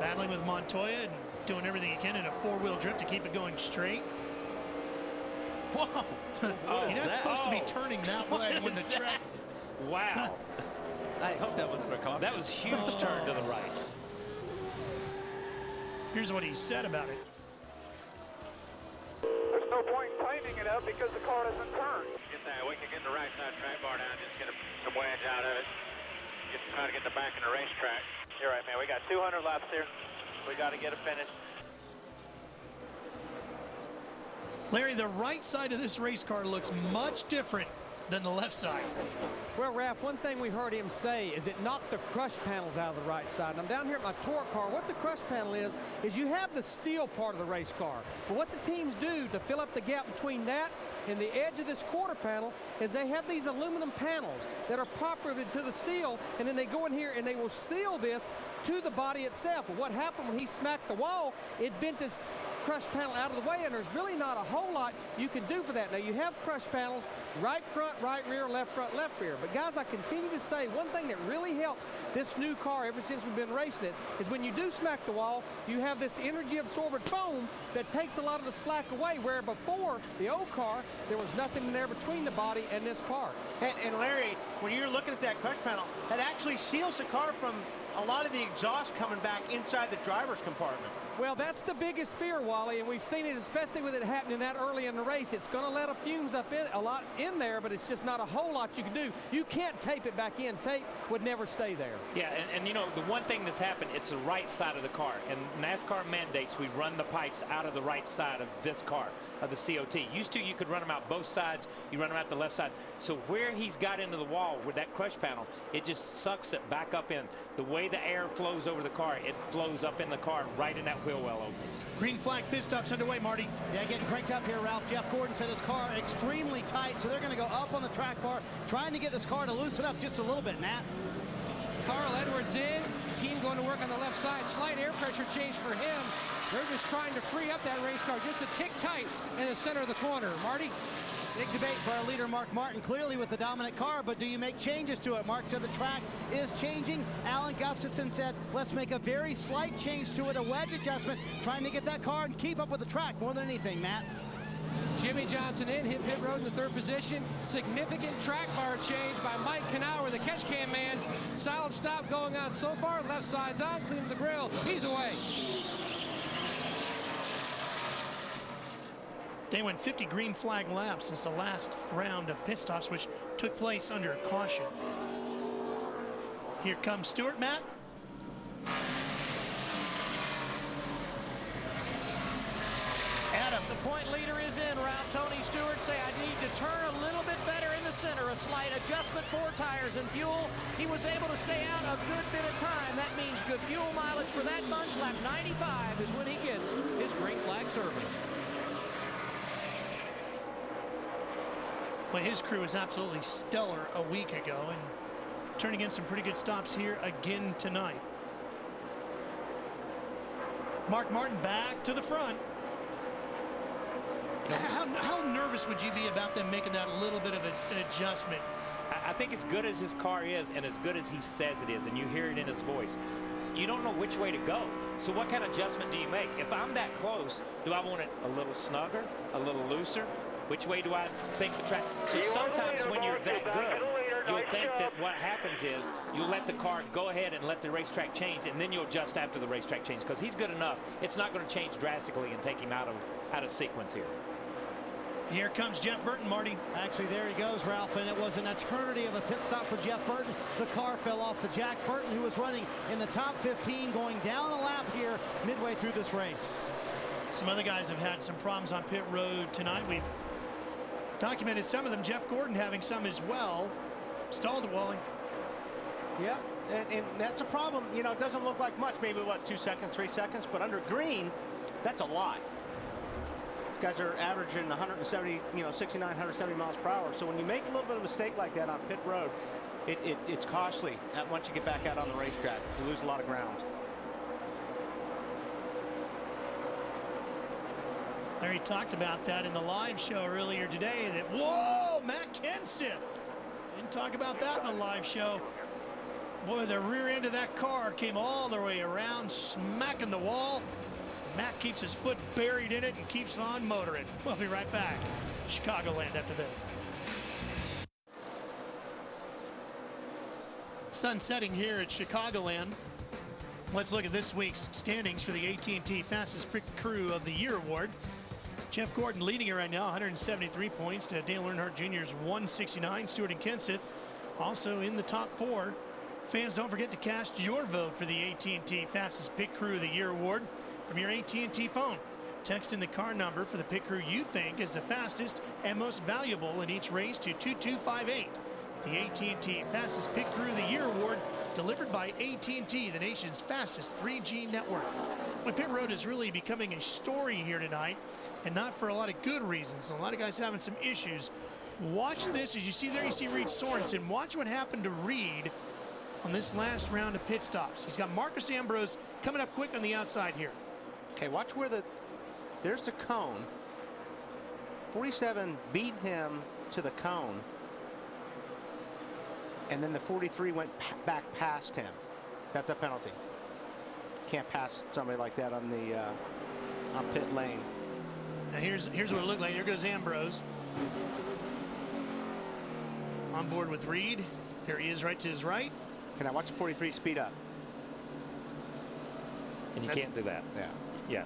Battling with Montoya and doing everything he can in a 4-wheel drift to keep it going straight. Whoa! You're not supposed to be turning that way when the track. Wow. I hope that wasn't a caution. That was huge turn to the right. Here's what he said about it. There's no point in tightening it up because the car doesn't turn. We can get the right side track bar down, just get some wedge out of it. Trying to get the back in the racetrack. You're right, man. We got 200 laps here. We got to get it finished. Larry, the right side of this race car looks much different than the left side. Well, Ralph, one thing we heard him say is it knocked the crush panels out of the right side. And I'm down here at my torque car. What the crush panel is you have the steel part of the race car. But what the teams do to fill up the gap between that and the edge of this quarter panel is they have these aluminum panels that are populated to the steel, and then they go in here and they will seal this to the body itself. Well, what happened when he smacked the wall, it bent this crush panel out of the way, and there's really not a whole lot you can do for that. Now, you have crush panels, right front, right rear, left front, left rear. But, guys, I continue to say one thing that really helps this new car ever since we've been racing it is when you do smack the wall, you have this energy-absorbent foam that takes a lot of the slack away, where before, the old car, there was nothing in there between the body and this part. And Larry, when you're looking at that crush panel, it actually seals the car from a lot of the exhaust coming back inside the driver's compartment. Well, that's the biggest fear, Wally, and we've seen it, especially with it happening that early in the race. It's going to let a fumes up in a lot in there, but it's just not a whole lot you can do. You can't tape it back in. Tape would never stay there. Yeah, and you know, the one thing that's happened, it's the right side of the car. And NASCAR mandates we run the pipes out of the right side of this car, of the COT. Used to, you could run them out both sides. You run them out the left side. So where he's got into the wall with that crush panel, it just sucks it back up in. The way the air flows over the car, it flows up in the car right in that wheel well opening. Green flag pit stops underway, Marty. Yeah, getting cranked up here, Ralph. Jeff Gordon said his car extremely tight, so they're going to go up on the track bar, trying to get this car to loosen up just a little bit, Matt. Carl Edwards in, team going to work on the left side. Slight air pressure change for him. They're just trying to free up that race car just a tick tight in the center of the corner. Marty? Big debate for our leader, Mark Martin, clearly with the dominant car, but do you make changes to it? Mark said the track is changing. Alan Gustafson said, let's make a very slight change to it, a wedge adjustment, trying to get that car and keep up with the track more than anything, Matt. Jimmy Johnson in, hit pit road in the 3rd position. Significant track bar change by Mike Knauer, the catch can man. Solid stop going on so far. Left side's on, clean the grill. He's away. They went 50 green flag laps since the last round of pit stops, which took place under caution. Here comes Stewart, Matt. Adam, the point leader is in. Ralph, Tony Stewart say I need to turn a little bit better in the center. A slight adjustment for tires and fuel. He was able to stay out a good bit of time. That means good fuel mileage for that bunch. Lap 95 is when he gets his green flag service. Well, his crew was absolutely stellar a week ago and turning in some pretty good stops here again tonight. Mark Martin back to the front. How nervous would you be about them making that a little bit of an adjustment? I think as good as his car is and as good as he says it is, and you hear it in his voice, you don't know which way to go. So what kind of adjustment do you make? If I'm that close, do I want it a little snugger, a little looser? Which way do I think the track? So sometimes when you're that good, you'll think that what happens is you'll let the car go ahead and let the racetrack change, and then you'll adjust after the racetrack change, because he's good enough. It's not going to change drastically and take him out of sequence here. Here comes Jeff Burton, Marty. Actually, there he goes, Ralph, and it was an eternity of a pit stop for Jeff Burton. The car fell off the Jack Burton, who was running in the top 15, going down a lap here midway through this race. Some other guys have had some problems on pit road tonight. We've documented some of them. Jeff Gordon having some as well. Stalled it, Wally. Yep, and that's a problem. You know, it doesn't look like much, maybe, what, 2 seconds, 3 seconds, but under green, that's a lot. These guys are averaging 170, 69, 170 miles per hour. So when you make a little bit of a mistake like that on pit road, it's costly once you get back out on the racetrack. You lose a lot of ground. Larry talked about that in the live show earlier today, that, whoa, Matt Kenseth. Didn't talk about that in the live show. Boy, the rear end of that car came all the way around, smacking the wall. Matt keeps his foot buried in it and keeps on motoring. We'll be right back. Chicagoland after this. Sun setting here at Chicagoland. Let's look at this week's standings for the AT&T Fastest Pit Crew of the Year award. Jeff Gordon leading it right now, 173 points to Dale Earnhardt Jr.'s 169. Stewart and Kenseth also in the top 4. Fans, don't forget to cast your vote for the AT&T Fastest Pit Crew of the Year award from your AT&T phone. Text in the car number for the pit crew you think is the fastest and most valuable in each race to 2258. The AT&T Fastest Pit Crew of the Year award delivered by AT&T, the nation's fastest 3G network. Well, pit road is really becoming a story here tonight, and not for a lot of good reasons. A lot of guys having some issues. Watch this. As you see there, you see Reed Sorensen. Watch what happened to Reed on this last round of pit stops. He's got Marcus Ambrose coming up quick on the outside here. Okay, watch where there's the cone. 47 beat him to the cone, and then the 43 went back past him. That's a penalty. Can't pass somebody like that on the on pit lane. Now here's what it looked like. Here goes Ambrose. On board with Reed. Here he is right to his right. Can I watch the 43 speed up? And you can't do that. Yeah. Yeah.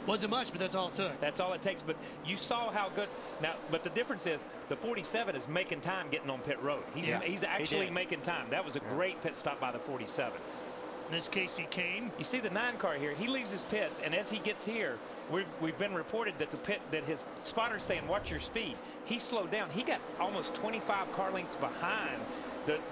Wasn't much, but that's all it took. That's all it takes. But you saw how good. Now, but the difference is the 47 is making time getting on pit road. He's actually making time. That was a great pit stop by the 47. This Casey Kane. You see the 9 car here. He leaves his pits, and as he gets here, we've been reported that that his spotter's saying, "Watch your speed." He slowed down. He got almost 25 car lengths behind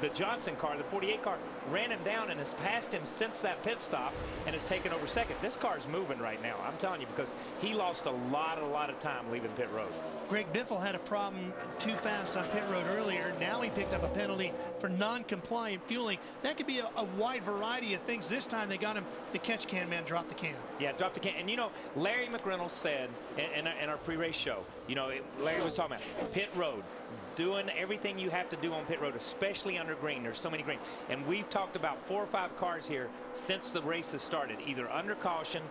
the Johnson car. The 48 car ran him down and has passed him since that pit stop and has taken over second. This car's moving right now, I'm telling you, because he lost a lot of time leaving pit road. Greg Biffle had a problem too fast on pit road earlier. Now he picked up a penalty for non-compliant fueling. That could be a wide variety of things. This time they got him, the catch can man dropped the can. Yeah, dropped the can. And, you know, Larry McReynolds said in our pre-race show, you know, Larry was talking about pit road, doing everything you have to do on pit road, especially under green. There's so many green. And we've talked about 4 or 5 cars here since the race has started, either under caution,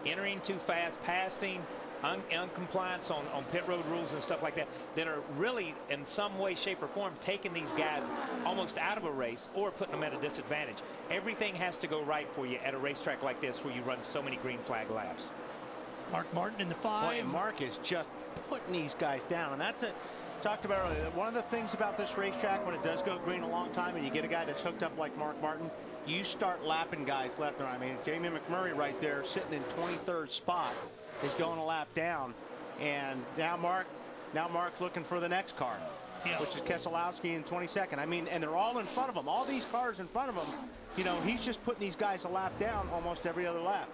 entering too fast, passing, uncompliance on pit road rules and stuff like that, that are really in some way, shape, or form taking these guys almost out of a race or putting them at a disadvantage. Everything has to go right for you at a racetrack like this where you run so many green flag laps. Mark Martin in the 5. Boy, and Mark is just putting these guys down, and that's talked about earlier. One of the things about this racetrack, when it does go green a long time and you get a guy that's hooked up like Mark Martin, you start lapping guys left and right. I mean, Jamie McMurray right there sitting in 23rd spot is going a lap down, and now Mark's looking for the next car, which is Keselowski in 22nd. I mean, and they're all in front of him. All these cars in front of him, you know, he's just putting these guys a lap down almost every other lap.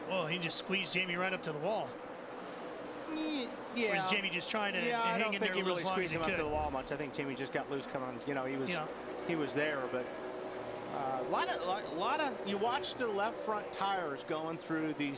Well, he just squeezed Jamie right up to the wall. Yeah. Or is Jamie just trying to I hang don't in think there he really as long squeezed as he him up could? to the wall much. I think Jamie just got loose coming on. You know, he was there, but You watch the left front tires going through the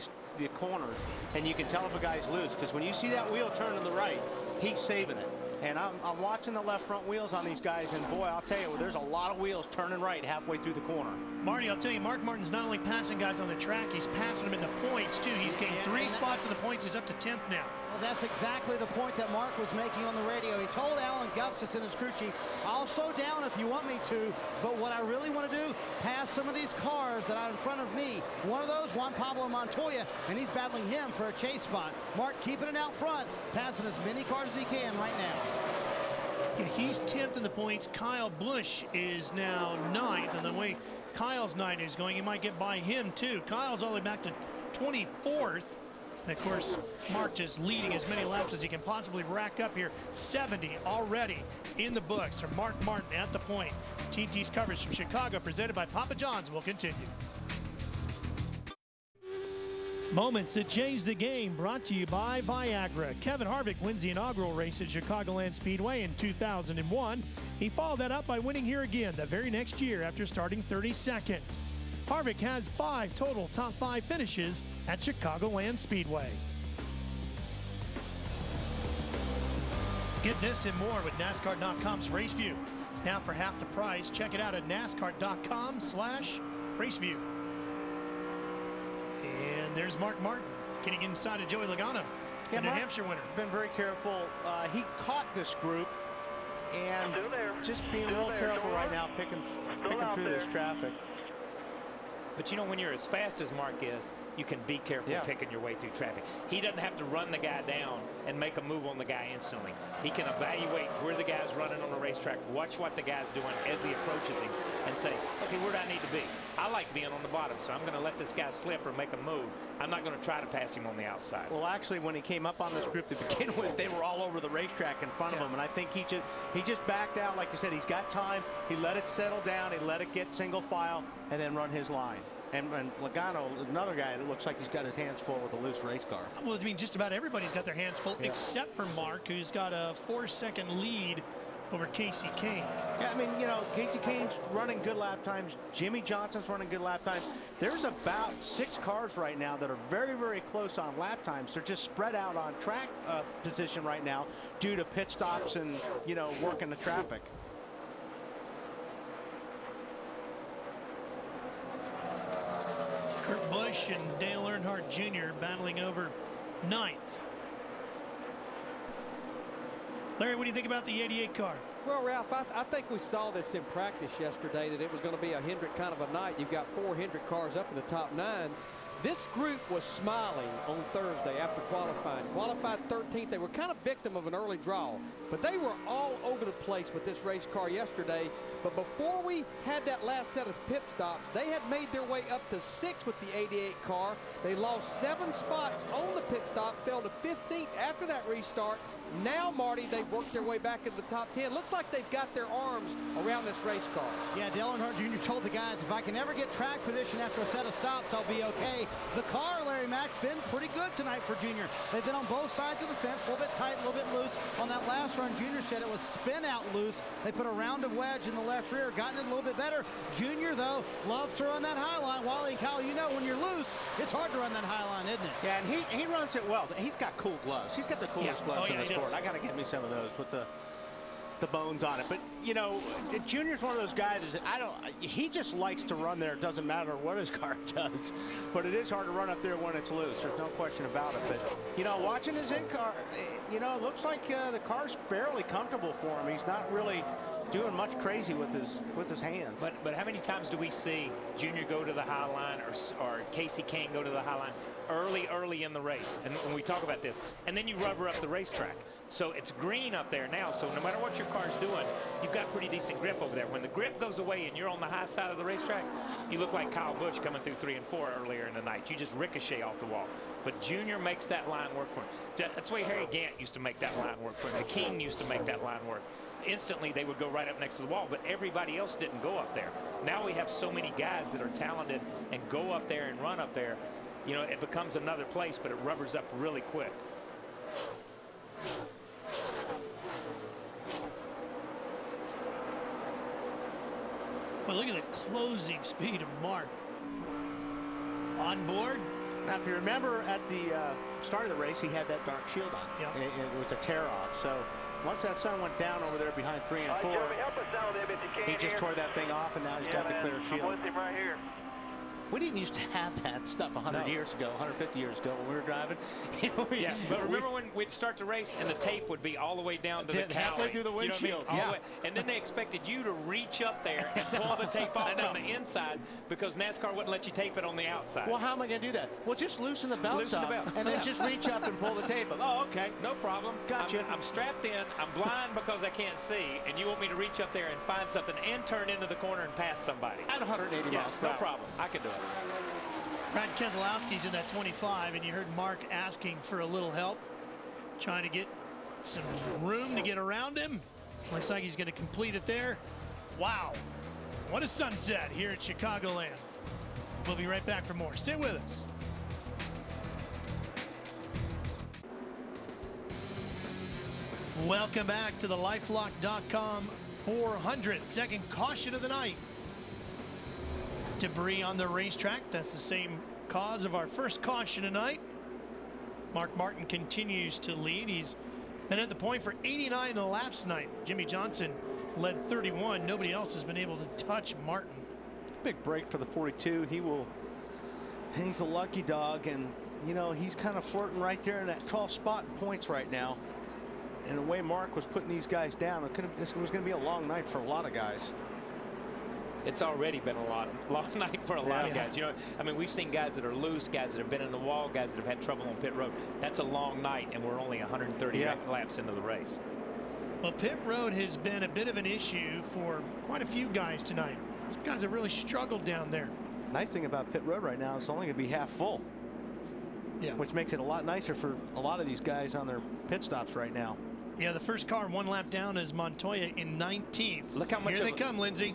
corners, and you can tell if a guy's loose, because when you see that wheel turn to the right, he's saving it. And I'm watching the left front wheels on these guys, and boy, I'll tell you, there's a lot of wheels turning right halfway through the corner. Marty, I'll tell you, Mark Martin's not only passing guys on the track, he's passing them in the points, too. He's gained 3 spots in the points. He's up to 10th now. Well, that's exactly the point that Mark was making on the radio. He told Alan Gustafson, his crew chief, I'll slow down if you want me to, but what I really want to do, pass some of these cars that are in front of me. One of those, Juan Pablo Montoya, and he's battling him for a chase spot. Mark keeping it out front, passing as many cars as he can right now. Yeah, he's 10th in the points. Kyle Busch is now 9th, and the way Kyle's 9 is going, he might get by him too. Kyle's all the way back to 24th. And of course, Mark just leading as many laps as he can possibly rack up here. 70 already in the books for Mark Martin at the point. TT's coverage from Chicago, presented by Papa John's, will continue. Moments that change the game, brought to you by Viagra. Kevin Harvick wins the inaugural race at Chicagoland Speedway in 2001. He followed that up by winning here again the very next year after starting 32nd. Harvick has 5 total top 5 finishes at Chicagoland Speedway. Get this and more with NASCAR.com's Race View. Now for half the price, check it out at NASCAR.com/RaceView. And there's Mark Martin getting inside of Joey Logano, the New Hampshire winner. Been very careful. He caught this group, and just being a little careful right now, picking through this traffic. But you know, when you're as fast as Mark is, you can be careful picking your way through traffic. He doesn't have to run the guy down and make a move on the guy instantly. He can evaluate where the guy's running on the racetrack, watch what the guy's doing as he approaches him, and say, okay, where do I need to be? I like being on the bottom, so I'm going to let this guy slip or make a move. I'm not going to try to pass him on the outside. Well, actually, when he came up on this group to begin with, they were all over the racetrack in front of him, and I think he just backed out. Like you said, he's got time. He let it settle down. He let it get single file, and then run his line. And Logano, another guy that looks like he's got his hands full with a loose race car. Well, I mean, just about everybody's got their hands full, except for Mark, who's got a 4-second lead over Casey Kane. Yeah, I mean, you know, Casey Kane's running good lap times. Jimmy Johnson's running good lap times. There's about 6 cars right now that are very, very close on lap times. They're just spread out on track position right now due to pit stops and, you know, working the traffic. Kurt Busch and Dale Earnhardt Jr. battling over 9th. Larry, what do you think about the 88 car? Well, Ralph, I think we saw this in practice yesterday, that it was going to be a Hendrick kind of a night. You've got 4 Hendrick cars up in the top 9. This group was smiling on Thursday after qualifying. Qualified 13th. They were kind of victim of an early draw, but they were all over the place with this race car yesterday. But before we had that last set of pit stops, they had made their way up to 6th with the 88 car. They lost 7 spots on the pit stop, fell to 15th after that restart. Now, Marty, they've worked their way back into the top 10. Looks like they've got their arms around this race car. Yeah, Dale Earnhardt Jr. told the guys, if I can ever get track position after a set of stops, I'll be okay. The car, Larry Mack's been pretty good tonight for Junior. They've been on both sides of the fence, a little bit tight, a little bit loose. On that last run, Junior said it was spin out loose. They put a rounded wedge in the left rear, gotten it a little bit better. Junior, though, loves to run that high line. Wally and Kyle, you know, when you're loose, it's hard to run that high line, isn't it? Yeah, and he runs it well. He's got cool gloves. He's got the coolest gloves in the sport. I got to get me some of those with the bones on it. But you know, Junior's one of those guys that he just likes to run there. It doesn't matter what his car does, but it is hard to run up there when it's loose. There's no question about it. But you know, watching his in-car, you know, it looks like the car's fairly comfortable for him. He's not really doing much crazy with his hands. But how many times do we see Junior go to the high line or Casey Kane go to the high line early in the race? And when we talk about this, and then you rubber up the racetrack. So it's green up there now, so no matter what your car's doing, you've got pretty decent grip over there. When the grip goes away and you're on the high side of the racetrack, you look like Kyle Busch coming through 3 and 4 earlier in the night. You just ricochet off the wall. But Junior makes that line work for him. That's the way Harry Gant used to make that line work for him. The King used to make that line work. Instantly they would go right up next to the wall, but everybody else didn't go up there. Now we have so many guys that are talented and go up there and run up there. You know, it becomes another place, but it rubbers up really quick. But look at the closing speed of Mark. On board. Now, if you remember at the start of the race, he had that dark shield on. Yep. It was a tear-off. So once that sun went down over there behind 3 and 4, he just tore that thing off, and now he's got the clear shield. I'm with him right here. We didn't used to have that stuff 100 years ago, 150 years ago when we were driving. Yeah, but remember when we'd start the race and the tape would be all the way down to the cowling. Halfway through the windshield. You know what I mean? All the way. And then they expected you to reach up there and pull the tape off from the inside because NASCAR wouldn't let you tape it on the outside. Well, how am I going to do that? Well, just loosen the belts Loosen up the belts. and then just reach up and pull the tape up. Oh, okay. No problem. Gotcha. I'm strapped in. I'm blind because I can't see. And you want me to reach up there and find something and turn into the corner and pass somebody. At 180 miles per no hour. problem. I can do it. Brad Keselowski's in that 25, and you heard Mark asking for a little help, trying to get some room to get around him. Looks like he's going to complete it there. Wow, what a sunset here at Chicagoland. We'll be right back for more. Stay with us. Welcome back to the LifeLock.com 400. Second caution of the night. Debris on the racetrack. That's the same cause of our first caution tonight. Mark Martin continues to lead. He's been at the point for 89 laps tonight. Jimmy Johnson led 31. Nobody else has been able to touch Martin. Big break for the 42. He's a lucky dog, and you know he's kind of flirting right there in that 12th spot in points right now. And the way Mark was putting these guys down, it was going to be a long night for a lot of guys. It's already been a long night for a lot of guys. You know, I mean, we've seen guys that are loose, guys that have been in the wall, guys that have had trouble on pit road. That's a long night, and we're only 130 laps into the race. Well, pit road has been a bit of an issue for quite a few guys tonight. Some guys have really struggled down there. Nice thing about pit road right now, it's only going to be half full. Yeah. Which makes it a lot nicer for a lot of these guys on their pit stops right now. Yeah, the first car one lap down is Montoya in 19th. Look how much Here they come, Lindsay.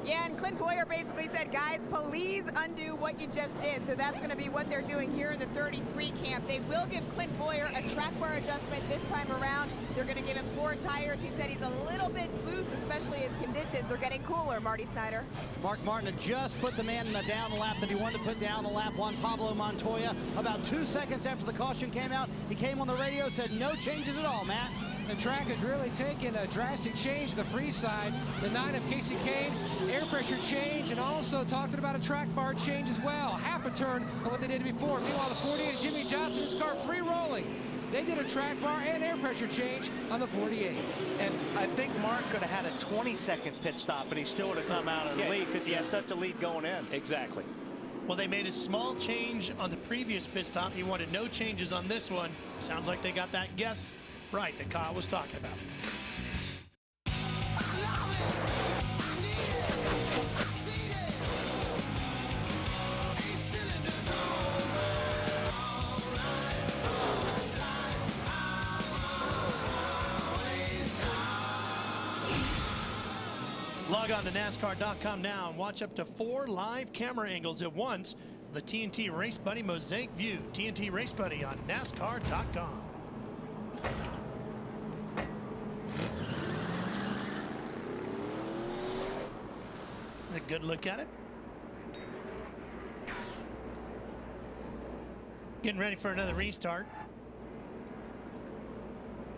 Yeah, and Clint Boyer basically said, guys, please undo what you just did. So that's going to be what they're doing here in the 33 camp. They will give Clint Boyer a track bar adjustment this time around. They're going to give him 4 tires. He said he's a little bit loose, especially as conditions are getting cooler, Marty Snyder. Mark Martin had just put the man in the down lap that he wanted to put down the lap. Juan Pablo Montoya, about 2 seconds after the caution came out, he came on the radio, said no changes at all, Matt. The track has really taken a drastic change to the free side. The 9 of Casey Kane, air pressure change, and also talking about a track bar change as well. Half a turn of what they did before. Meanwhile, the 48 of Jimmy Johnson's car free rolling. They did a track bar and air pressure change on the 48. And I think Mark could have had a 20-second pit stop, but he still would have come out of the lead because he had such a lead going in. Exactly. Well, they made a small change on the previous pit stop. He wanted no changes on this one. Sounds like they got that guess right that Kyle was talking about. Log on to NASCAR.com now and watch up to 4 live camera angles at once. The TNT Race Buddy Mosaic View. TNT Race Buddy on NASCAR.com. A good look at it. Getting ready for another restart.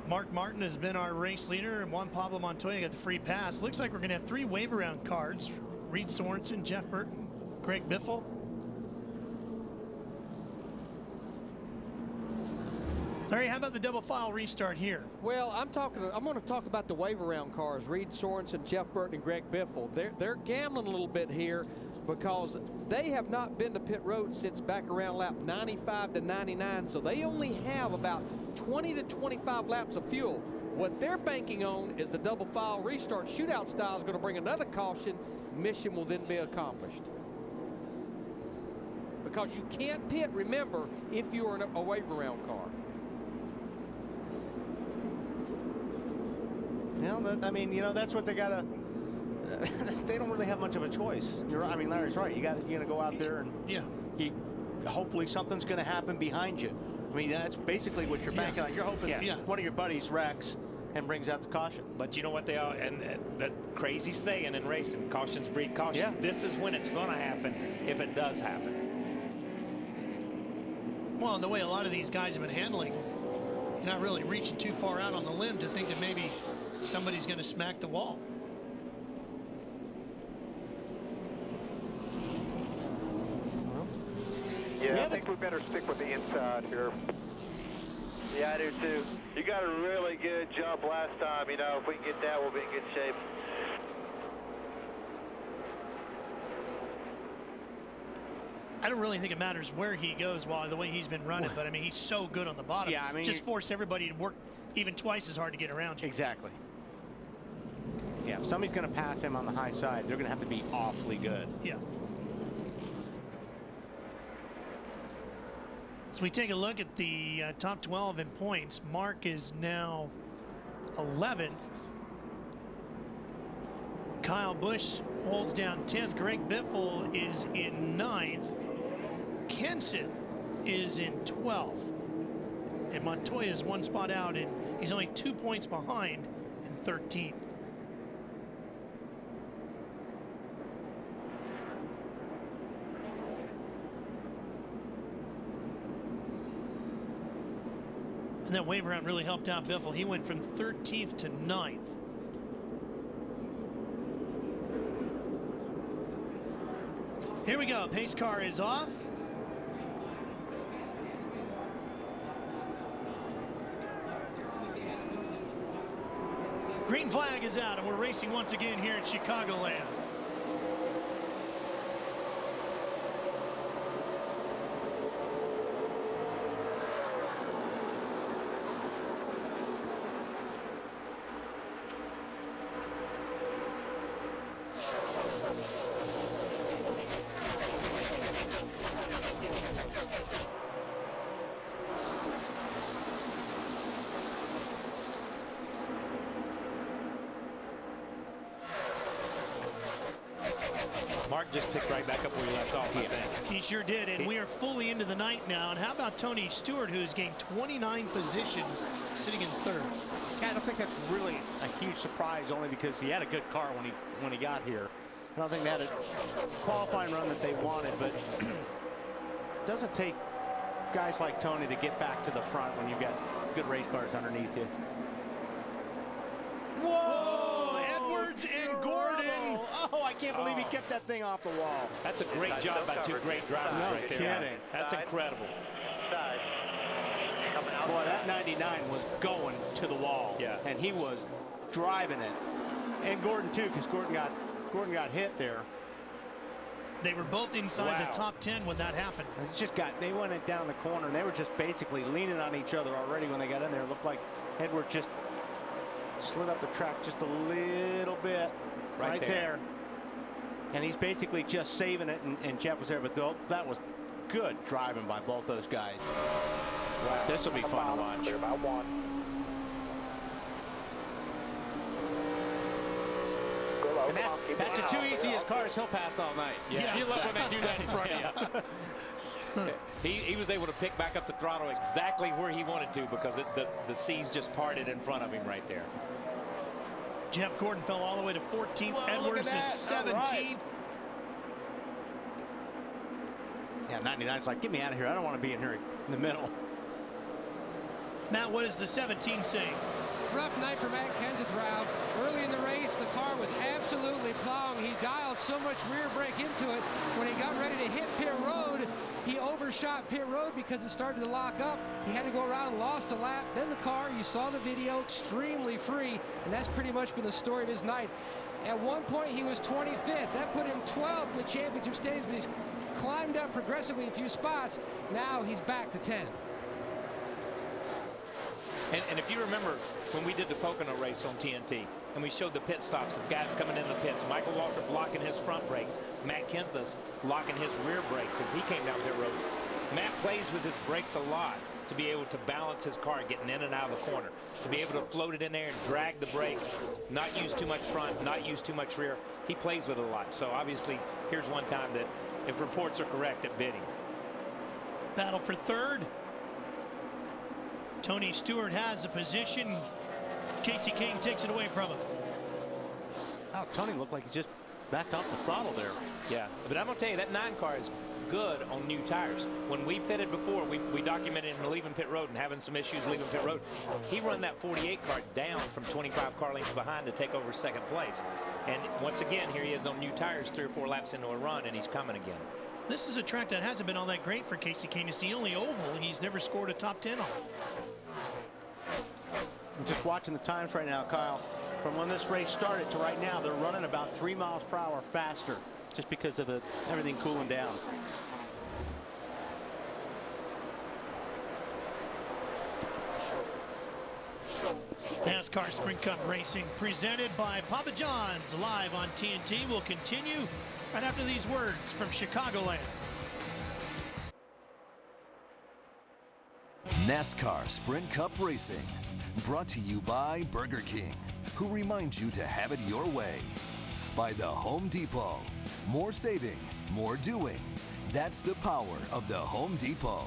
Mark Martin has been our race leader, and Juan Pablo Montoya got the free pass. Looks like we're going to have 3 wave around cards. Reed Sorensen, Jeff Burton, Greg Biffle. Larry, how about the double file restart here? Well, I'm going to talk about the wave around cars. Reed Sorensen, Jeff Burton, and Greg Biffle. They're gambling a little bit here because they have not been to pit road since back around lap 95 to 99. So they only have about 20 to 25 laps of fuel. What they're banking on is the double file restart shootout style is going to bring another caution. Mission will then be accomplished. Because you can't pit, remember, if you are in a wave around car. Well, I mean, you know, that's what they got to. They don't really have much of a choice. I mean, Larry's right. You're going to go out there and hopefully something's going to happen behind you. I mean, that's basically what you're banking on. You're hoping one of your buddies wrecks, and brings out the caution. But you know what they are, and that crazy saying in racing, cautions breed caution. Yeah. This is when it's going to happen, if it does happen. Well, and the way a lot of these guys have been handling, you're not really reaching too far out on the limb to think that maybe somebody's going to smack the wall. Yeah, I think we better stick with the inside here. Yeah, I do too. You got a really good jump last time. You know, if we can get that, we'll be in good shape. I don't really think it matters where he goes, Wally, the way he's been running, but I mean, he's so good on the bottom. Yeah, I mean, just force everybody to work even twice as hard to get around you. Exactly. Yeah, if somebody's going to pass him on the high side, they're going to have to be awfully good. Yeah. So we take a look at the top 12 in points. Mark is now 11th. Kyle Busch holds down 10th. Greg Biffle is in 9th. Kenseth is in 12th. And Montoya is one spot out, and he's only 2 points behind in 13th. And that wave round really helped out Biffle. He went from 13th to 9th. Here we go. Pace car is off. Green flag is out, and we're racing once again here at Chicagoland. Mark just picked right back up where he left off, I think. He sure did, and we are fully into the night now. And how about Tony Stewart, who's gained 29 positions, sitting in 3rd? Yeah, I don't think that's really a huge surprise, only because he had a good car when he got here. I don't think they had a qualifying run that they wanted, but it doesn't take guys like Tony to get back to the front when you've got good race cars underneath you. Whoa! Edwards and Gordon. Oh, I can't believe he kept that thing off the wall. That's a great job by two great drivers right there. Kidding. That's incredible. Boy, that 99 was going to the wall. Yeah. And he was driving it. And Gordon too, because Gordon got hit there. They were both inside the top 10 when that happened. They went it down the corner, and they were just basically leaning on each other already when they got in there. It looked like Edward just slid up the track just a little bit right there. And he's basically just saving it, and Jeff was there, but that was good driving by both those guys. Wow. This will be fun to watch. And that's the two easiest cars he'll pass all night. Yeah. You love when they do that in front of you. He was able to pick back up the throttle exactly where he wanted to, because the seas just parted in front of him right there. Jeff Gordon fell all the way to 14th. Whoa, Edwards is 17th. Right. Yeah, 99's like, get me out of here. I don't want to be in here in the middle. Matt, what does the 17 say? Rough night for Matt Kenseth, Rob. Early in the race, the car was absolutely plowing. He dialed so much rear brake into it. When he got ready to hit pit road, he overshot pit road because it started to lock up. He had to go around, lost a lap. Then the car, you saw the video, extremely free, and that's pretty much been the story of his night. At one point, he was 25th. That put him 12th in the championship standings, but he's climbed up progressively a few spots. Now he's back to 10th. And if you remember when we did the Pocono race on TNT, and we showed the pit stops of guys coming in the pits, Michael Waltrip locking his front brakes, Matt Kenseth locking his rear brakes as he came down pit road. Matt plays with his brakes a lot to be able to balance his car getting in and out of the corner, to be able to float it in there and drag the brake, not use too much front, not use too much rear. He plays with it a lot. So obviously, here's one time that, if reports are correct, at bidding. Battle for 3rd. Tony Stewart has the position. Casey King takes it away from him. Oh, Tony looked like he just backed off the throttle there. Yeah, but I'm going to tell you, that 9 car is good on new tires. When we pitted before, we documented him leaving pit road and having some issues leaving pit road. He run that 48 car down from 25 car lengths behind to take over second place. And once again, here he is on new tires 3 or 4 laps into a run, and he's coming again. This is a track that hasn't been all that great for Casey King. It's the only oval he's never scored a top 10 on. I'm just watching the times right now, Kyle. From when this race started to right now, they're running about 3 miles per hour faster just because of everything cooling down. NASCAR Sprint Cup Racing presented by Papa John's live on TNT will continue right after these words from Chicagoland. NASCAR Sprint Cup Racing, brought to you by Burger King, who reminds you to have it your way. By the Home Depot, more saving, more doing. That's the power of the Home Depot.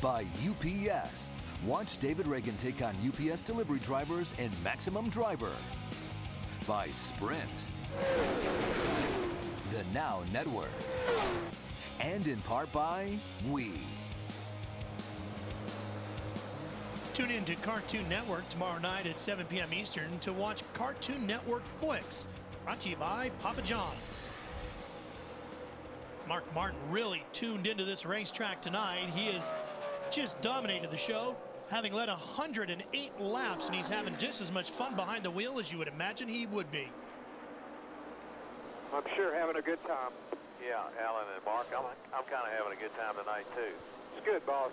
By UPS, watch David Reagan take on UPS delivery drivers in Maximum Driver. By Sprint, the Now Network. And in part by Wii. Tune in to Cartoon Network tomorrow night at 7 p.m. Eastern to watch Cartoon Network Flicks, brought to you by Papa John's. Mark Martin really tuned into this racetrack tonight. He has just dominated the show, having led 108 laps, and he's having just as much fun behind the wheel as you would imagine he would be. I'm sure having a good time. Yeah, Alan and Mark, I'm kind of having a good time tonight, too. It's good, boss.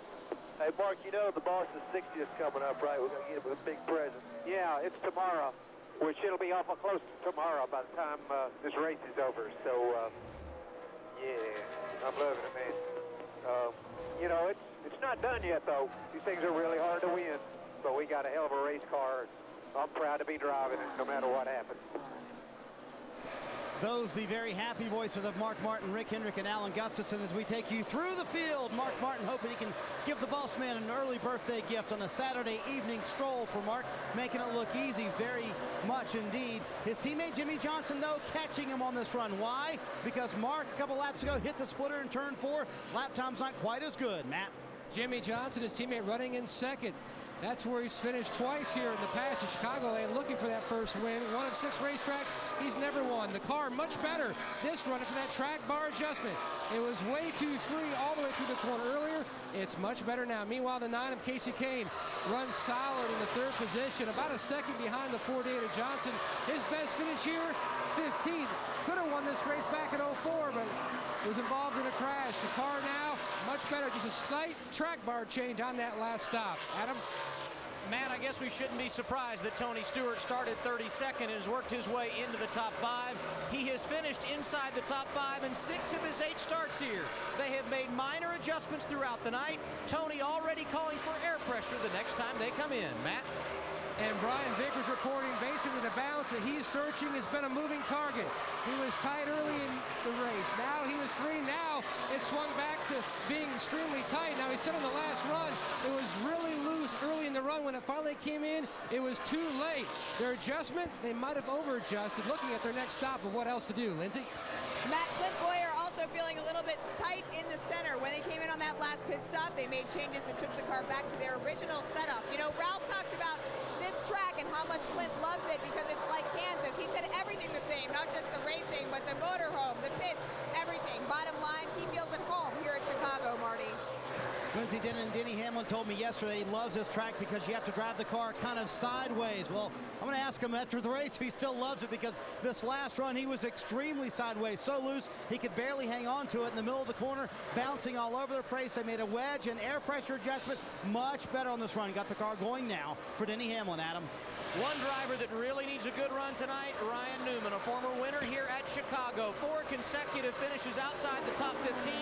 Hey, Mark, you know the boss's 60th coming up, right? We're going to give him a big present. Yeah, it's tomorrow, which it'll be awful close to tomorrow by the time this race is over. So, yeah, I'm loving it, man. You know, it's not done yet, though. These things are really hard to win, but we got a hell of a race car. I'm proud to be driving it no matter what happens. Those the very happy voices of Mark Martin, Rick Hendrick, and Alan Gustafson as we take you through the field. Mark Martin hoping he can give the boss man an early birthday gift on a Saturday evening stroll for Mark, making it look easy, very much indeed. His teammate Jimmy Johnson, though, catching him on this run. Why? Because Mark, a couple laps ago, hit the splitter in turn 4. Lap time's not quite as good. Matt? Jimmy Johnson, his teammate, running in second. That's where he's finished twice here in the past at Chicagoland, looking for that first win. 1 of 6 racetracks, he's never won. The car much better this run for that track bar adjustment. It was way too free all the way through the corner earlier. It's much better now. Meanwhile, the 9 of Casey Kane runs solid in the 3rd position, about a second behind the 48 of Johnson. His best finish here, 15th. Could have won this race back in 04, but was involved in a crash. The car now much better. Just a slight track bar change on that last stop. Adam? Matt, I guess we shouldn't be surprised that Tony Stewart started 32nd and has worked his way into the top 5. He has finished inside the top 5 in 6 of his 8 starts here. They have made minor adjustments throughout the night. Tony already calling for air pressure the next time they come in. Matt? And Brian Vickers reporting basically the balance that he's searching has been a moving target. He was tight early in the race. Now he was free. Now it swung back to being extremely tight. Now he said on the last run, it was really loose early in the run. When it finally came in, it was too late. Their adjustment, they might have over-adjusted, looking at their next stop of what else to do. Lindsay? Matt, Clint Boyer also feeling a little bit tight in the center. When they came in on that last pit stop, they made changes that took the car back to their original setup. You know, Ralph talked about this track and how much Clint loves it because it's like Kansas. He said everything the same, not just the racing, but the motorhome, the pits, everything. Bottom line, he feels at home here at Chicago, Marty. Lindsey Denny Hamlin told me yesterday he loves this track because you have to drive the car kind of sideways. Well, I'm going to ask him after the race if he still loves it because this last run he was extremely sideways, so loose he could barely hang on to it in the middle of the corner, bouncing all over the place. They made a wedge and air pressure adjustment much better on this run. Got the car going now for Denny Hamlin. Adam? One driver that really needs a good run tonight, Ryan Newman, a former winner here at Chicago. 4 consecutive finishes outside the top 15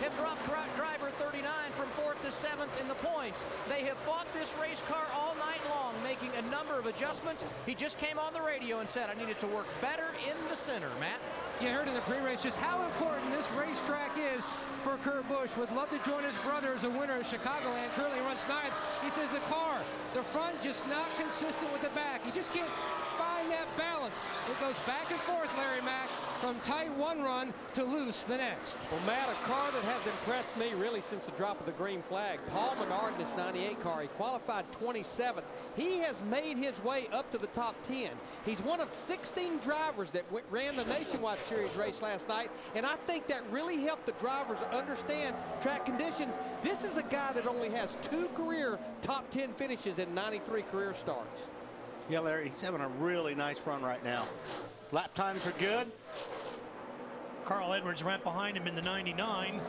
have dropped driver 39 from 4th to 7th in the points. They have fought this race car all night long, making a number of adjustments. He just came on the radio and said, I needed to work better in the center. Matt? You heard in the pre-race just how important this racetrack is for Kurt Busch. Would love to join his brother as a winner at Chicagoland. Currently runs 9th. He says the front just not consistent with the back. He just can't find that balance. It goes back and forth, Larry Mack, from tight one run to loose the next. Well, Matt, a car that has impressed me really since the drop of the green flag. Paul Menard in this 98 car. He qualified 27th. He has made his way up to the top 10. He's one of 16 drivers that ran the Nationwide Series race last night, and I think that really helped the drivers understand track conditions. This is a guy that only has 2 career top 10 finishes and 93 career starts. Yeah, Larry, he's having a really nice run right now. Lap times are good. Carl Edwards right behind him in the 99.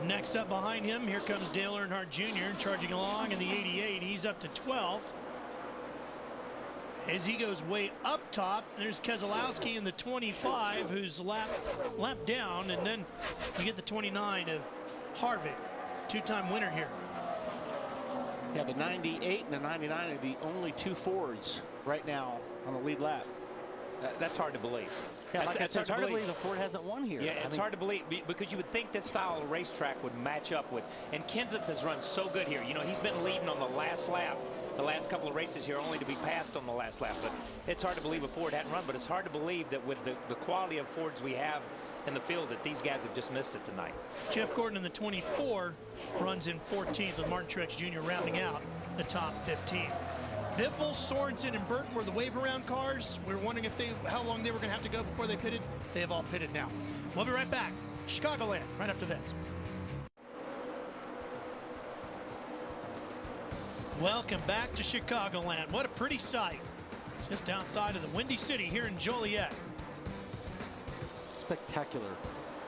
Next up behind him, here comes Dale Earnhardt Jr. charging along in the 88. He's up to 12th. As he goes way up top, there's Keselowski in the 25, who's lap down, and then you get the 29 of Harvick, two-time winner here. Yeah, the 98 and the 99 are the only 2 Fords right now on the lead lap. That's hard to believe. Yeah, like it's hard to believe the Ford hasn't won here. Yeah, it's hard to believe because you would think this style of racetrack would match up with. And Kenseth has run so good here. You know, he's been leading on the last lap, the last couple of races here, only to be passed on the last lap. But it's hard to believe a Ford hadn't run. But it's hard to believe that with the quality of Fords we have in the field, that these guys have just missed it tonight. Jeff Gordon in the 24 runs in 14th, with Martin Truex Jr. rounding out the top 15. Biffle, Sorensen, and Burton were the wave-around cars. We were wondering how long they were going to have to go before they pitted. They have all pitted now. We'll be right back. Chicagoland, right after this. Welcome back to Chicagoland. What a pretty sight. Just outside of the Windy City here in Joliet. Spectacular.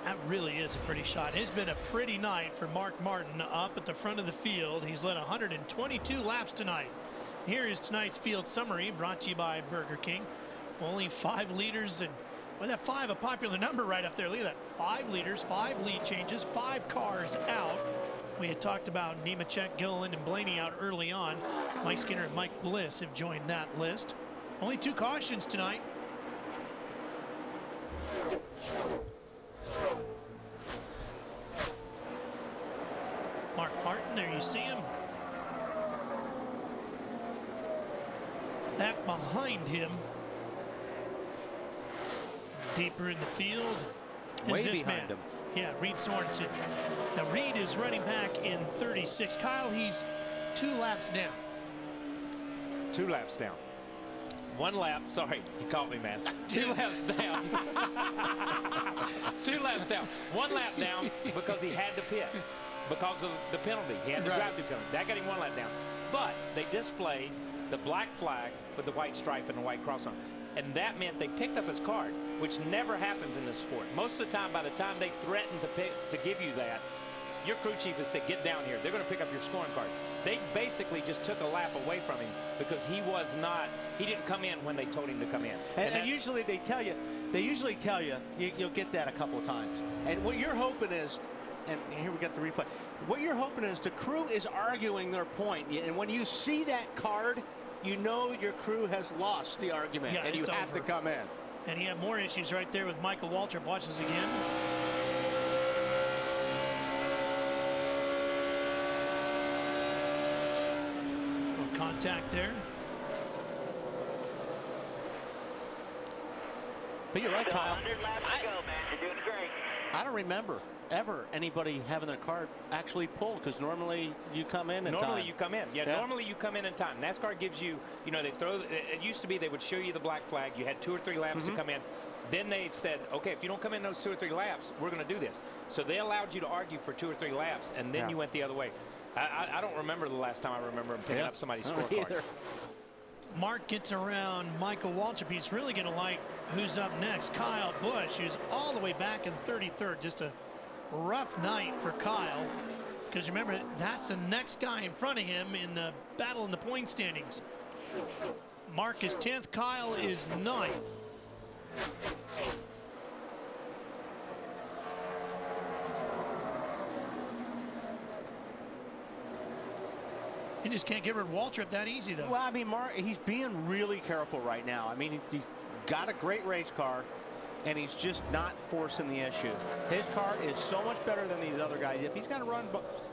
That really is a pretty shot. It's been a pretty night for Mark Martin up at the front of the field. He's led 122 laps tonight. Here is tonight's field summary brought to you by Burger King. Only 5 leaders, and well, that 5 a popular number right up there. Look at that, 5 leaders, 5 lead changes, 5 cars out. We had talked about Nemechek, Gilliland, and Blaney out early on. Mike Skinner and Mike Bliss have joined that list. Only 2 cautions tonight. Mark Martin, there you see him. Back behind him, deeper in the field, way is this behind man. him. Yeah, Reed Sorensen. Now Reed is running back in 36. Kyle, he's 2 laps down. 2 laps down. 1 lap. Sorry, you caught me, man. 2 laps down. 2 laps down. 1 lap down because he had to pit because of the penalty. He had to drive through penalty. That got him 1 lap down. But they displayed the black flag with the white stripe and the white cross on it. And that meant they picked up his card, which never happens in this sport. Most of the time, by the time they threaten to give you that, your crew chief has said, get down here. They're going to pick up your scoring card. They basically just took a lap away from him because he didn't come in when they told him to come in. And usually they usually tell you, you'll get that a couple of times. And what you're hoping is, and here we got the replay, what you're hoping is the crew is arguing their point. And when you see that card, you know your crew has lost the argument, and you have to come in. And you have more issues right there with Michael Waltrip. Watch this again. No contact there. But you're right, Kyle. 100 laps to go, man. You're doing great. I don't remember ever anybody having their card actually pulled, because normally you come in Normally you come in. Yeah, normally you come in time. NASCAR gives you, they throw, it used to be they would show you the black flag. You had 2 or 3 laps to come in. Then they said, okay, if you don't come in those 2 or 3 laps, we're going to do this. So they allowed you to argue for 2 or 3 laps, and then you went the other way. I don't remember the last time I remember him picking up somebody's scorecard. Mark gets around Michael Waltrip. He's really going to like who's up next. Kyle Busch, who's all the way back in 33rd. Just a rough night for Kyle, because remember, that's the next guy in front of him in the battle in the point standings. Mark is 10th, Kyle is 9th. You just can't get rid of Waltrip that easy, though. Well, I mean, Mark, he's being really careful right now. I mean, he's got a great race car, and he's just not forcing the issue. His car is so much better than these other guys. If he's going to run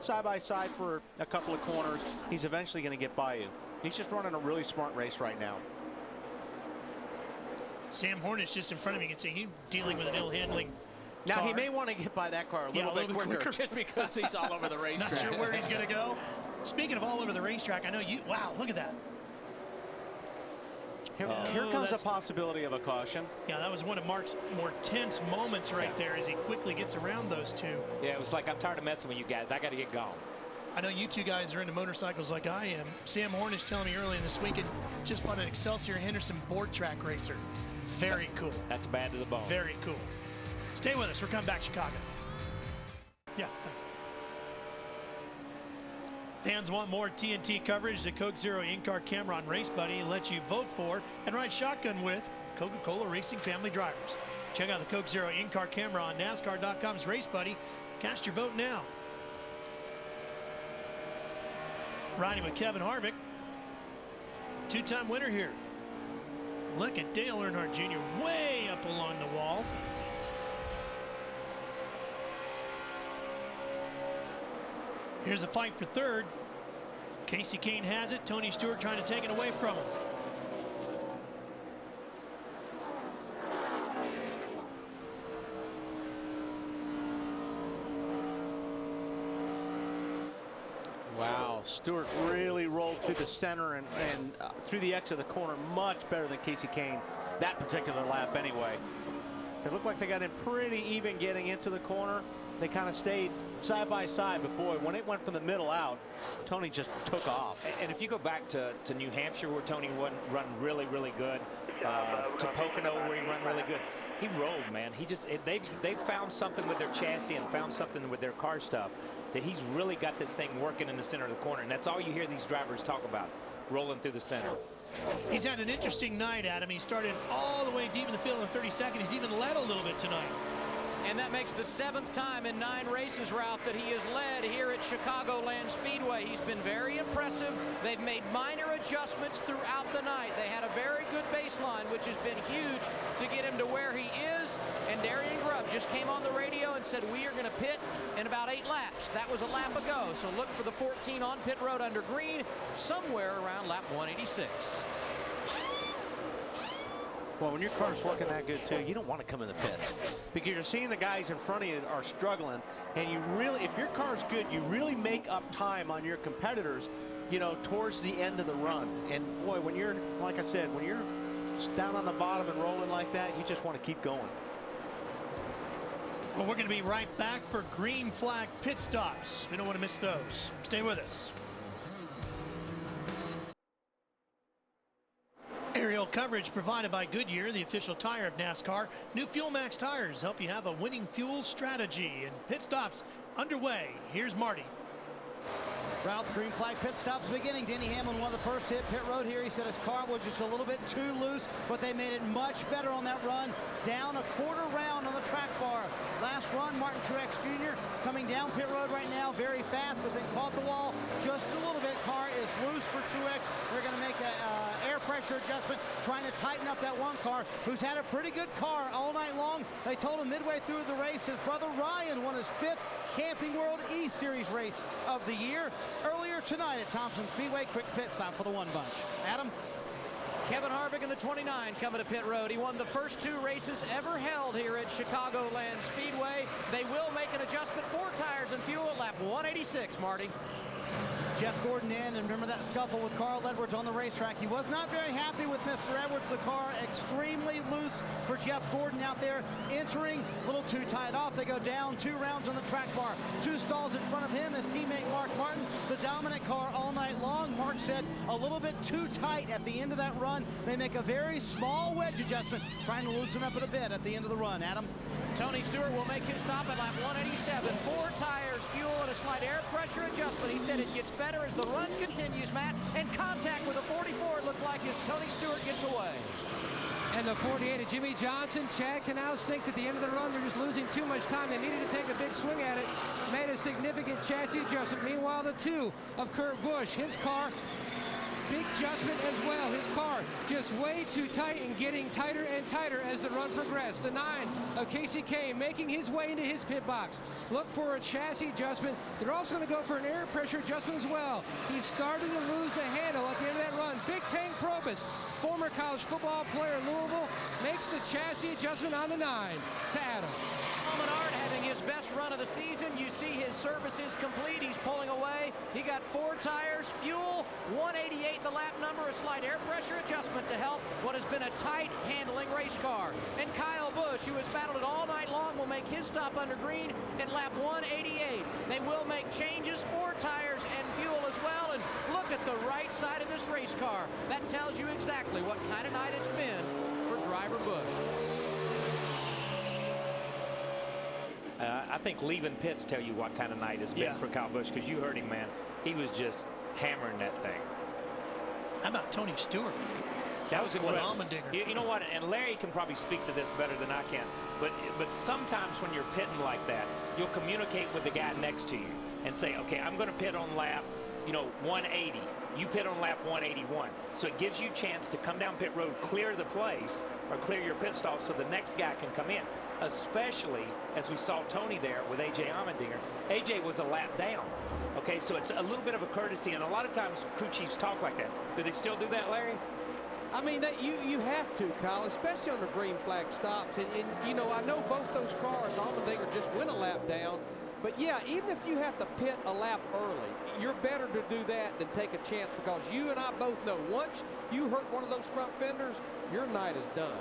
side by side for a couple of corners, he's eventually going to get by you. He's just running a really smart race right now. Sam Hornish just in front of me. You can see he's dealing with an ill-handling Now, car. he may want to get by that car a little bit quicker just because he's all over the racetrack. Not sure where he's going to go. Speaking of all over the racetrack, I know you. Wow, look at that. Here comes a possibility of a caution. Yeah, that was one of Mark's more tense moments right there as he quickly gets around those two. Yeah, it was like, I'm tired of messing with you guys. I got to get gone. I know you two guys are into motorcycles like I am. Sam Hornish telling me earlier this weekend just bought an Excelsior Henderson board track racer. Very cool. That's bad to the bone. Very cool. Stay with us. We're coming back, Chicago. Yeah, thanks. Fans want more TNT coverage. The Coke Zero in-car camera on Race Buddy lets you vote for and ride shotgun with Coca-Cola Racing family drivers. Check out the Coke Zero in-car camera on NASCAR.com's Race Buddy. Cast your vote now. Riding with Kevin Harvick. Two-time winner here. Look at Dale Earnhardt Jr. way up along the wall. Here's a fight for third. Casey Kane has it. Tony Stewart trying to take it away from him. Wow, Stewart really rolled through the center and through the exit of the corner much better than Casey Kane that particular lap anyway. It looked like they got in pretty even getting into the corner. They kind of stayed side by side, but boy, when it went from the middle out, Tony just took off. And if you go back to New Hampshire where Tony run really, really good, to Pocono where he run really good, he rolled, man. He just, they found something with their chassis and found something with their car stuff that he's really got this thing working in the center of the corner. And that's all you hear these drivers talk about, rolling through the center. He's had an interesting night, Adam. He started all the way deep in the field in 32nd. He's even led a little bit tonight. And that makes the 7th time in 9 races, Ralph, that he has led here at Chicagoland Speedway. He's been very impressive. They've made minor adjustments throughout the night. They had a very good baseline, which has been huge to get him to where he is. And Darian Grubb just came on the radio and said, we are going to pit in about 8 laps. That was a lap ago. So look for the 14 on pit road under green somewhere around lap 186. Well, when your car's working that good too, you don't want to come in the pits because you're seeing the guys in front of you are struggling, and you really, if your car's good, you really make up time on your competitors, you know, towards the end of the run. And boy, when you're, like I said, when you're down on the bottom and rolling like that, you just want to keep going. Well, we're going to be right back for green flag pit stops. We don't want to miss those. Stay with us. Aerial coverage provided by Goodyear, the official tire of NASCAR. New Fuel Max tires help you have a winning fuel strategy. And pit stops underway. Here's Marty. Ralph, green flag pit stops beginning. Denny Hamlin won the first hit pit road here. He said his car was just a little bit too loose, but they made it much better on that run. Down a quarter round on the track bar. Last run, Martin Truex Jr. coming down pit road right now, very fast, but then caught the wall just a little bit. Car is loose for Truex. They're going to make an air pressure adjustment, trying to tighten up that one car, who's had a pretty good car all night long. They told him midway through the race, his brother Ryan won his 5th Camping World E-Series race of the year earlier tonight at Thompson Speedway. Quick pit stop for the one bunch. Adam? Kevin Harvick in the 29 coming to pit road. He won the first 2 races ever held here at Chicagoland Speedway. They will make an adjustment for tires and fuel at lap 186, Marty. Jeff Gordon in, and remember that scuffle with Carl Edwards on the racetrack. He was not very happy with Mr. Edwards. The car extremely loose for Jeff Gordon out there entering. A little too tight off. They go down 2 rounds on the track bar. 2 stalls in front of him, his teammate Mark Martin, the dominant car all night long. Mark said a little bit too tight at the end of that run. They make a very small wedge adjustment, trying to loosen up it a bit at the end of the run. Adam? Tony Stewart will make his stop at lap 187. 4 tires, fuel, and a slight air pressure adjustment. He said it gets better as the run continues, Matt, and contact with a 44 looked like as Tony Stewart gets away. And the 48 of Jimmy Johnson. Chad Knaus thinks at the end of the run they're just losing too much time. They needed to take a big swing at it. Made a significant chassis adjustment. Meanwhile, the 2 of Kurt Busch, his car big adjustment as well. His car just way too tight and getting tighter and tighter as the run progressed. The 9 of Casey Kane making his way into his pit box. Look for a chassis adjustment. They're also going to go for an air pressure adjustment as well. He's starting to lose the handle at the end of that run. Big Tank Probus, former college football player in Louisville, makes the chassis adjustment on the 9 to Adam. Menard having his best run of the season. You see his service is complete. He's pulling away. He got 4 tires, fuel, 188 the lap number, a slight air pressure adjustment to help what has been a tight handling race car. And Kyle Busch, who has battled it all night long, will make his stop under green at lap 188. They will make changes, 4 tires and fuel as well. And look at the right side of this race car. That tells you exactly what kind of night it's been for driver Busch. I think leaving pits tell you what kind of night it's been for Kyle Busch, because you heard him, man. He was just hammering that thing. How about Tony Stewart? That was incredible. You you know what? And Larry can probably speak to this better than I can. But sometimes when you're pitting like that, you'll communicate with the guy next to you and say, okay, I'm going to pit on lap, 180. You pit on lap 181. So it gives you a chance to come down pit road, clear the place, or clear your pit stall so the next guy can come in. Especially as we saw Tony there with A.J. Allmendinger. A.J. was a lap down. Okay, so it's a little bit of a courtesy, and a lot of times crew chiefs talk like that. Do they still do that, Larry? I mean, you have to, Kyle, especially on the green flag stops. And I know both those cars, Allmendinger just went a lap down. But, yeah, even if you have to pit a lap early, you're better to do that than take a chance, because you and I both know once you hurt one of those front fenders, your night is done.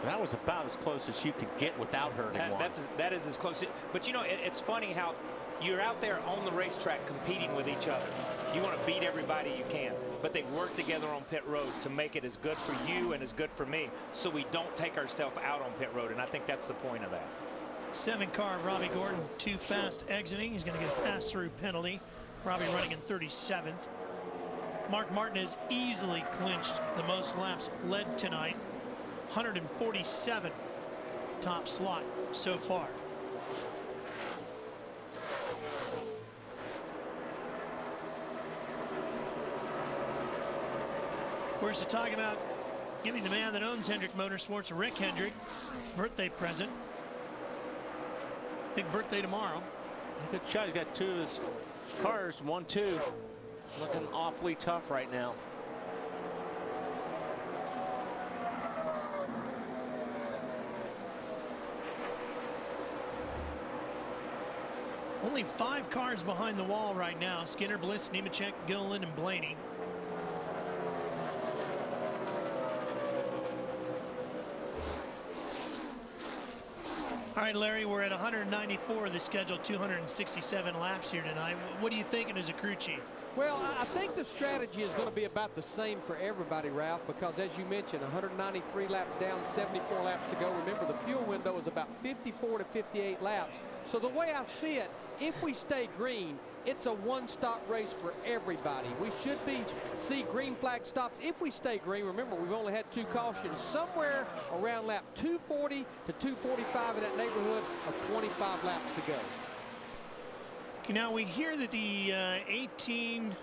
That was about as close as you could get without hurting one. That is as close. But, it's funny how you're out there on the racetrack competing with each other. You want to beat everybody you can. But they work together on pit road to make it as good for you and as good for me, so we don't take ourselves out on pit road. And I think that's the point of that. 7 car, Robbie Gordon, too fast exiting. He's going to get a pass-through penalty. Robbie running in 37th. Mark Martin has easily clinched the most laps led tonight. 147 top slot so far. Of course, they're talking about giving the man that owns Hendrick Motorsports, Rick Hendrick, birthday present. Big birthday tomorrow. Good shot. He's got 2 of his cars, 1-2. Looking awfully tough right now. Only 5 cars behind the wall right now. Skinner, Bliss, Nemechek, Gilliland, and Blaney. All right, Larry, we're at 194 of the scheduled 267 laps here tonight. What are you thinking as a crew chief? Well, I think the strategy is going to be about the same for everybody, Ralph, because as you mentioned, 193 laps down, 74 laps to go. Remember, the fuel window is about 54 to 58 laps. So the way I see it, if we stay green, it's a one-stop race for everybody. We should see green flag stops if we stay green. Remember, we've only had 2 cautions, somewhere around lap 240 to 245 in that neighborhood of 25 laps to go. Now we hear that the 18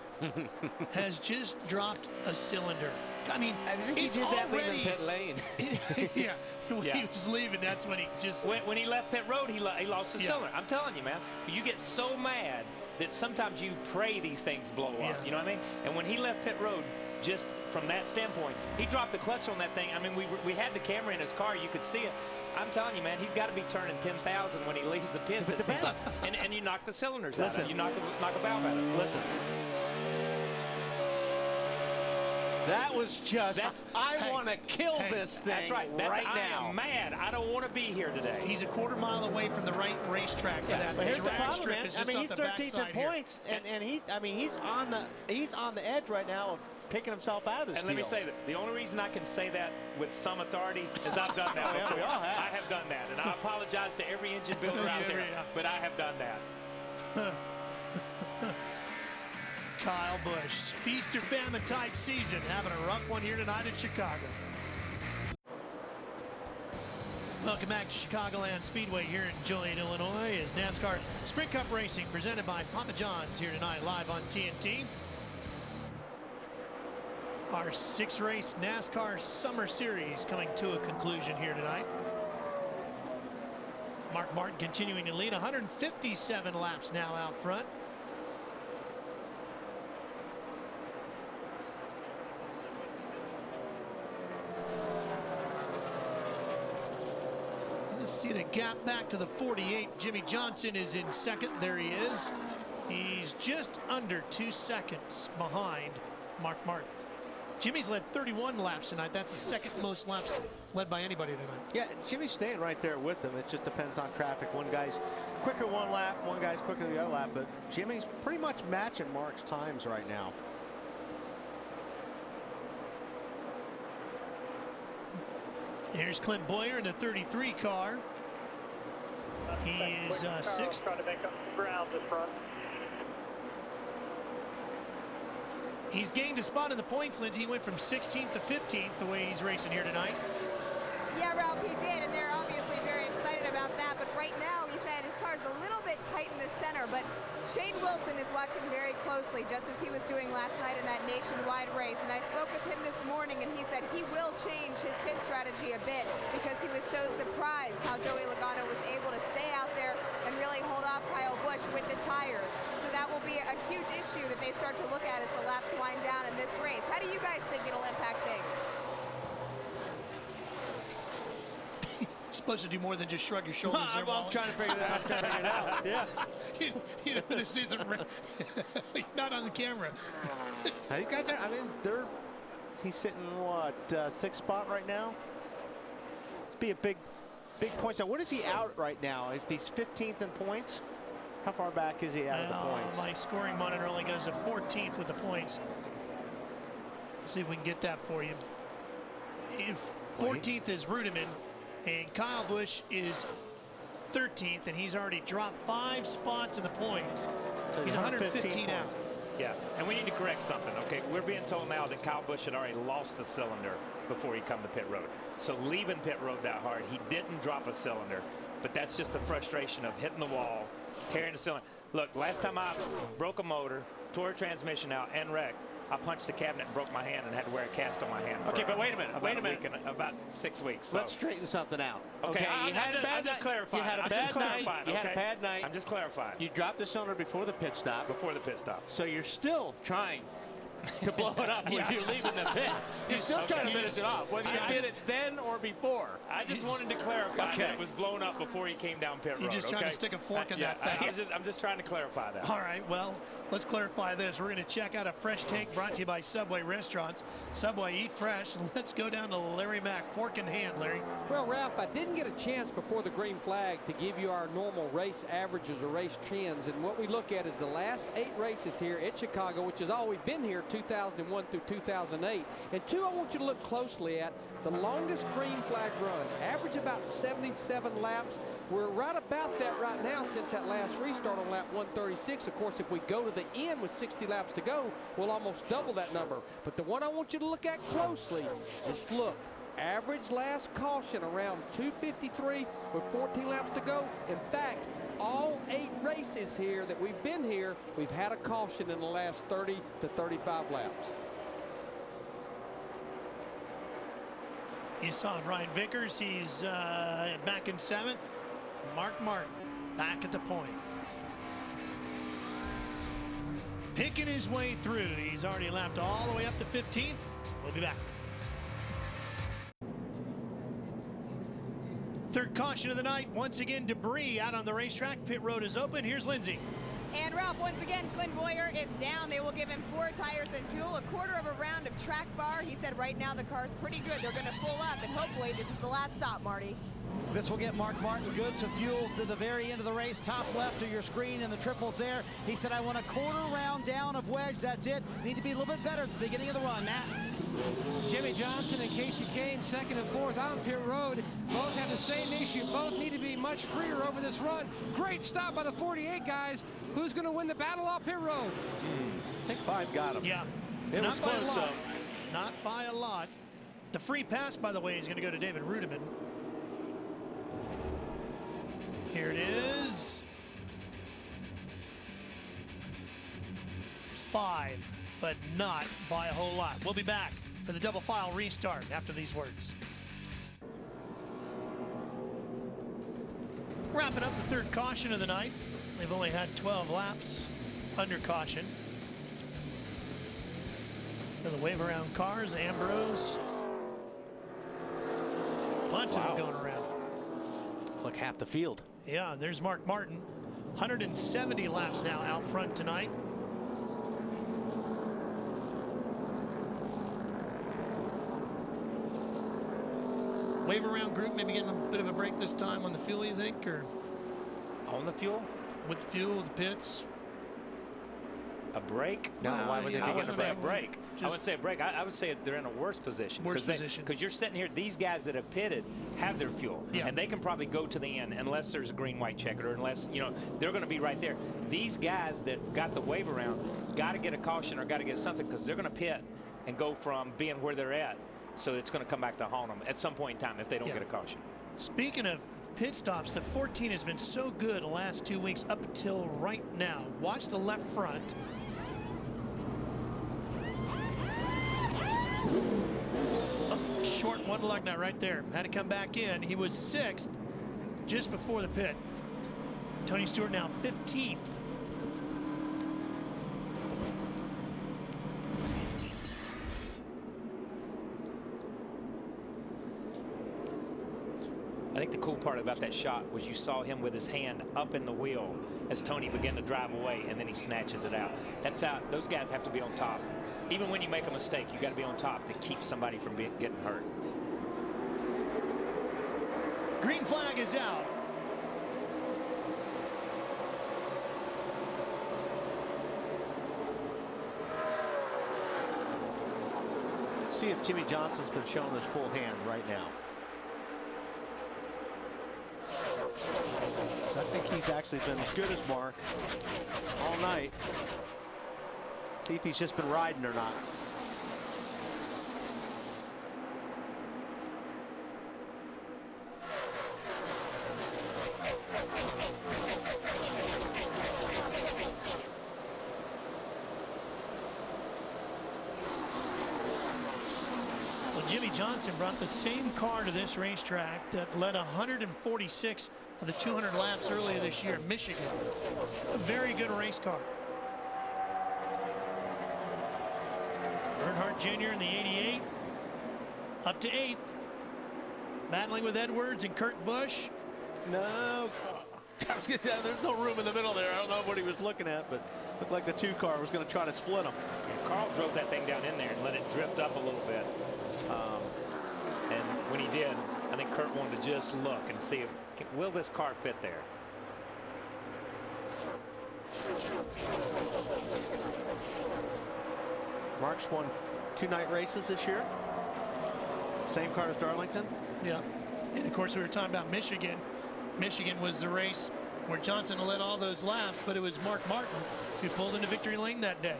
has just dropped a cylinder. I mean, I think he did that leaving pit lane. Yeah, when he was leaving, that's when he just... When he left pit road, he lost the cylinder. I'm telling you, man, you get so mad that sometimes you pray these things blow up. You know what I mean? And when he left pit road, just from that standpoint, he dropped the clutch on that thing. I mean, we had the camera in his car. You could see it. I'm telling you, man, he's got to be turning 10,000 when he leaves the pits. It seems like. And you knock the cylinders out. You knock a valve out of it. Listen. That was just, I want to kill this thing. That's right. Right I now. am mad. I don't want to be here today. He's a quarter mile away from the right racetrack for that. But here's the problem, strip man. is I just mean, off he's the 13th in points, and he's on the edge right now of picking himself out of this deal. Let me say that the only reason I can say that with some authority is I've done that before. We all have. I have done that, and I apologize to every engine builder out there, but I have done that. Kyle Busch, feast or famine type season, having a rough one here tonight in Chicago. Welcome back to Chicagoland Speedway here in Joliet, Illinois, as NASCAR Sprint Cup Racing presented by Papa John's here tonight live on TNT. Our 6-race NASCAR Summer Series coming to a conclusion here tonight. Mark Martin continuing to lead, 157 laps now out front. Let's see the gap back to the 48. Jimmy Johnson is in second. There he is. He's just under 2 seconds behind Mark Martin. Jimmy's led 31 laps tonight. That's the second most laps led by anybody tonight. Yeah, Jimmy's staying right there with them. It just depends on traffic. One guy's quicker one lap, one guy's quicker the other lap, but Jimmy's pretty much matching Mark's times right now. Here's Clint Boyer in the 33 car. He is sixth. Trying to make up ground this front. He's gained a spot in the points, Lindsay. He went from 16th to 15th the way he's racing here tonight. Yeah, Ralph, he did, and they're obviously very excited about that. But right now, he said his car's a little bit tight in the center. But Shane Wilson is watching very closely, just as he was doing last night in that nationwide race. And I spoke with him this morning, and he said he will change his pit strategy a bit because he was so surprised how Joey Logano was able to stay out there and really hold off Kyle Busch with the tires. So that will be a huge issue that they start to look at as the laps wind down in this race. How do you guys think it'll impact things? Supposed to do more than just shrug your shoulders. I'm trying to figure that out. Yeah. You know, this isn't not on the camera. You guys are, I mean, he's sitting what, 6th spot right now? It's be a big point. So what is he out right now? If he's 15th in points, how far back is he out of the points? My scoring monitor only goes to 14th with the points. Let's see if we can get that for you. If 14th is Rudiman, and Kyle Busch is 13th, and he's already dropped 5 spots in the points. So he's 115 out. Yeah, and we need to correct something. Okay, we're being told now that Kyle Busch had already lost the cylinder before he come to pit road. So leaving pit road that hard, he didn't drop a cylinder, but that's just the frustration of hitting the wall, tearing the cylinder. Look, last time I broke a motor, tore a transmission out, and wrecked, I punched the cabinet and broke my hand and had to wear a cast on my hand. Okay, but wait a minute. About 6 weeks. Let's straighten something out. Okay, you had a bad just clarifying. You had a bad night. You had a bad night. I'm just clarifying. You dropped the cylinder before the pit stop. Before the pit stop. So you're still trying to blow it up when you're leaving the pit. You're still trying to finish it off, whether you did it then or before. I just wanted to clarify that it was blown up before he came down pit road. You're just trying to stick a fork in that thing. I'm just trying to clarify that. All right, well, let's clarify this. We're going to check out a fresh take brought to you by Subway Restaurants. Subway, eat fresh, and let's go down to Larry Mack, fork in hand, Larry. Well, Ralph, I didn't get a chance before the green flag to give you our normal race averages or race trends, and what we look at is the last 8 races here at Chicago, which has always been here 2001 through 2008. And 2, I want you to look closely at the longest green flag run, average about 77 laps. We're right about that right now since that last restart on lap 136. Of course, if we go to the end with 60 laps to go, we'll almost double that number. But the one I want you to look at closely, just look. Average last caution around 253 with 14 laps to go. In fact, all 8 races here that we've been here, we've had a caution in the last 30 to 35 laps. You saw Ryan Vickers. He's back in 7th. Mark Martin back at the point. Picking his way through. He's already lapped all the way up to 15th. We'll be back. Third caution of the night. Once again, debris out on the racetrack. Pit road is open. Here's Lindsay. And Ralph, once again, Clint Boyer is down. They will give him 4 tires and fuel, a quarter of a round of track bar. He said right now the car's pretty good. They're going to pull up, and hopefully this is the last stop, Marty. This will get Mark Martin good to fuel to the very end of the race. Top left of your screen and the triples there. He said, I want a quarter round down of wedge. That's it. Need to be a little bit better at the beginning of the run, Matt. Jimmy Johnson and Casey Kane, 2nd and 4th on pit road. Both have the same issue. Both need to be much freer over this run. Great stop by the 48 guys. Who's going to win the battle off pit road? I think 5 got him. Yeah. It was close, though. Not by a lot. The free pass, by the way, is going to go to David Rudiman. Here it is. 5, but not by a whole lot. We'll be back. for the double file restart after these words. Wrapping up the third caution of the night. They've only had 12 laps under caution. For the wave around cars, Ambrose. Bunch of them going around. Like half the field. Yeah, and there's Mark Martin. 170 laps now out front tonight. Wave around group maybe getting a bit of a break this time on the fuel, you think, or on the fuel? With the fuel, with the pits. A break? No, why would they be I wouldn't getting say a a break. I wouldn't say a break. I would say they're in a worse position. Worse position. Because you're sitting here, these guys that have pitted have their fuel. Yeah. And they can probably go to the end unless there's a green-white checker, or unless, you know, they're going to be right there. These guys that got the wave around got to get a caution or got to get something, because they're going to pit and go from being where they're at. So it's going to come back to haunt them at some point in time if they don't get a caution. Speaking of pit stops, the 14 has been so good the last 2 weeks up until right now. Watch the left front. Oh, short one lug nut right there. Had to come back in. He was 6th just before the pit. Tony Stewart now 15th. I think the cool part about that shot was you saw him with his hand up in the wheel as Tony began to drive away, and then he snatches it out. That's how those guys have to be on top. Even when you make a mistake, you got to be on top to keep somebody from getting hurt. Green flag is out. See if Jimmy Johnson's been showing his full hand right now. So I think he's actually been as good as Mark all night. See if he's just been riding or not. Well, Jimmy Johnson brought the same car to this racetrack that led 146 of the 200 laps earlier this year in Michigan. A very good race car. Earnhardt Jr. in the 88, up to 8th. Battling with Edwards and Kurt Busch. No, there's no room in the middle there. I don't know what he was looking at, but looked like the 2 car was going to try to split them. And Carl drove that thing down in there and let it drift up a little bit. And when he did, I think Kurt wanted to just look and see if, will this car fit there? Mark's won 2 night races this year. Same car as Darlington. Yeah. And of course, we were talking about Michigan. Michigan was the race where Johnson led all those laps, but it was Mark Martin who pulled into victory lane that day.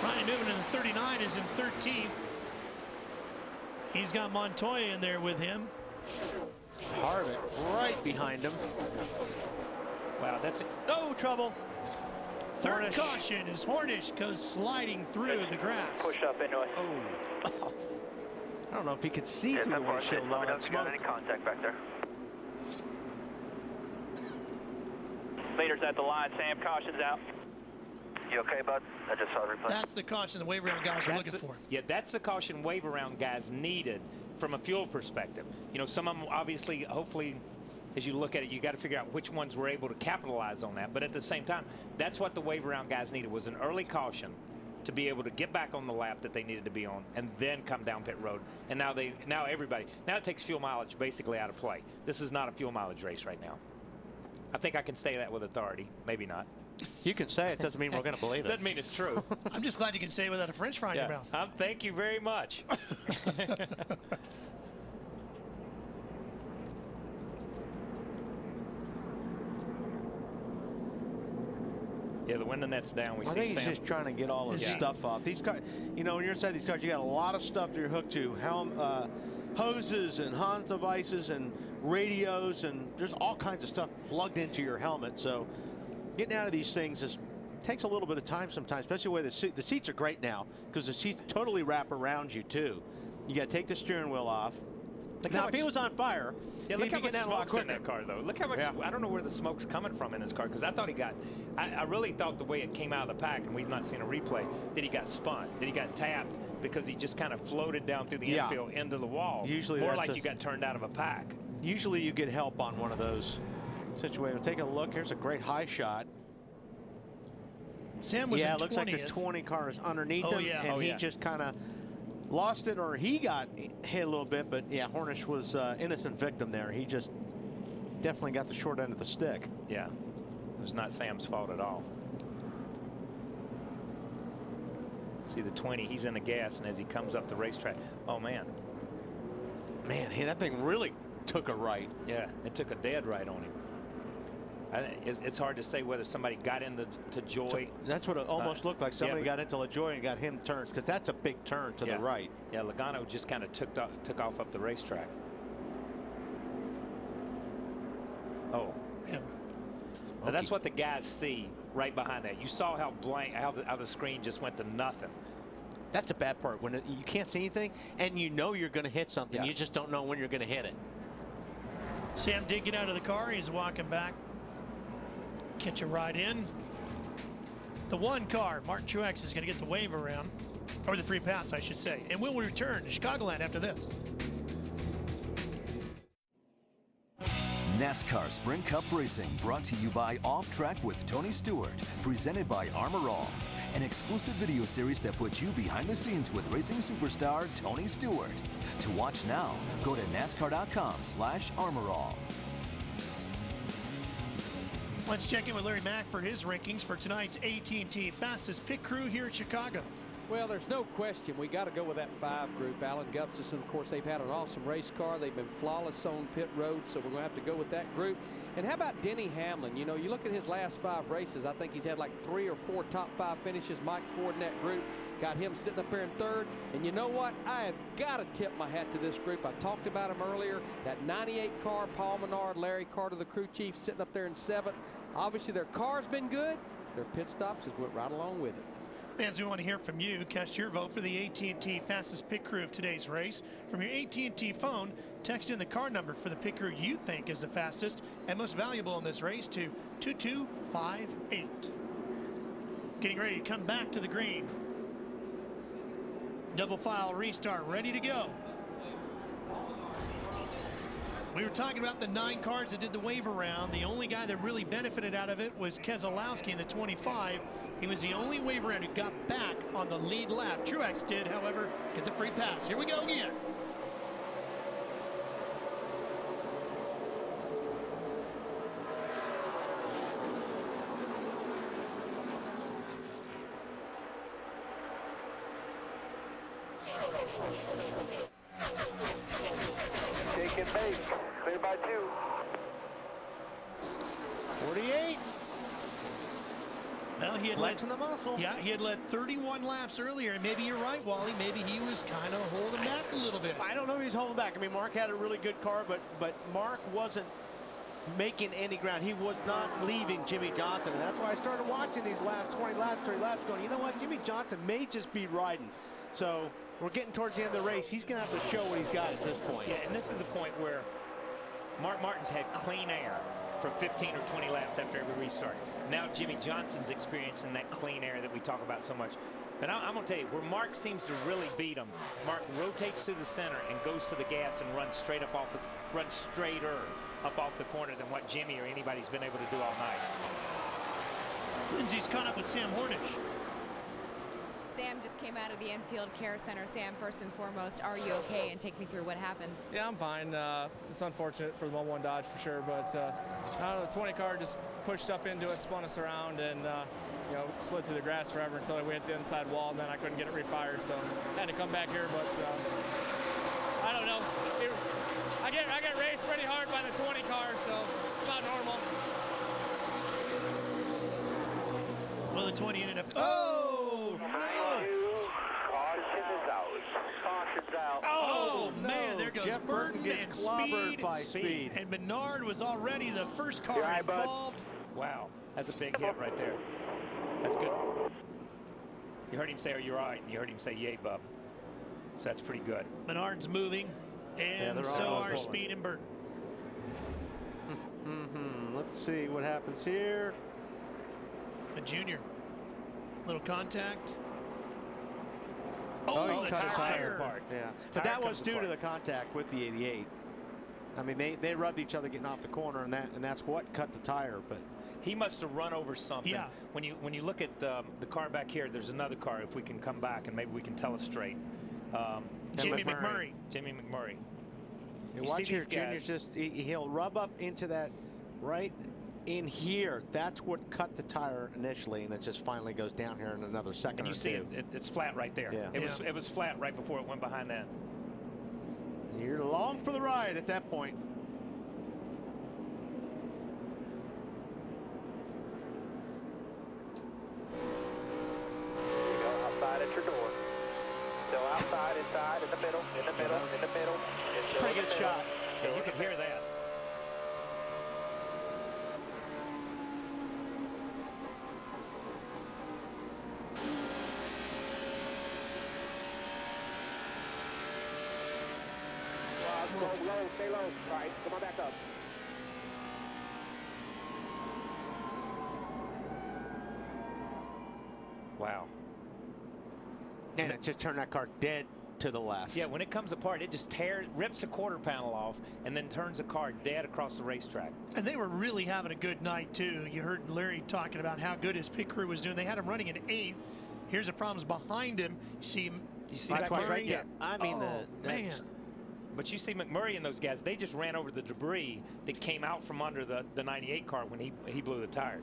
Ryan Newman in the 39 is in 13th. He's got Montoya in there with him. Harvick right behind him. Wow, that's it. No trouble. Third Hornish. caution as Hornish goes sliding through the grass. Push up into it. Oh. I don't know if he could see through the windshield and all that smoke. Any contact back there. Leaders at the line. Sam, caution's out. You okay, bud? I just saw the replay. That's the caution the wave around guys are looking for. Yeah, that's the caution wave around guys needed from a fuel perspective. You know, some of them obviously, hopefully, as you look at it, you got to figure out which ones were able to capitalize on that. But at the same time, that's what the wave around guys needed, was an early caution to be able to get back on the lap that they needed to be on and then come down pit road. And now everybody it takes fuel mileage basically out of play. This is not a fuel mileage race right now. I think I can say that with authority. Maybe not. You can say it. Doesn't mean we're going to believe it. Doesn't mean it's true. I'm just glad you can say it without a French fry in your mouth. Thank you very much. Yeah, the window net's down. We I see think Sam. he's just trying to get all his stuff off. These cars, you know, when you're inside these cars, you got a lot of stuff that you're hooked to. hoses and Hans devices and radios, and there's all kinds of stuff plugged into your helmet. So getting out of these things takes a little bit of time sometimes, especially the way the seats are great now, because the seats totally wrap around you too. You got to take the steering wheel off. Now, if he was on fire, yeah, look how much smoke's smoke's in that car, though. Look how much. Yeah. I don't know where the smoke's coming from in this car, because I thought he got. I really thought the way it came out of the pack, and we've not seen a replay, that he got spun, that he got tapped, because he just kind of floated down through the infield into the wall. Usually, more like you got turned out of a pack. Usually, you get help on one of those situations. Take a look. Here's a great high shot. Sam was in 20th. It looks like the 20 car is underneath him, and he just kind of lost it, or he got hit a little bit. But yeah, Hornish was innocent victim there. He just definitely got the short end of the stick. Yeah, it was not Sam's fault at all. See the 20, he's in the gas, and as he comes up the racetrack, oh man. Man, hey, that thing really took a right. Yeah, it took a dead right on him. It's hard to say whether somebody got into Joy. That's what it almost looked like. Somebody got into LaJoy and got him turned, because that's a big turn to the right. Yeah, Logano just kind of took off up the racetrack. Oh. Yeah. Now that's what the guys see right behind that. You saw how blank, how the screen just went to nothing. That's a bad part, when you can't see anything and you know you're going to hit something. You just don't know when you're going to hit it. Sam did get out of the car. He's walking back. Catch a ride in. The one car, Martin Truex, is going to get the wave around, or the free pass, I should say. And we'll return to Chicagoland after this. NASCAR Sprint Cup Racing, brought to you by Off Track with Tony Stewart, presented by Armor All, an exclusive video series that puts you behind the scenes with racing superstar Tony Stewart. To watch now, go to NASCAR.com/ArmorAll. Let's check in with Larry Mack for his rankings for tonight's AT&T fastest pit crew here at Chicago. Well, there's no question. We got to go with that 5 group. Alan Gustafson, of course, they've had an awesome race car. They've been flawless on pit road, so we're going to have to go with that group. And how about Denny Hamlin? You know, you look at his last 5 races, I think he's had like 3 or 4 top 5 finishes. Mike Ford in that group got him sitting up there in 3rd. And you know what? I have got to tip my hat to this group. I talked about him earlier. That 98 car, Paul Menard, Larry Carter, the crew chief, sitting up there in 7th. Obviously, their car's been good. Their pit stops has went right along with it. Fans, we want to hear from you. Cast your vote for the AT&T fastest pit crew of today's race. From your AT&T phone, text in the car number for the pit crew you think is the fastest and most valuable in this race to 2258. Getting ready to come back to the green. Double file restart, ready to go. We were talking about the 9 cars that did the wave around. The only guy that really benefited out of it was Keselowski in the 25. He was the only wave around who got back on the lead lap. Truex did, however, get the free pass. Here we go again. Take and make. Clear by 2. 48. Well, he had flexing the muscle. Yeah, he had led 31 laps earlier, and maybe you're right, Wally. Maybe he was kind of holding back a little bit. I don't know if he's holding back. I mean, Mark had a really good car, but Mark wasn't making any ground. He was not leaving Jimmy Johnson, and that's why I started watching these last 20 laps, 30 laps, going, you know what, Jimmy Johnson may just be riding. So we're getting towards the end of the race. He's going to have to show what he's got at this point. Yeah, and this is a point where Mark Martin's had clean air for 15 or 20 laps after every restart. Now Jimmy Johnson's experiencing that clean air that we talk about so much. But I'm going to tell you, where Mark seems to really beat him, Mark rotates to the center and goes to the gas and runs straighter up off the corner than what Jimmy or anybody's been able to do all night. Lindsay's caught up with Sam Hornish. Sam just came out of the infield care center. Sam, first and foremost, are you okay? And take me through what happened. Yeah, I'm fine. It's unfortunate for the 1-1 Dodge for sure, but I don't know, the 20 car just pushed up into us, spun us around, and you know, slid through the grass forever until we hit the inside wall, and then I couldn't get it refired, so I had to come back here. But I don't know. I get raced pretty hard by the 20 car, so it's about normal. Well, the 20 ended up. Oh, no! Caution is out. Caution's out. Oh, man, there goes And clobbered by Speed. And Menard was already the first car involved. Wow, that's a big hit right there. That's good. You heard him say, "Are you all right?" And you heard him say, "Yay, bub." So that's pretty good. Menard's moving, and so are Speed and Burton. Let's see what happens here. A junior. Little contact. Oh, the cut the tire. apart. Yeah, but that was due to the contact with the 88. I mean, they rubbed each other getting off the corner, and that's what cut the tire. But he must have run over something. Yeah. When you look at the car back here, there's another car. If we can come back and maybe we can tell it straight. Jimmy McMurray. Jimmy McMurray. You watch here, Junior's just he'll rub up into that right in here. That's what cut the tire initially, and it just finally goes down here in another second. And you see it's flat right there. Yeah. It was flat right before it went behind that. You're along for the ride at that point. Outside at your door. Still outside, inside, in the middle, in the middle, in the middle. Pretty good shot. Yeah, you can hear that. Low, stay low. All right, come on back up. Wow. And it just turned that car dead to the left. Yeah, when it comes apart, it just rips a quarter panel off and then turns the car dead across the racetrack. And they were really having a good night, too. You heard Larry talking about how good his pit crew was doing. They had him running in 8th. Here's the problems behind him. You see McMurray right there. I mean, man. But you see McMurray and those guys, they just ran over the debris that came out from under the 98 car when he blew the tire.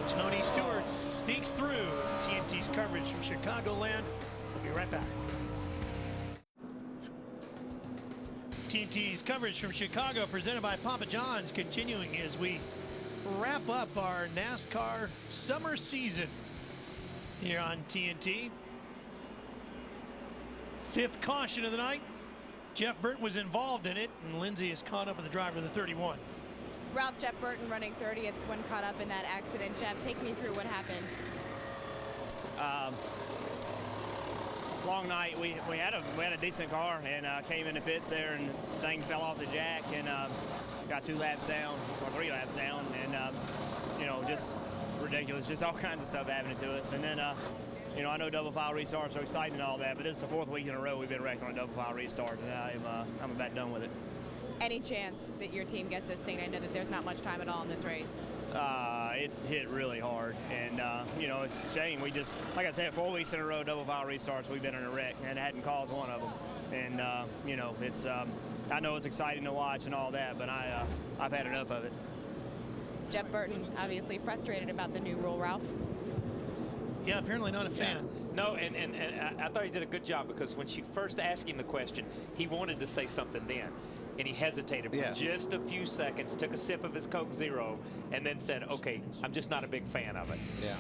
Tony Stewart sneaks through TNT's coverage from Chicagoland. We'll be right back. TNT's coverage from Chicago presented by Papa John's continuing as we wrap up our NASCAR summer season here on TNT. 5th caution of the night. Jeff Burton was involved in it, and Lindsay is caught up with the driver of the 31. Ralph, Jeff Burton running 30th when caught up in that accident. Jeff, take me through what happened. Long night. We had a decent car and came in the pits there, and the thing fell off the jack and got 2 laps down or 3 laps down, and you know, just ridiculous. Just all kinds of stuff happening to us. And then you know, I know double file restarts are exciting and all that, but this is the 4th week in a row we've been wrecked on a double file restart, and I'm about done with it. Any chance that your team gets this thing? I know that there's not much time at all in this race. It hit really hard, and you know, it's a shame. We just, like I said, 4 weeks in a row, double file restarts, we've been in a wreck, and it hadn't caused one of them. And you know, it's I know it's exciting to watch and all that, but I've had enough of it. Jeff Burton obviously frustrated about the new rule, Ralph. Yeah, apparently not a fan. No, and I thought he did a good job, because when she first asked him the question, he wanted to say something then. And he hesitated for just a few seconds, took a sip of his Coke Zero, and then said, okay, I'm just not a big fan of it. Yeah.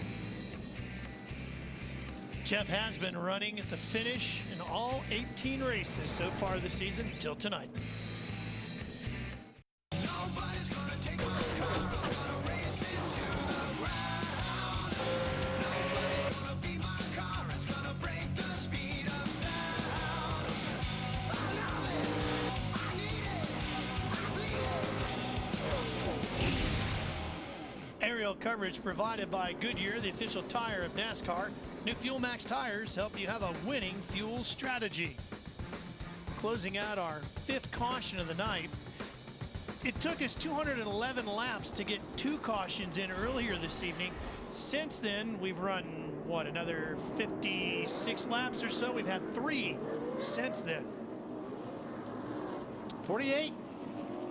Jeff has been running at the finish in all 18 races so far this season until tonight. Nobody's gonna take my car. I'm gonna race it to the ground. Nobody's gonna be my car. It's gonna break the speed of sound. I love it. I need it. I bleed it. Aerial coverage provided by Goodyear, the official tire of NASCAR. New Fuel Max tires help you have a winning fuel strategy. Closing out our 5th caution of the night. It took us 211 laps to get 2 cautions in earlier this evening. Since then, we've run, what, another 56 laps or so? We've had 3 since then. 48,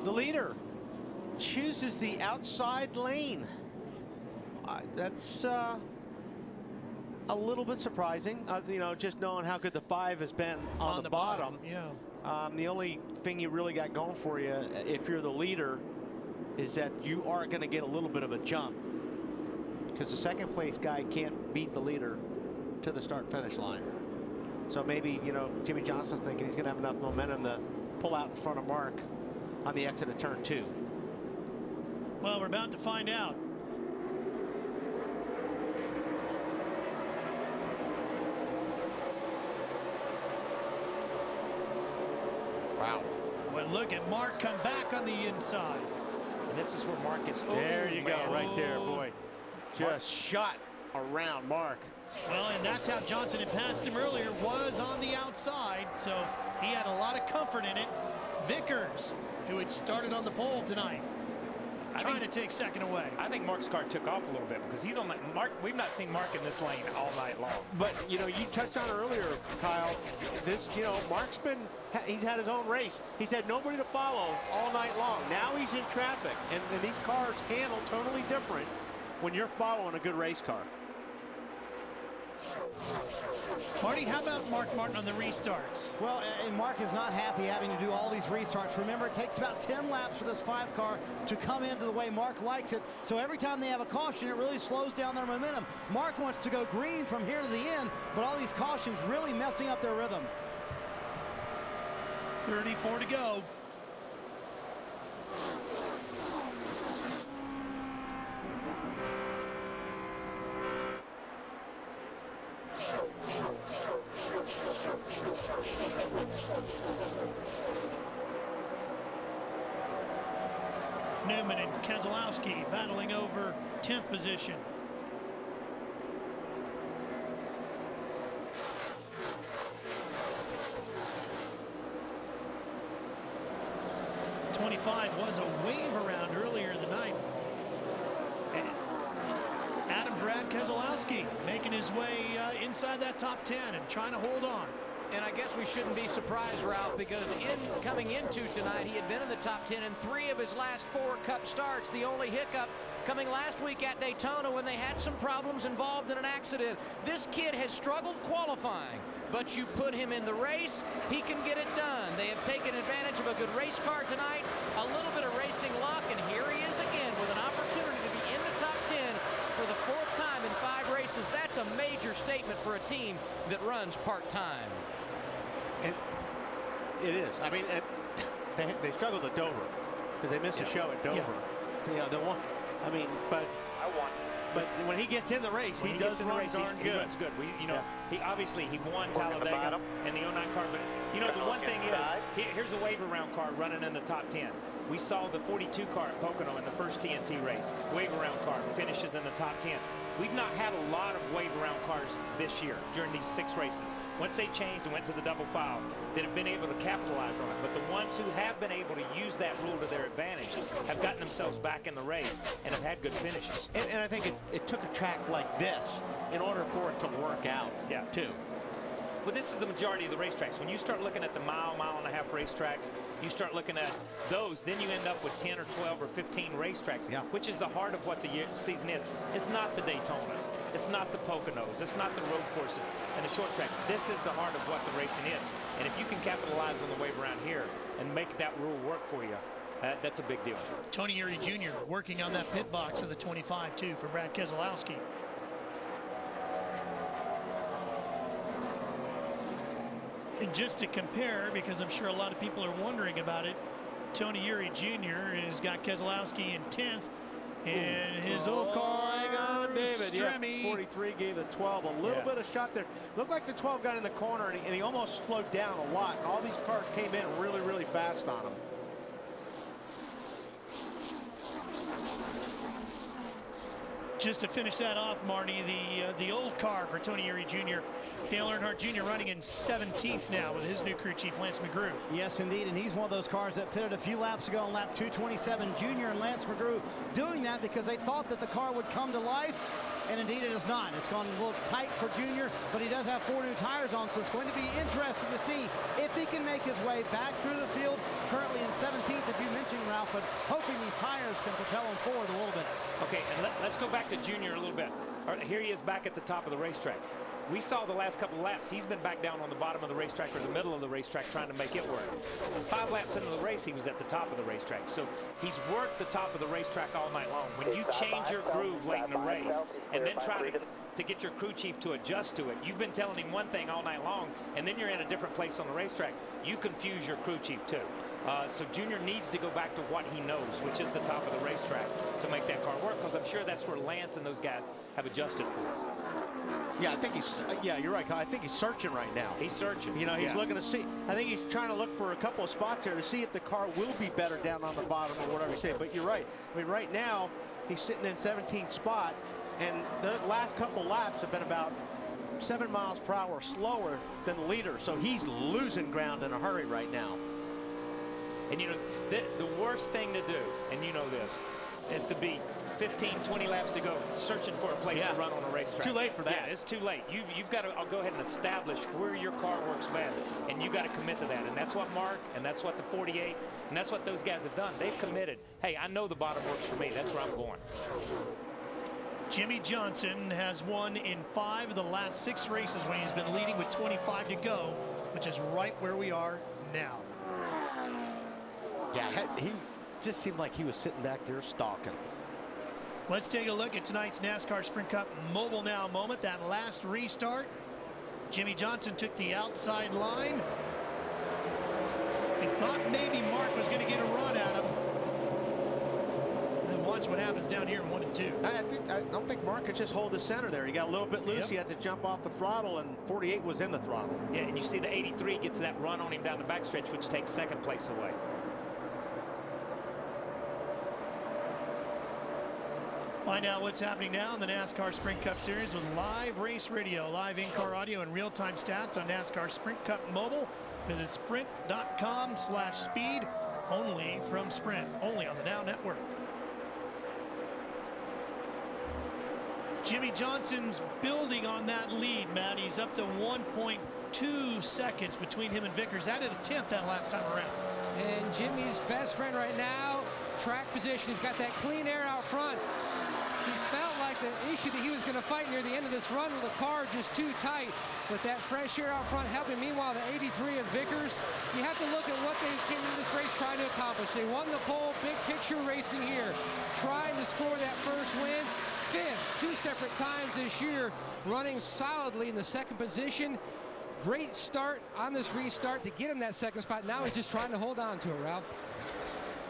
the leader, chooses the outside lane. That's a little bit surprising, you know, just knowing how good the 5 has been on the bottom. Yeah. The only thing you really got going for you, if you're the leader, is that you are going to get a little bit of a jump, because the 2nd place guy can't beat the leader to the start-finish line. So maybe, you know, Jimmy Johnson's thinking he's going to have enough momentum to pull out in front of Mark on the exit of turn 2. Well, we're about to find out. Wow. Well, look at Mark come back on the inside. And this is where Mark is. There you go, right there, boy. Just shot around Mark. Well, and that's how Johnson had passed him earlier, was on the outside, so he had a lot of comfort in it. Vickers, who had started on the pole tonight, trying to take second away. I think Mark's car took off a little bit because he's on that. Mark, we've not seen Mark in this lane all night long. But, you know, you touched on it earlier, Kyle. This, you know, Mark's been, he's had his own race. He's had nobody to follow all night long. Now he's in traffic, and these cars handle totally different when you're following a good race car. Marty, how about Mark Martin on the restarts? Well, and Mark is not happy having to do all these restarts. Remember, it takes about 10 laps for this 5 car to come into the way Mark likes it. So every time they have a caution, it really slows down their momentum. Mark wants to go green from here to the end, but all these cautions really messing up their rhythm. 34 to go. Newman and Keselowski battling over 10th position. '25 was a wave around earlier in the night. And Brad Keselowski making his way inside that top 10 and trying to hold on. And I guess we shouldn't be surprised, Ralph, because coming into tonight, he had been in the top 10 in 3 of his last 4 Cup starts. The only hiccup coming last week at Daytona when they had some problems involved in an accident. This kid has struggled qualifying, but you put him in the race, he can get it done. They have taken advantage of a good race car tonight, a little bit of racing luck, and here he is again with an opportunity to be in the top 10 for the 4th time in 5 races. That's a major statement for a team that runs part-time. It is. I mean, they struggled at Dover because they missed a show at Dover. Yeah, the one. I mean, but I won. But when he gets in the race, he does run darn good. He runs good. He obviously won Talladega and the 09 car. But you know, the one thing is, here's a wave around car running in the top 10. We saw the 42 car at Pocono in the first TNT race. Wave around car finishes in the top 10. We've not had a lot of wave around cars this year during these 6 races. Once they changed and went to the double file, that have been able to capitalize on it. But the ones who have been able to use that rule to their advantage have gotten themselves back in the race and have had good finishes. And I think it took a track like this in order for it to work out, too. Well, this is the majority of the racetracks. When you start looking at the mile and a half racetracks, you start looking at those, then you end up with 10 or 12 or 15 racetracks, which is the heart of what the season is. It's not the Daytonas. It's not the Poconos. It's not the road courses and the short tracks. This is the heart of what the racing is. And if you can capitalize on the wave around here and make that rule work for you, that's a big deal. Tony Eury Jr. working on that pit box of the 25, too, for Brad Keselowski. And just to compare, because I'm sure a lot of people are wondering about it, Tony Eury Jr. has got Keselowski in 10th, and his old car, David, 43 gave the 12 a little bit of shot there. Looked like the 12 got in the corner, and he almost slowed down a lot. And all these cars came in really, really fast on him. Just to finish that off, Marty, the old car for Tony Eury Jr., Dale Earnhardt Jr. running in 17th now with his new crew chief, Lance McGrew. Yes, indeed, and he's one of those cars that pitted a few laps ago on lap 227. Jr. and Lance McGrew doing that because they thought that the car would come to life, and indeed it is not. It's gone a little tight for Jr., but he does have 4 new tires on, so it's going to be interesting to see if he can make his way back through the field. Currently in 17th, as you mentioned, Ralph, but hoping these tires can propel him forward a little bit. Okay, and let's go back to Junior a little bit. Here he is back at the top of the racetrack. we saw the last couple of laps, he's been back down on the bottom of the racetrack or the middle of the racetrack trying to make it work. 5 laps into the race, he was at the top of the racetrack. So he's worked the top of the racetrack all night long. When you change your groove late in the race and then try to get your crew chief to adjust to it, you've been telling him one thing all night long, and then you're in a different place on the racetrack, you confuse your crew chief too. So Junior needs to go back to what he knows, which is the top of the racetrack, to make that car work, because I'm sure that's where Lance and those guys have adjusted for. Yeah, I think he's, yeah, you're right, Kyle. I think he's searching right now. He's searching. You know, he's looking to see. I think he's trying to look for a couple of spots here to see if the car will be better down on the bottom or whatever you say. But you're right. I mean, right now, he's sitting in 17th spot, and the last couple laps have been about 7 miles per hour slower than the leader. So he's losing ground in a hurry right now. And, you know, the worst thing to do, and you know this, is to be 15, 20 laps to go, searching for a place to run on a racetrack. Too late for that. Yeah, it's too late. You've got to go ahead and establish where your car works best, and you got to commit to that. And that's what Mark, and that's what the 48, and that's what those guys have done. They've committed. Hey, I know the bottom works for me. That's where I'm going. Jimmy Johnson has won in 5 of the last 6 races when he's been leading with 25 to go, which is right where we are now. Yeah, he just seemed like he was sitting back there stalking. Let's take a look at tonight's NASCAR Sprint Cup Mobile Now moment. That last restart, Jimmy Johnson took the outside line. He thought maybe Mark was going to get a run at him. And then watch what happens down here in 1 and 2. I don't think Mark could just hold the center there. He got a little bit loose. He had to jump off the throttle, and 48 was in the throttle. Yeah, and you see the 83 gets that run on him down the backstretch, which takes second place away. Find out what's happening now in the NASCAR Sprint Cup Series with live race radio, live in-car audio, and real-time stats on NASCAR Sprint Cup Mobile. Visit sprint.com/speed. Only from Sprint, only on the Now Network. Jimmy Johnson's building on that lead, Matt. He's up to 1.2 seconds between him and Vickers. Added a 10th that last time around. And Jimmy's best friend right now, track position. He's got that clean air out front. He's felt like the issue that he was going to fight near the end of this run with the car just too tight. With that fresh air out front helping. Meanwhile, the 83 of Vickers, you have to look at what they came into this race trying to accomplish. They won the pole, big picture racing here, trying to score that first win. 5th, 2 separate times this year, running solidly in the 2nd position. Great start on this restart to get him that 2nd spot. Now he's just trying to hold on to it, Ralph.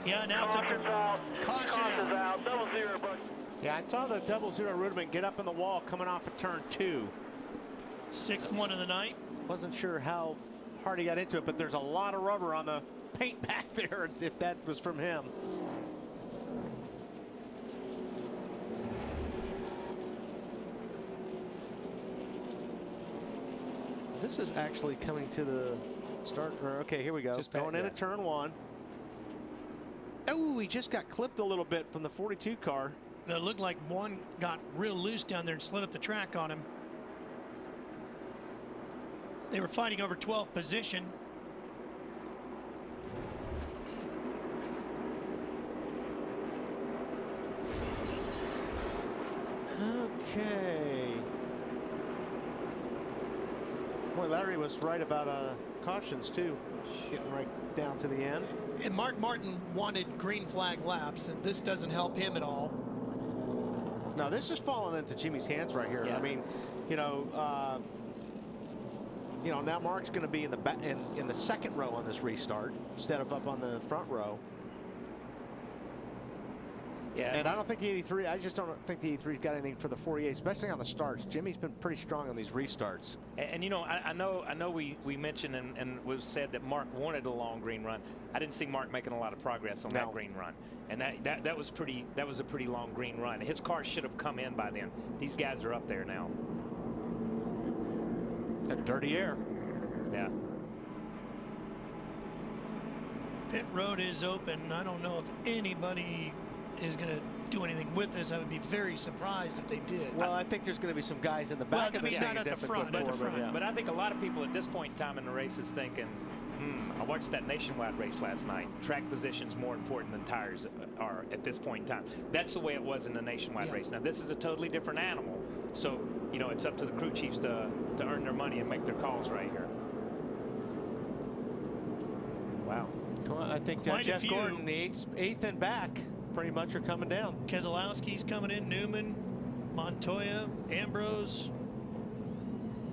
Yeah, now it's up to caution out. Double zero, Busch. Yeah, I saw the 00 rudiment get up in the wall coming off of turn 2. 6th one of the night. Wasn't sure how hard he got into it, but there's a lot of rubber on the paint back there if that was from him. This is actually coming to the start. Okay, here we go. Just going into turn 1. Oh, he just got clipped a little bit from the 42 car. It looked like one got real loose down there and slid up the track on him. They were fighting over 12th position. Okay. Boy, Larry was right about cautions too, getting right down to the end. And Mark Martin wanted green flag laps, and this doesn't help him at all. No, this is falling into Jimmy's hands right here. Yeah. I mean, now Mark's going to be in the back in the 2nd row on this restart instead of up on the front row. Yeah. And I don't think the 83. I just don't think the 83's got anything for the 48, especially on the starts. Jimmy's been pretty strong on these restarts. And you know, I know we mentioned and it was said that Mark wanted a long green run. I didn't see Mark making a lot of progress on that green run, and that was a pretty long green run. His car should have come in by then. These guys are up there now. That dirty air. Yeah. Pit road is open. I don't know if anybody is going to do anything with this. I would be very surprised if they did. Well, I think there's going to be some guys in the back of the not at the front. But I think a lot of people at this point in time in the race is thinking, I watched that nationwide race last night. Track position's more important than tires are at this point in time. That's the way it was in the nationwide race. Now, this is a totally different animal. So, you know, it's up to the crew chiefs to to earn their money and make their calls right here. Wow. Well, I think Jeff Gordon, the eighth and back, pretty much are coming down. Keselowski's coming in, Newman, Montoya, Ambrose.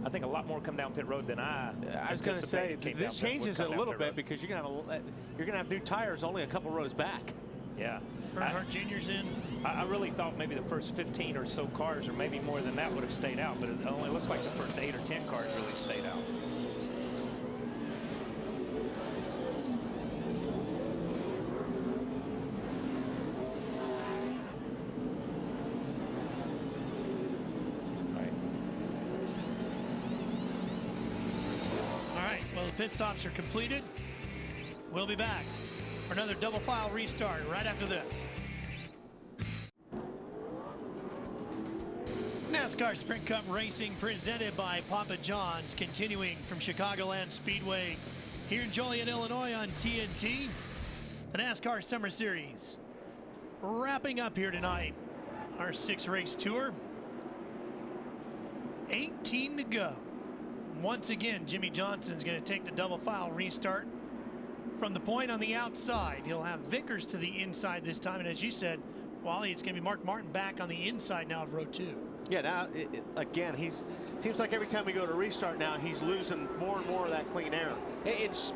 I think a lot more come down pit road than I was going to say. This changes it a little bit because you're going to have new tires only a couple rows back. Yeah. Earnhardt Jr.'s in. I really thought maybe the first 15 or so cars, or maybe more than that, would have stayed out, but it only looks like the first 8 or 10 cars really stayed out. All right, well, the pit stops are completed. We'll be back for another double file restart right after this. NASCAR Sprint Cup Racing presented by Papa John's, continuing from Chicagoland Speedway here in Joliet, Illinois on TNT. The NASCAR Summer Series wrapping up here tonight. Our 6-race tour. 18 to go. Once again, Jimmy Johnson's going to take the double file restart from the point on the outside. He'll have Vickers to the inside this time, and as you said, Wally, it's going to be Mark Martin back on the inside now of row 2. Yeah, now, again, seems like every time we go to restart now, he's losing more and more of that clean air. It's,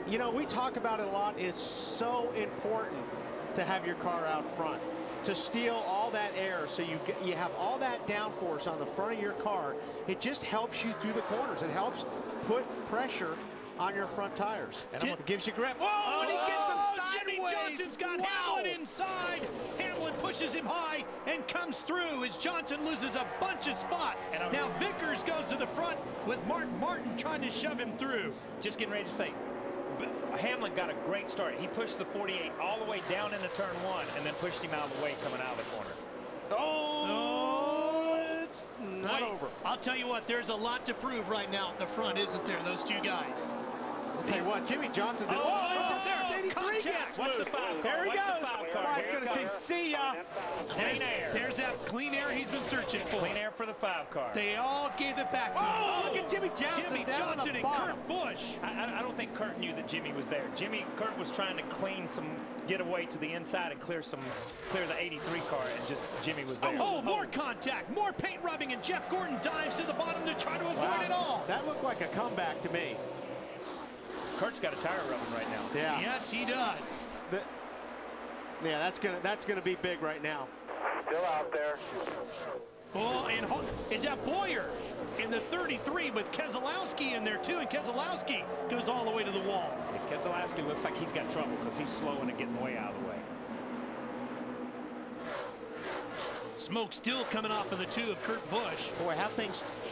you know, we talk about it a lot. It's so important to have your car out front, to steal all that air so you have all that downforce on the front of your car. It just helps you through the corners. It helps put pressure on your front tires. And it gives you grip. Whoa, and he gets them sideways. Jimmy Johnson's got Hamlin inside. Hamlin pushes him high and comes through as Johnson loses a bunch of spots. And now Vickers goes to the front with Mark Martin trying to shove him through. Just getting ready to say, Hamlin got a great start. He pushed the 48 all the way down into turn 1 and then pushed him out of the way coming out of the corner. Oh, it's not over. I'll tell you what, there's a lot to prove right now at the front, isn't there, those two guys? I'll tell you what, Jimmy Johnson did. There, contact. What's the foul call? There he What's goes. the foul call? He's going to say, see ya. Clean air. There's that clean air he's been searching for. Clean air for the foul car. They all gave it back to him. Oh, look at Jimmy Johnson. Jimmy Johnson and Kurt Busch. I don't think Kurt knew that Jimmy was there. Kurt was trying to get away to the inside and clear the 83 car, and just Jimmy was there. Oh, more contact, more paint rubbing, and Jeff Gordon dives to the bottom to try to avoid it all. That looked like a comeback to me. Kurt's got a tire rubbing right now. Yeah. Yes, he does. Yeah, that's gonna be big right now. Still out there. Oh, and is that Boyer in the 33 with Keselowski in there too, and Keselowski goes all the way to the wall. And Keselowski looks like he's got trouble because he's slowing and getting way out of the way. Smoke still coming off of the 2 of Kurt Busch. Boy,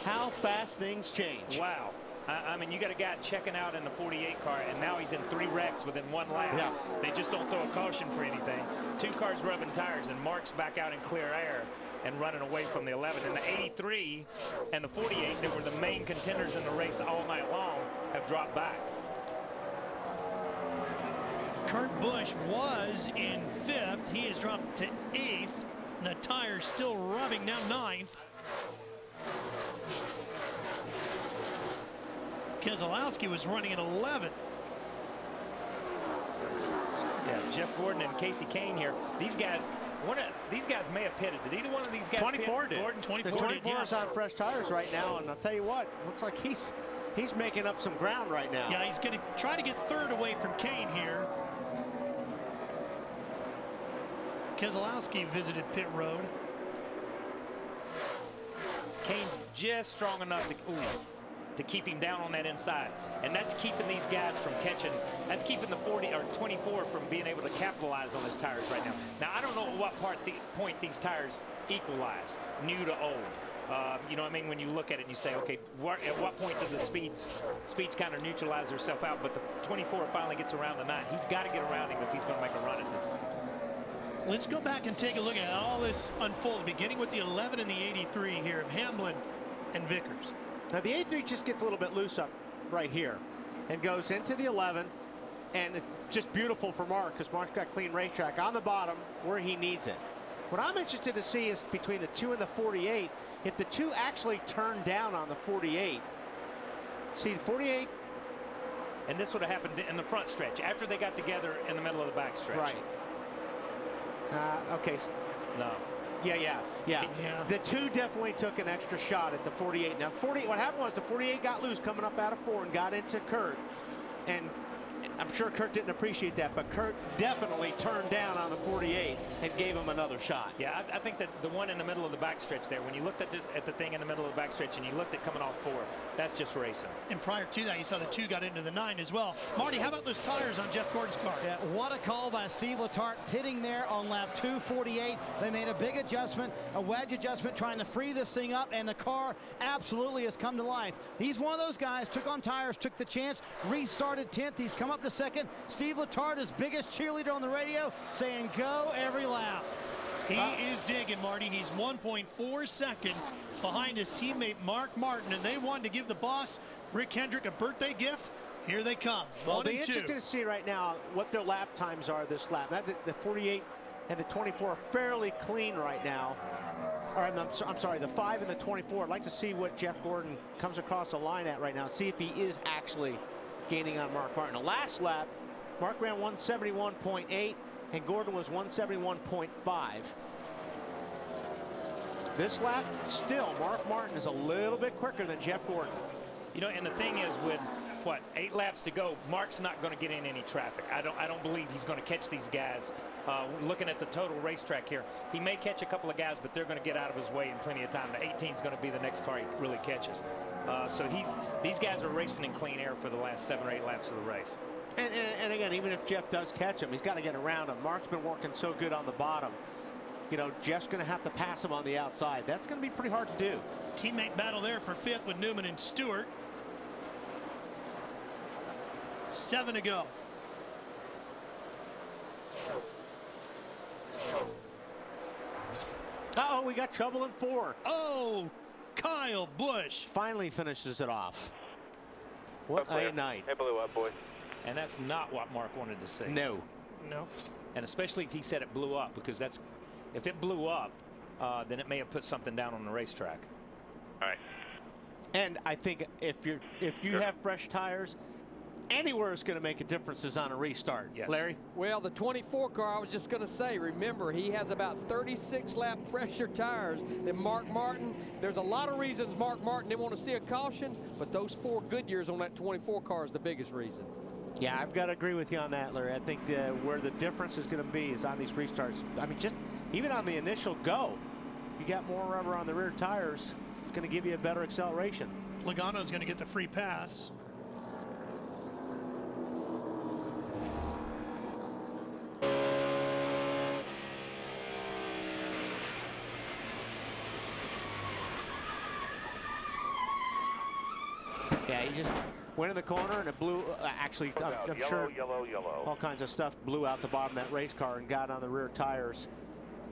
how fast things change. Wow. I mean, you got a guy checking out in the 48 car, and now he's in 3 wrecks within 1 lap. Yeah. They just don't throw a caution for anything. 2 cars rubbing tires, and Mark's back out in clear air and running away from the 11. And the 83 and the 48 that were the main contenders in the race all night long have dropped back. Kurt Busch was in 5th. He has dropped to 8th, and the tire's still rubbing, now 9th. Keselowski was running at 11th. Yeah, Jeff Gordon and Casey Kane here. These guys may have pitted. Did either one of these guys 24 pit? did. Gordon, 24 the 24 is on fresh tires right now, and I'll tell you what, looks like he's making up some ground right now. Yeah, he's going to try to get 3rd away from Kane here. Keselowski visited pit road. Kane's just strong enough to keep him down on that inside, and that's keeping these guys from catching. That's keeping the 40 or 24 from being able to capitalize on his tires right now. Now I don't know at what point these tires equalize, new to old. You know what I mean? When you look at it and you say, okay, at what point do the speeds kind of neutralize themselves out? But the 24 finally gets around the 9. He's got to get around him if he's going to make a run at this thing. Let's go back and take a look at all this unfold, beginning with the 11 and the 83 here of Hamlin and Vickers. Now the 83 just gets a little bit loose up right here and goes into the 11, and it's just beautiful for Mark because Mark's got clean racetrack on the bottom where he needs it. What I'm interested to see is between the 2 and the 48, if the 2 actually turn down on the 48. See, the 48. And this would have happened in the front stretch after they got together in the middle of the back stretch. Right. Okay. No. Yeah. The 2 definitely took an extra shot at the 48. Now, what happened was the 48 got loose coming up out of 4 and got into Kurt. And I'm sure Kurt didn't appreciate that, but Kurt definitely turned down on the 48 and gave him another shot. Yeah, I think that the one in the middle of the backstretch there, when you looked at the thing in the middle of the backstretch and you looked at coming off 4, that's just racing. And prior to that, you saw the 2 got into the 9 as well. Marty, how about those tires on Jeff Gordon's car? Yeah, what a call by Steve Letarte, pitting there on lap 248. They made a big adjustment, a wedge adjustment, trying to free this thing up, and the car absolutely has come to life. He's one of those guys, took on tires, took the chance, restarted 10th. He's come up to 2nd. Steve Letarte, his biggest cheerleader on the radio, saying go every lap. He is digging, Marty. He's 1.4 seconds behind his teammate Mark Martin, and they wanted to give the boss, Rick Hendrick, a birthday gift. Here they come. Well, 1 it'll be and 2. interesting to see right now what their lap times are this lap. The 48 and the 24 are fairly clean right now. All right, I'm sorry, the 5 and the 24. I'd like to see what Jeff Gordon comes across the line at right now, see if he is actually gaining on Mark Martin. The last lap, Mark ran 171.8 and Gordon was 171.5. This lap, still, Mark Martin is a little bit quicker than Jeff Gordon. You know, and the thing is, with what, 8 laps to go, Mark's not going to get in any traffic. I don't believe he's going to catch these guys. Looking at the total racetrack here, he may catch a couple of guys, but they're going to get out of his way in plenty of time. The 18 is going to be the next car he really catches. So these guys are racing in clean air for the last 7 or 8 laps of the race. And again, even if Jeff does catch him, he's got to get around him. Mark's been working so good on the bottom. You know, Jeff's going to have to pass him on the outside. That's going to be pretty hard to do. Teammate battle there for 5th with Newman and Stewart. 7 to go. Uh-oh, we got trouble in 4. Oh, Kyle Busch finally finishes it off. What a night. It blew up, boys. And that's not what Mark wanted to see. No. And especially if he said it blew up, because that's, if it blew up, then it may have put something down on the racetrack. All right. And I think if you have fresh tires, anywhere is going to make a difference is on a restart. Yes. Larry? Well, the 24 car, I was just going to say, remember, he has about 36 lap fresher tires than Mark Martin. There's a lot of reasons Mark Martin didn't want to see a caution, but those 4 Goodyears on that 24 car is the biggest reason. Yeah, I've got to agree with you on that, Larry. I think where the difference is going to be is on these restarts. I mean, just even on the initial go, you got more rubber on the rear tires, it's going to give you a better acceleration. Logano's going to get the free pass. Yeah, he just went in the corner and it blew. Actually, I'm sure yellow. all kinds of stuff blew out the bottom of that race car and got on the rear tires.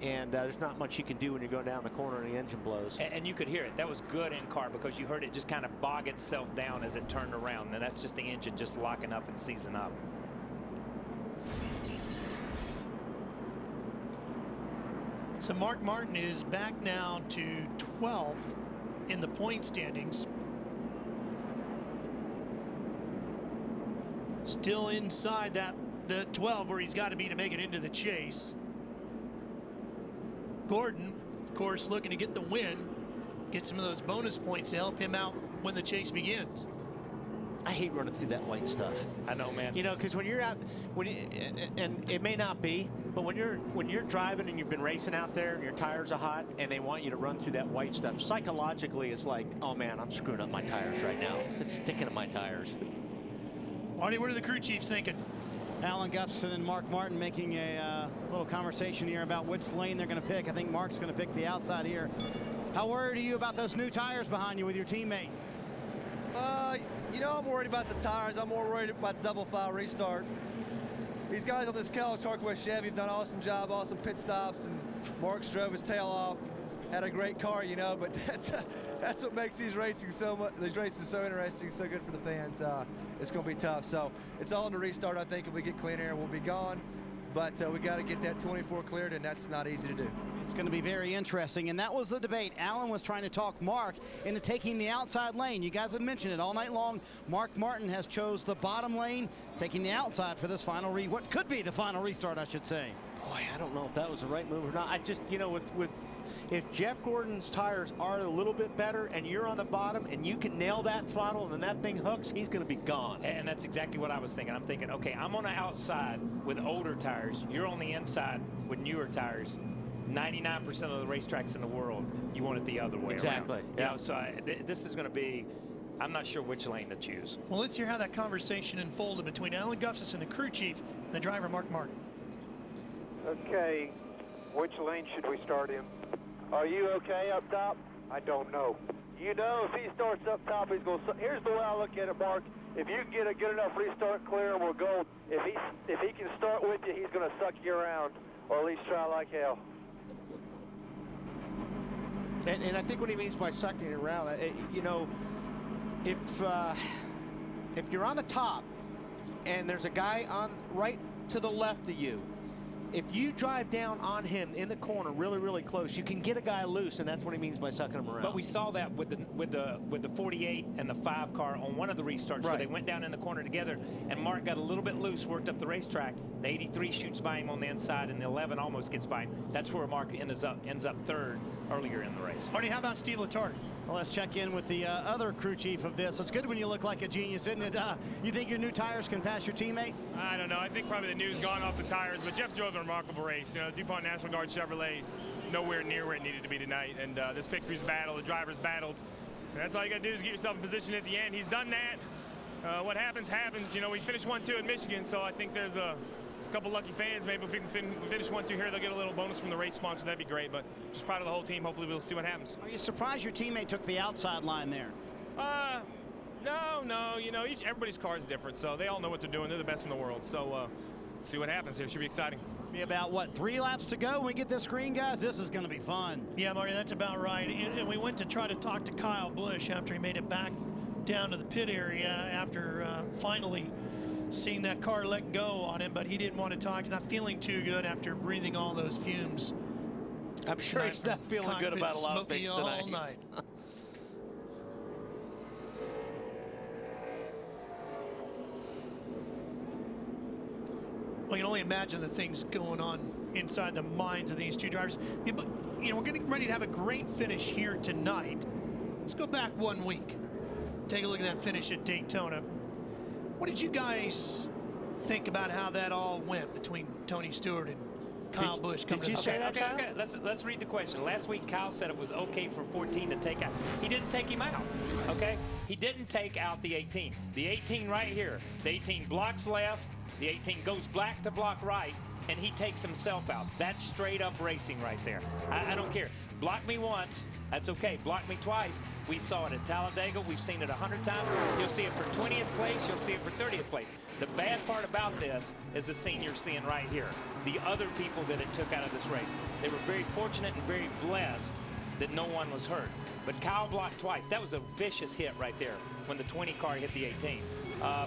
And there's not much you can do when you're going down the corner and the engine blows. And you could hear it. That was good in car because you heard it just kind of bog itself down as it turned around. And that's just the engine just locking up and seizing up. So Mark Martin is back now to 12th in the point standings. Still inside the 12 where he's got to be to make it into the chase. Gordon, of course, looking to get the win, get some of those bonus points to help him out when the chase begins. I hate running through that white stuff. I know, man. You know, because when you're out, and it may not be, but when you're driving and you've been racing out there and your tires are hot and they want you to run through that white stuff, psychologically it's like, oh man, I'm screwing up my tires right now. It's sticking to my tires. Marty, what are the crew chiefs thinking? Alan Gustafson and Mark Martin making a little conversation here about which lane they're going to pick. I think Mark's going to pick the outside here. How worried are you about those new tires behind you with your teammate? You know, I'm worried about the tires. I'm more worried about the double file restart. These guys on this Kellogg's Carquest Chevy have done an awesome job, awesome pit stops, and Mark's drove his tail off. Had a great car, you know, but that's what makes these races so interesting, so good for the fans. It's going to be tough. So it's all in the restart. I think if we get clean air, we'll be gone. But we got to get that 24 cleared, and that's not easy to do. It's going to be very interesting, and that was the debate. Alan was trying to talk Mark into taking the outside lane. You guys have mentioned it all night long. Mark Martin has chose the bottom lane, taking the outside for this final what could be the final restart, I should say. Boy, I don't know if that was the right move or not. I just, you know, with if Jeff Gordon's tires are a little bit better and you're on the bottom and you can nail that throttle and then that thing hooks, he's going to be gone. And that's exactly what I was thinking. I'm thinking, okay, I'm on the outside with older tires. You're on the inside with newer tires. 99% of the racetracks in the world, you want it the other way Exactly. around. Yeah. You know, so this is going to be, I'm not sure which lane to choose. Well, let's hear how that conversation unfolded between Alan Gustafson, the crew chief, and the driver, Mark Martin. Okay, which lane should we start in? Are you okay up top? I don't know. You know, if he starts up top, he's going to... Here's the way I look at it, Mark. If you get a good enough restart clear, we'll go. If he can start with you, he's going to suck you around, or at least try like hell. And I think what he means by sucking it around, you know, if you're on the top and there's a guy on right to the left of you, if you drive down on him in the corner really, really close, you can get a guy loose, and that's what he means by sucking him around. But we saw that with the 48 and the 5 car on one of the restarts where they went down in the corner together, and Mark got a little bit loose, worked up the racetrack. The 83 shoots by him on the inside, and the 11 almost gets by him. That's where Mark ends up third earlier in the race. Artie, how about Steve Letarte? Well, let's check in with the other crew chief of this. It's good when you look like a genius, isn't it? You think your new tires can pass your teammate? I don't know. I think probably the new's gone off the tires, but Jeff drove a remarkable race. You know, DuPont National Guard Chevrolet's nowhere near where it needed to be tonight, and this pit crew's battle, the drivers battled. And that's all you got to do is get yourself in position at the end. He's done that. What happens, happens. You know, we finished 1-2 in Michigan, so I think there's a couple lucky fans. Maybe if we can finish 1-2 here, they'll get a little bonus from the race sponsor. That'd be great, but just proud of the whole team. Hopefully we'll see what happens. Are you surprised your teammate took the outside line there? No. You know, everybody's car is different, so they all know what they're doing. They're the best in the world. So see what happens here. It should be exciting. Be about, what, 3 laps to go when we get this green, guys? This is going to be fun. Yeah, Marty, that's about right. And we went to try to talk to Kyle Busch after he made it back down to the pit area after finally seeing that car let go on him, but he didn't want to talk. He's not feeling too good after breathing all those fumes. I'm sure he's not feeling good about a lot of things tonight. All night. Well, you can only imagine the things going on inside the minds of these two drivers. Yeah, but, you know, we're getting ready to have a great finish here tonight. Let's go back 1 week. Take a look at that finish at Daytona. What did you guys think about how that all went between Tony Stewart and Kyle Busch? Did you say that, Kyle? Okay. Let's read the question. Last week, Kyle said it was okay for 14 to take out. He didn't take him out, okay? He didn't take out the 18. The 18 right here. The 18 blocks left. The 18 goes black to block right, and he takes himself out. That's straight up racing right there. I don't care. Block me once, that's okay. Block me twice. We saw it at Talladega. We've seen it 100 times. You'll see it for 20th place. You'll see it for 30th place. The bad part about this is the scene you're seeing right here. The other people that it took out of this race. They were very fortunate and very blessed that no one was hurt. But Kyle blocked twice. That was a vicious hit right there when the 20 car hit the 18.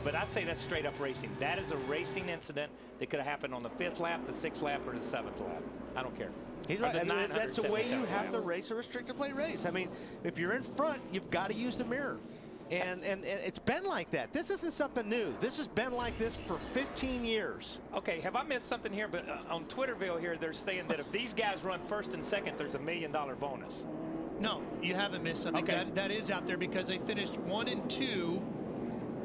But I'd say that's straight up racing. That is a racing incident that could have happened on the 5th lap, the 6th lap, or the 7th lap. I don't care. He's right. I mean, that's the way you have to race a restrictor plate race. I mean, if you're in front, you've got to use the mirror. And it's been like that. This isn't something new. This has been like this for 15 years. Okay, have I missed something here? But on Twitterville here, they're saying that if these guys run 1st and 2nd, there's $1 million bonus. No, you haven't missed something. Okay. That is out there because they finished 1 and 2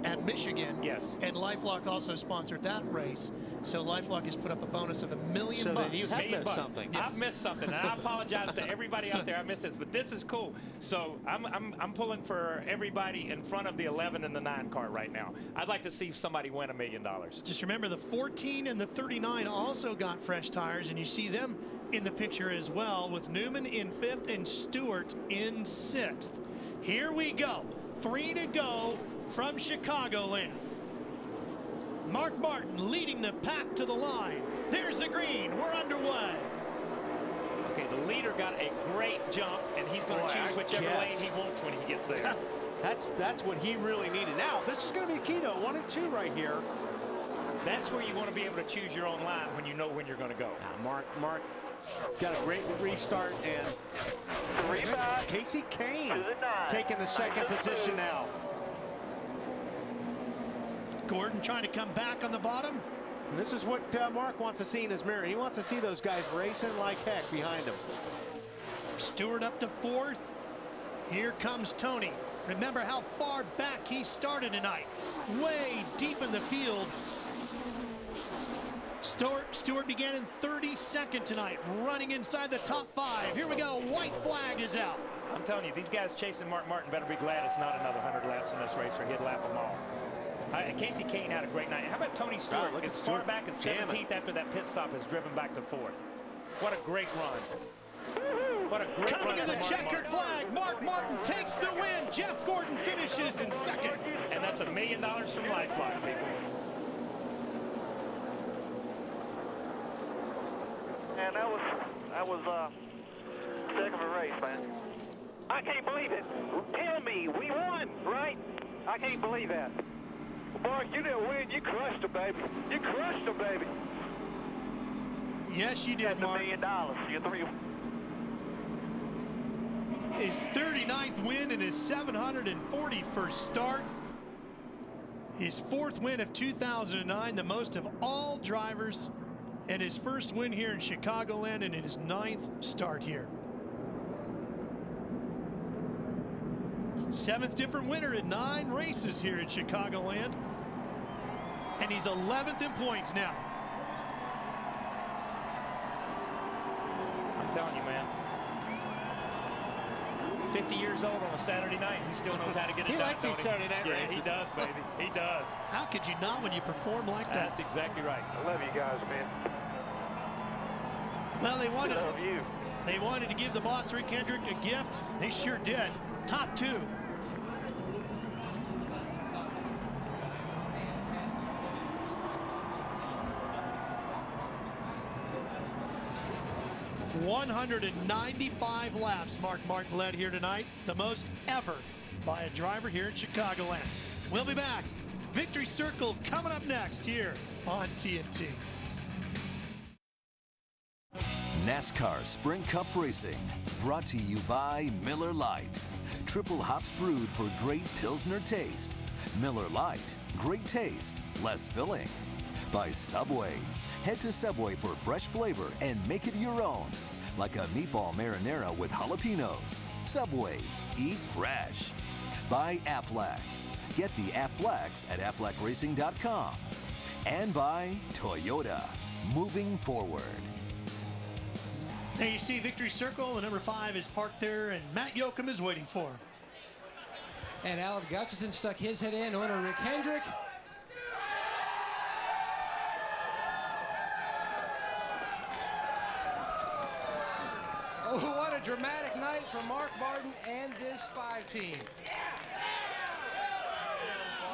at Michigan. Yes. And LifeLock also sponsored that race. So LifeLock has put up a bonus of $1 million. So then you have missed something. Yes. I've missed something, and I apologize to everybody out there. I missed this, but this is cool. So I'm pulling for everybody in front of the 11 and the 9 car right now. I'd like to see somebody win $1 million. Just remember the 14 and the 39 also got fresh tires, and you see them in the picture as well, with Newman in 5th and Stewart in 6th. Here we go. 3 to go from Chicagoland. Mark Martin leading the pack to the line. There's the green. We're underway. Okay, the leader got a great jump, and he's going to choose whichever lane he wants when he gets there. That's what he really needed. Now, this is going to be key, though. 1 and 2 right here. That's where you want to be able to choose your own line when you know when you're going to go. Mark got a great restart, and Casey Kane taking the second position now. Gordon trying to come back on the bottom. And this is what Mark wants to see in his mirror. He wants to see those guys racing like heck behind him. Stewart up to 4th. Here comes Tony. Remember how far back he started tonight. Way deep in the field. Stewart began in 32nd tonight, running inside the top 5. Here we go, white flag is out. I'm telling you, these guys chasing Mark Martin better be glad it's not another 100 laps in this race, or he'd lap them all. Casey Kane had a great night. How about Tony Stewart? As far back as 17th after that pit stop has driven back to 4th. What a great run. What a great run. Coming to the checkered flag, Mark Martin takes the win. Jeff Gordon finishes in 2nd. And that's $1 million from LifeLock, people. And that was a heck of a race, man. I can't believe it. Tell me, we won, right? I can't believe that. Mark, you didn't win. You crushed them, baby. You crushed them, baby. Yes, you did, That's Mark. $1 million. You three. His 39th win and his 741st start. His 4th win of 2009, the most of all drivers, and his first win here in Chicagoland and his 9th start here. 7th different winner in 9 races here at Chicagoland. And he's 11th in points now. I'm telling you, man. 50 years old on a Saturday night, he still knows how to get it done. He likes these Saturday night races. Yeah, he does, baby. He does. How could you not when you perform like that? That's exactly right. I love you guys, man. Well, they wanted to give the boss, Rick Hendrick, a gift. They sure did. Top 2. $195 laps Mark Martin led here tonight, the most ever by a driver here in Chicagoland. We'll be back. Victory Circle coming up next here on TNT. NASCAR Sprint Cup Racing, brought to you by Miller Lite. Triple hops brewed for great Pilsner taste. Miller Lite, great taste, less filling. By Subway. Head to Subway for fresh flavor and make it your own. Like a meatball marinara with jalapenos. Subway, eat fresh. By Aflac. Get the Aflacs at aflacracing.com. And by Toyota, moving forward. There you see Victory Circle, the number 5 is parked there, and Matt Yoakum is waiting for him. And Al Gustafson stuck his head in, owner Rick Hendrick. Oh, what a dramatic night for Mark Martin and this 5 team.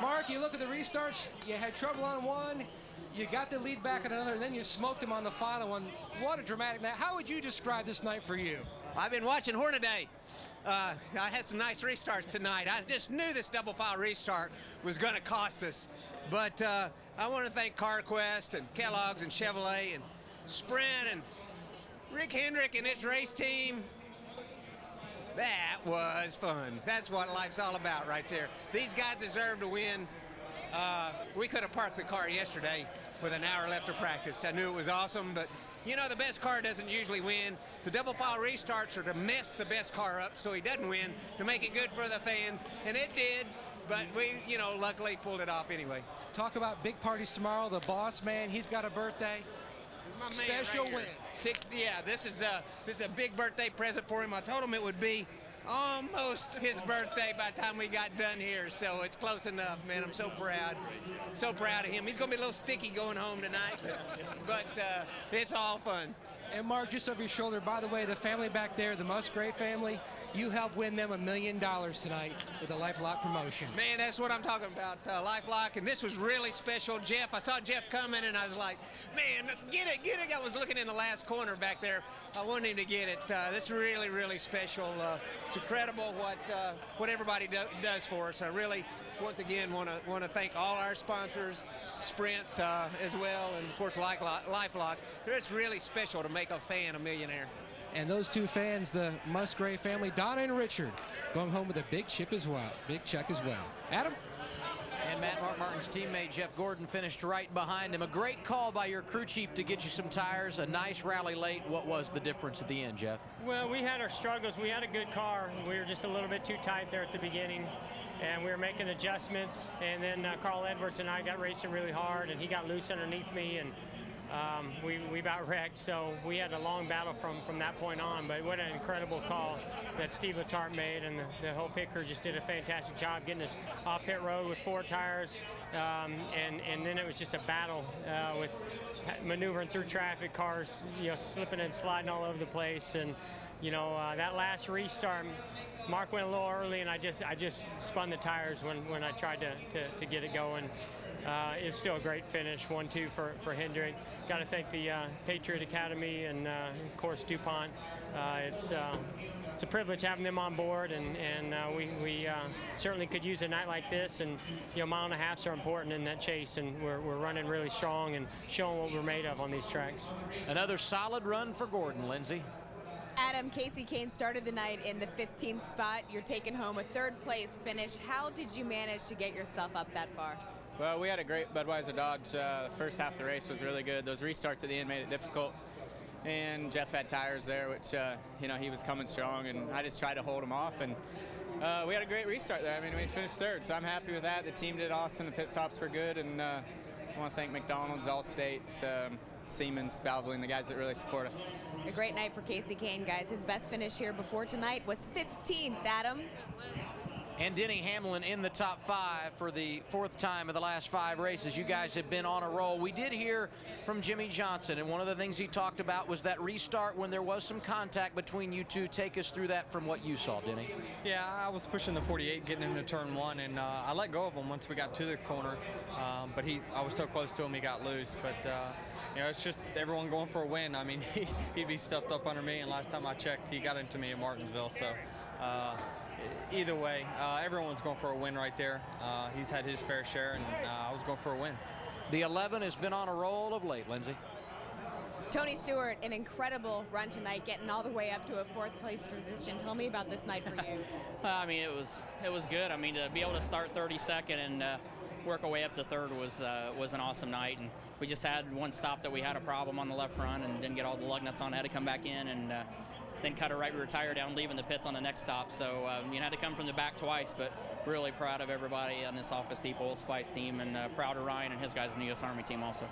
Mark, you look at the restarts, you had trouble on one, you got the lead back on another, and then you smoked him on the final one. What a dramatic night. How would you describe this night for you? I've been watching Hornaday. I had some nice restarts tonight. I just knew this double file restart was going to cost us. But I want to thank CarQuest and Kellogg's and Chevrolet and Sprint and Rick Hendrick and his race team. That was fun. That's what life's all about right there. These guys deserve to win. We could have parked the car yesterday with an hour left of practice. I knew it was awesome, but you know the best car doesn't usually win. The double file restarts are to mess the best car up so he doesn't win, to make it good for the fans, and it did, but we, luckily pulled it off anyway. Talk about big parties tomorrow. The boss man, he's got a birthday. My man Special right win. This is a big birthday present for him. I told him it would be almost his birthday by the time we got done here, so it's close enough, man. I'm so proud of him. He's gonna be a little sticky going home tonight, but it's all fun. And Mark, just over your shoulder, by the way, the family back there, the Musgrave family, you helped win them $1 million tonight with the LifeLock promotion. Man, that's what I'm talking about, LifeLock, and this was really special. Jeff, I saw Jeff coming, and I was like, man, get it. I was looking in the last corner back there. I wanted him to get it. That's really, really special. It's incredible what everybody does for us. I really once again want to thank all our sponsors, Sprint as well, and of course LifeLock. It's really special to make a fan a millionaire. And those two fans, the Musgrave family, Donna and Richard, going home with a big check as well. Adam? And Matt Martin's teammate Jeff Gordon finished right behind him. A great call by your crew chief to get you some tires. A nice rally late. What was the difference at the end, Jeff? Well, we had our struggles. We had a good car. We were just a little bit too tight there at the beginning, and we were making adjustments. And then Carl Edwards and I got racing really hard, and he got loose underneath me, and we about wrecked. So we had a long battle from that point on. But what an incredible call that Steve Letarte made, and the whole pit crew just did a fantastic job getting us off pit road with 4 tires. And then it was just a battle with maneuvering through traffic, cars slipping and sliding all over the place. And that last restart, Mark went a little early, and I just spun the tires when I tried to get it going. It's still a great finish, 1-2 for Hendrick. Got to thank the Patriot Academy and of course DuPont. It's a privilege having them on board, and we certainly could use a night like this. And mile and a halfs are important in that chase, and we're running really strong and showing what we're made of on these tracks. Another solid run for Gordon, Lindsay. Adam, Casey Kane started the night in the 15th spot. You're taking home a 3rd place finish. How did you manage to get yourself up that far? Well, we had a great Budweiser Dodge. The first half of the race was really good. Those restarts at the end made it difficult. And Jeff had tires there, which, he was coming strong, and I just tried to hold him off. And we had a great restart there. I mean, we finished 3rd, so I'm happy with that. The team did awesome. The pit stops were good. And I want to thank McDonald's, Allstate, Siemens, Valvoline, the guys that really support us. A great night for Casey Kane, guys. His best finish here before tonight was 15th, Adam. And Denny Hamlin in the top 5 for the 4th time of the last 5 races. You guys have been on a roll. We did hear from Jimmy Johnson, and one of the things he talked about was that restart when there was some contact between you two. Take us through that from what you saw, Denny. Yeah, I was pushing the 48, getting him to turn 1, and I let go of him once we got to the corner. But I was so close to him, he got loose. But it's just everyone going for a win. I mean, he'd be stuffed up under me, and last time I checked, he got into me in Martinsville. So either way, everyone's going for a win right there. He's had his fair share, and I was going for a win. The 11 has been on a roll of late, Lindsay. Tony Stewart, an incredible run tonight, getting all the way up to a 4th place position. Tell me about this night for you. I mean, it was good. I mean, to be able to start 32nd and work our way up to 3rd was an awesome night. And we just had one stop that we had a problem on the left front and didn't get all the lug nuts on. I had to come back in and then cut a right rear tire down, leaving the pits on the next stop. So had to come from the back twice, but really proud of everybody on this Office Depot Old Spice team, and proud of Ryan and his guys in the U.S. Army team also.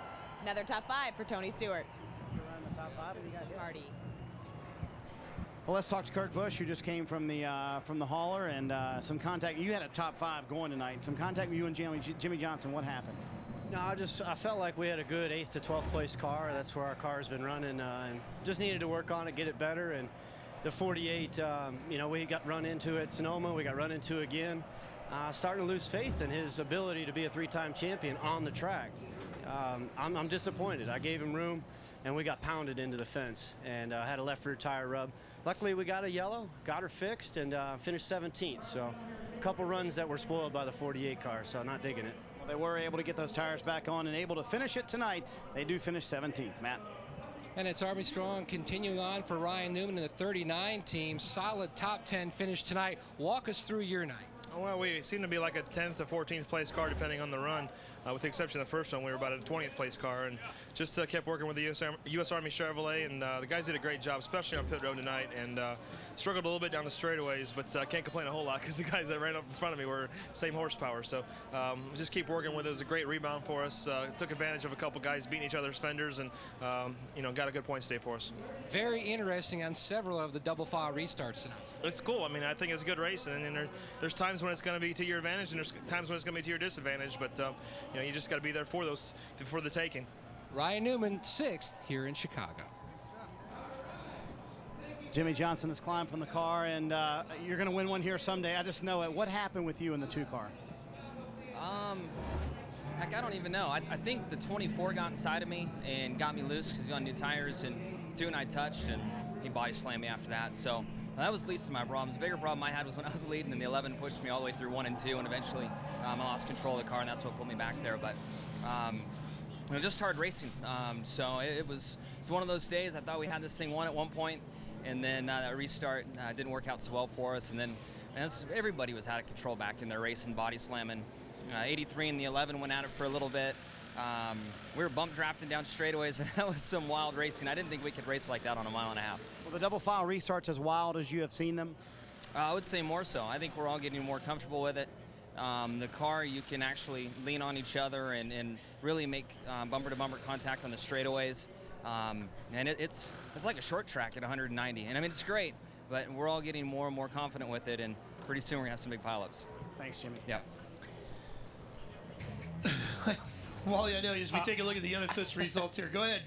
Another top 5 for Tony Stewart. Party. Well, let's talk to Kurt Busch, who just came from the hauler, and some contact. You had a top 5 going tonight. Some contact with you and Jimmy Johnson. What happened? No, I felt like we had a good 8th to 12th place car. That's where our car's been running, and just needed to work on it, get it better. And the 48, we got run into at Sonoma. We got run into again. Starting to lose faith in his ability to be a 3-time champion on the track. I'm disappointed. I gave him room, and we got pounded into the fence, and had a left rear tire rub. Luckily, we got a yellow, got her fixed, and finished 17th. So a couple runs that were spoiled by the 48 car, so not digging it. They were able to get those tires back on and able to finish it tonight. They do finish 17th, Matt. And it's Army Strong continuing on for Ryan Newman and the 39 team. Solid top 10 finish tonight. Walk us through your night. Well, we seem to be like a 10th to 14th place car depending on the run. With the exception of the first one, we were about a 20th place car, and just kept working with the U.S. Army Chevrolet, and the guys did a great job, especially on pit road tonight, and struggled a little bit down the straightaways, but can't complain a whole lot because the guys that ran up in front of me were same horsepower. So just keep working with it. It was a great rebound for us. Took advantage of a couple guys beating each other's fenders, and got a good point stay for us. Very interesting on several of the double file restarts tonight. It's cool. I mean, I think it's good racing, and there's times when it's going to be to your advantage, and there's times when it's going to be to your disadvantage. But you just got to be there for those before the taking. Ryan Newman, 6th here in Chicago. Jimmy Johnson has climbed from the car, and you're going to win one here someday. I just know it. What happened with you in the 2 car? Heck, I don't even know. I think the 24 got inside of me and got me loose because he was on new tires, and 2 and I touched, and he body slammed me after that. So That was the least of my problems. The bigger problem I had was when I was leading and the 11 pushed me all the way through 1 and 2, and eventually I lost control of the car, and that's what put me back there. But I just started racing, so it's one of those days. I thought we had this thing won at one point, and then that restart didn't work out so well for us, and then everybody was out of control back in there racing, body slamming. 83 and the 11 went at it for a little bit. We were bump drafting down straightaways, and that was some wild racing. I didn't think we could race like that on a 1.5 miles. Well, the double file restarts as wild as you have seen them? I would say more so. I think we're all getting more comfortable with it. The car, you can actually lean on each other and really make bumper-to-bumper contact on the straightaways. And it's like a short track at 190. And I mean, it's great, but we're all getting more and more confident with it, and pretty soon we're gonna have some big pileups. Thanks, Jimmy. Yeah. Wally, I know as we take a look at the unofficial results here. Go ahead.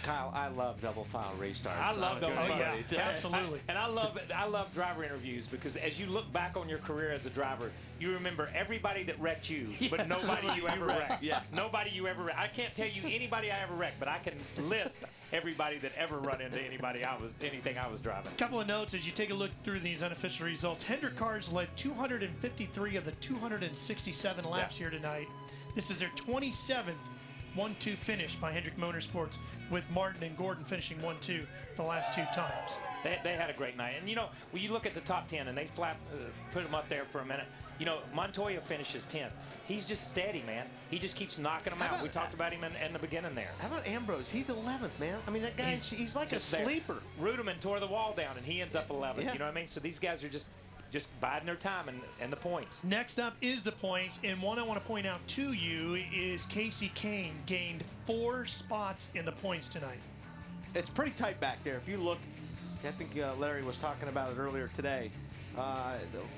Kyle, I love double file restarts. I love double file. Yeah, absolutely. And I love driver interviews, because as you look back on your career as a driver, you remember everybody that wrecked you, but nobody you ever wrecked. Yeah. Nobody you ever wrecked. I can't tell you anybody I ever wrecked, but I can list everybody that ever run into anything I was driving. A couple of notes as you take a look through these unofficial results. Hendrick cars led 253 of the 267 laps here tonight. This is their 27th 1-2 finish by Hendrick Motorsports, with Martin and Gordon finishing 1-2 the last 2 times. They had a great night. And, when you look at the top 10 and they put them up there for a minute, Montoya finishes 10th. He's just steady, man. He just keeps knocking them out. We talked about him in the beginning there. How about Ambrose? He's 11th, man. I mean, that guy, he's like a sleeper. Ruderman tore the wall down, and he ends up 11th. Yeah. You know what I mean? So these guys are just biding their time and the points. Next up is the points, and one I want to point out to you is Casey Kane gained 4 spots in the points tonight. It's pretty tight back there. If you look, I think Larry was talking about it earlier today.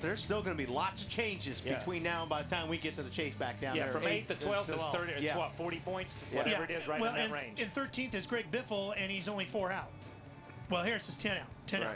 There's still going to be lots of changes between now and by the time we get to the chase back down there. Yeah, from 8th to 12th is 30. It's what, 40 points? Whatever it is, right in that range. And 13th is Greg Biffle, and he's only 4 out. Well, here it says 10 out. 10 out.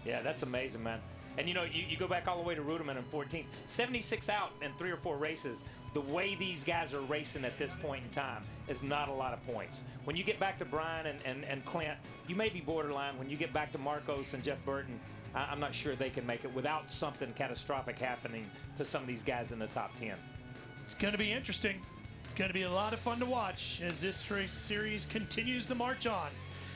Yeah, that's amazing, man. And you go back all the way to Ruderman in 14th. 76 out in 3 or 4 races. The way these guys are racing at this point in time is not a lot of points. When you get back to Brian and Clint, you may be borderline. When you get back to Marcos and Jeff Burton, I'm not sure they can make it without something catastrophic happening to some of these guys in the top 10. It's going to be interesting. It's going to be a lot of fun to watch as this race series continues to march on.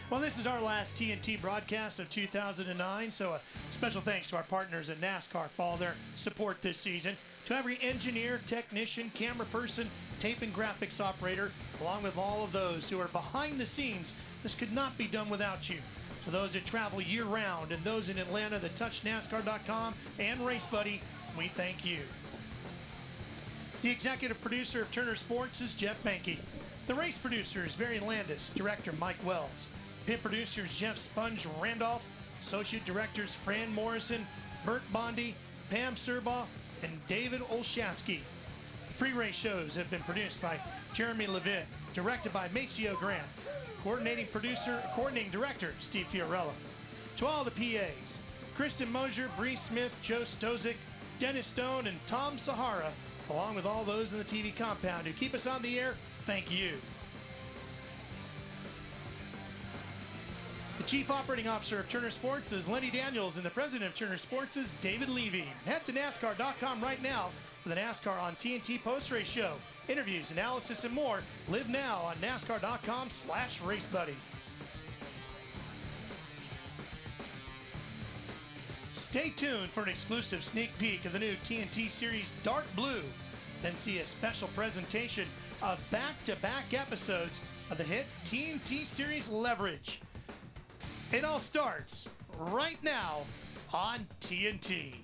Well, this is our last TNT broadcast of 2009, so a special thanks to our partners at NASCAR for all their support this season. To every engineer, technician, camera person, tape and graphics operator, along with all of those who are behind the scenes, this could not be done without you. To those that travel year-round and those in Atlanta that touch NASCAR.com and Race Buddy, we thank you. The executive producer of Turner Sports is Jeff Banke. The race producer is Barry Landis, director Mike Wells. Pit producers Jeff Sponge Randolph, associate directors Fran Morrison, Bert Bondi, Pam Serbaugh, and David Olszewski. The pre-race shows have been produced by Jeremy Levin, directed by Maceo Grant, coordinating director Steve Fiorello. To all the PAs, Kristen Mosier, Bree Smith, Joe Stozik, Dennis Stone, and Tom Sahara, along with all those in the TV compound who keep us on the air, thank you. The Chief Operating Officer of Turner Sports is Lenny Daniels, and the President of Turner Sports is David Levy. Head to NASCAR.com right now for the NASCAR on TNT post-race show. Interviews, analysis, and more. Live now on NASCAR.com/RaceBuddy. Stay tuned for an exclusive sneak peek of the new TNT Series Dark Blue. Then see a special presentation of back-to-back episodes of the hit TNT Series Leverage. It all starts right now on TNT.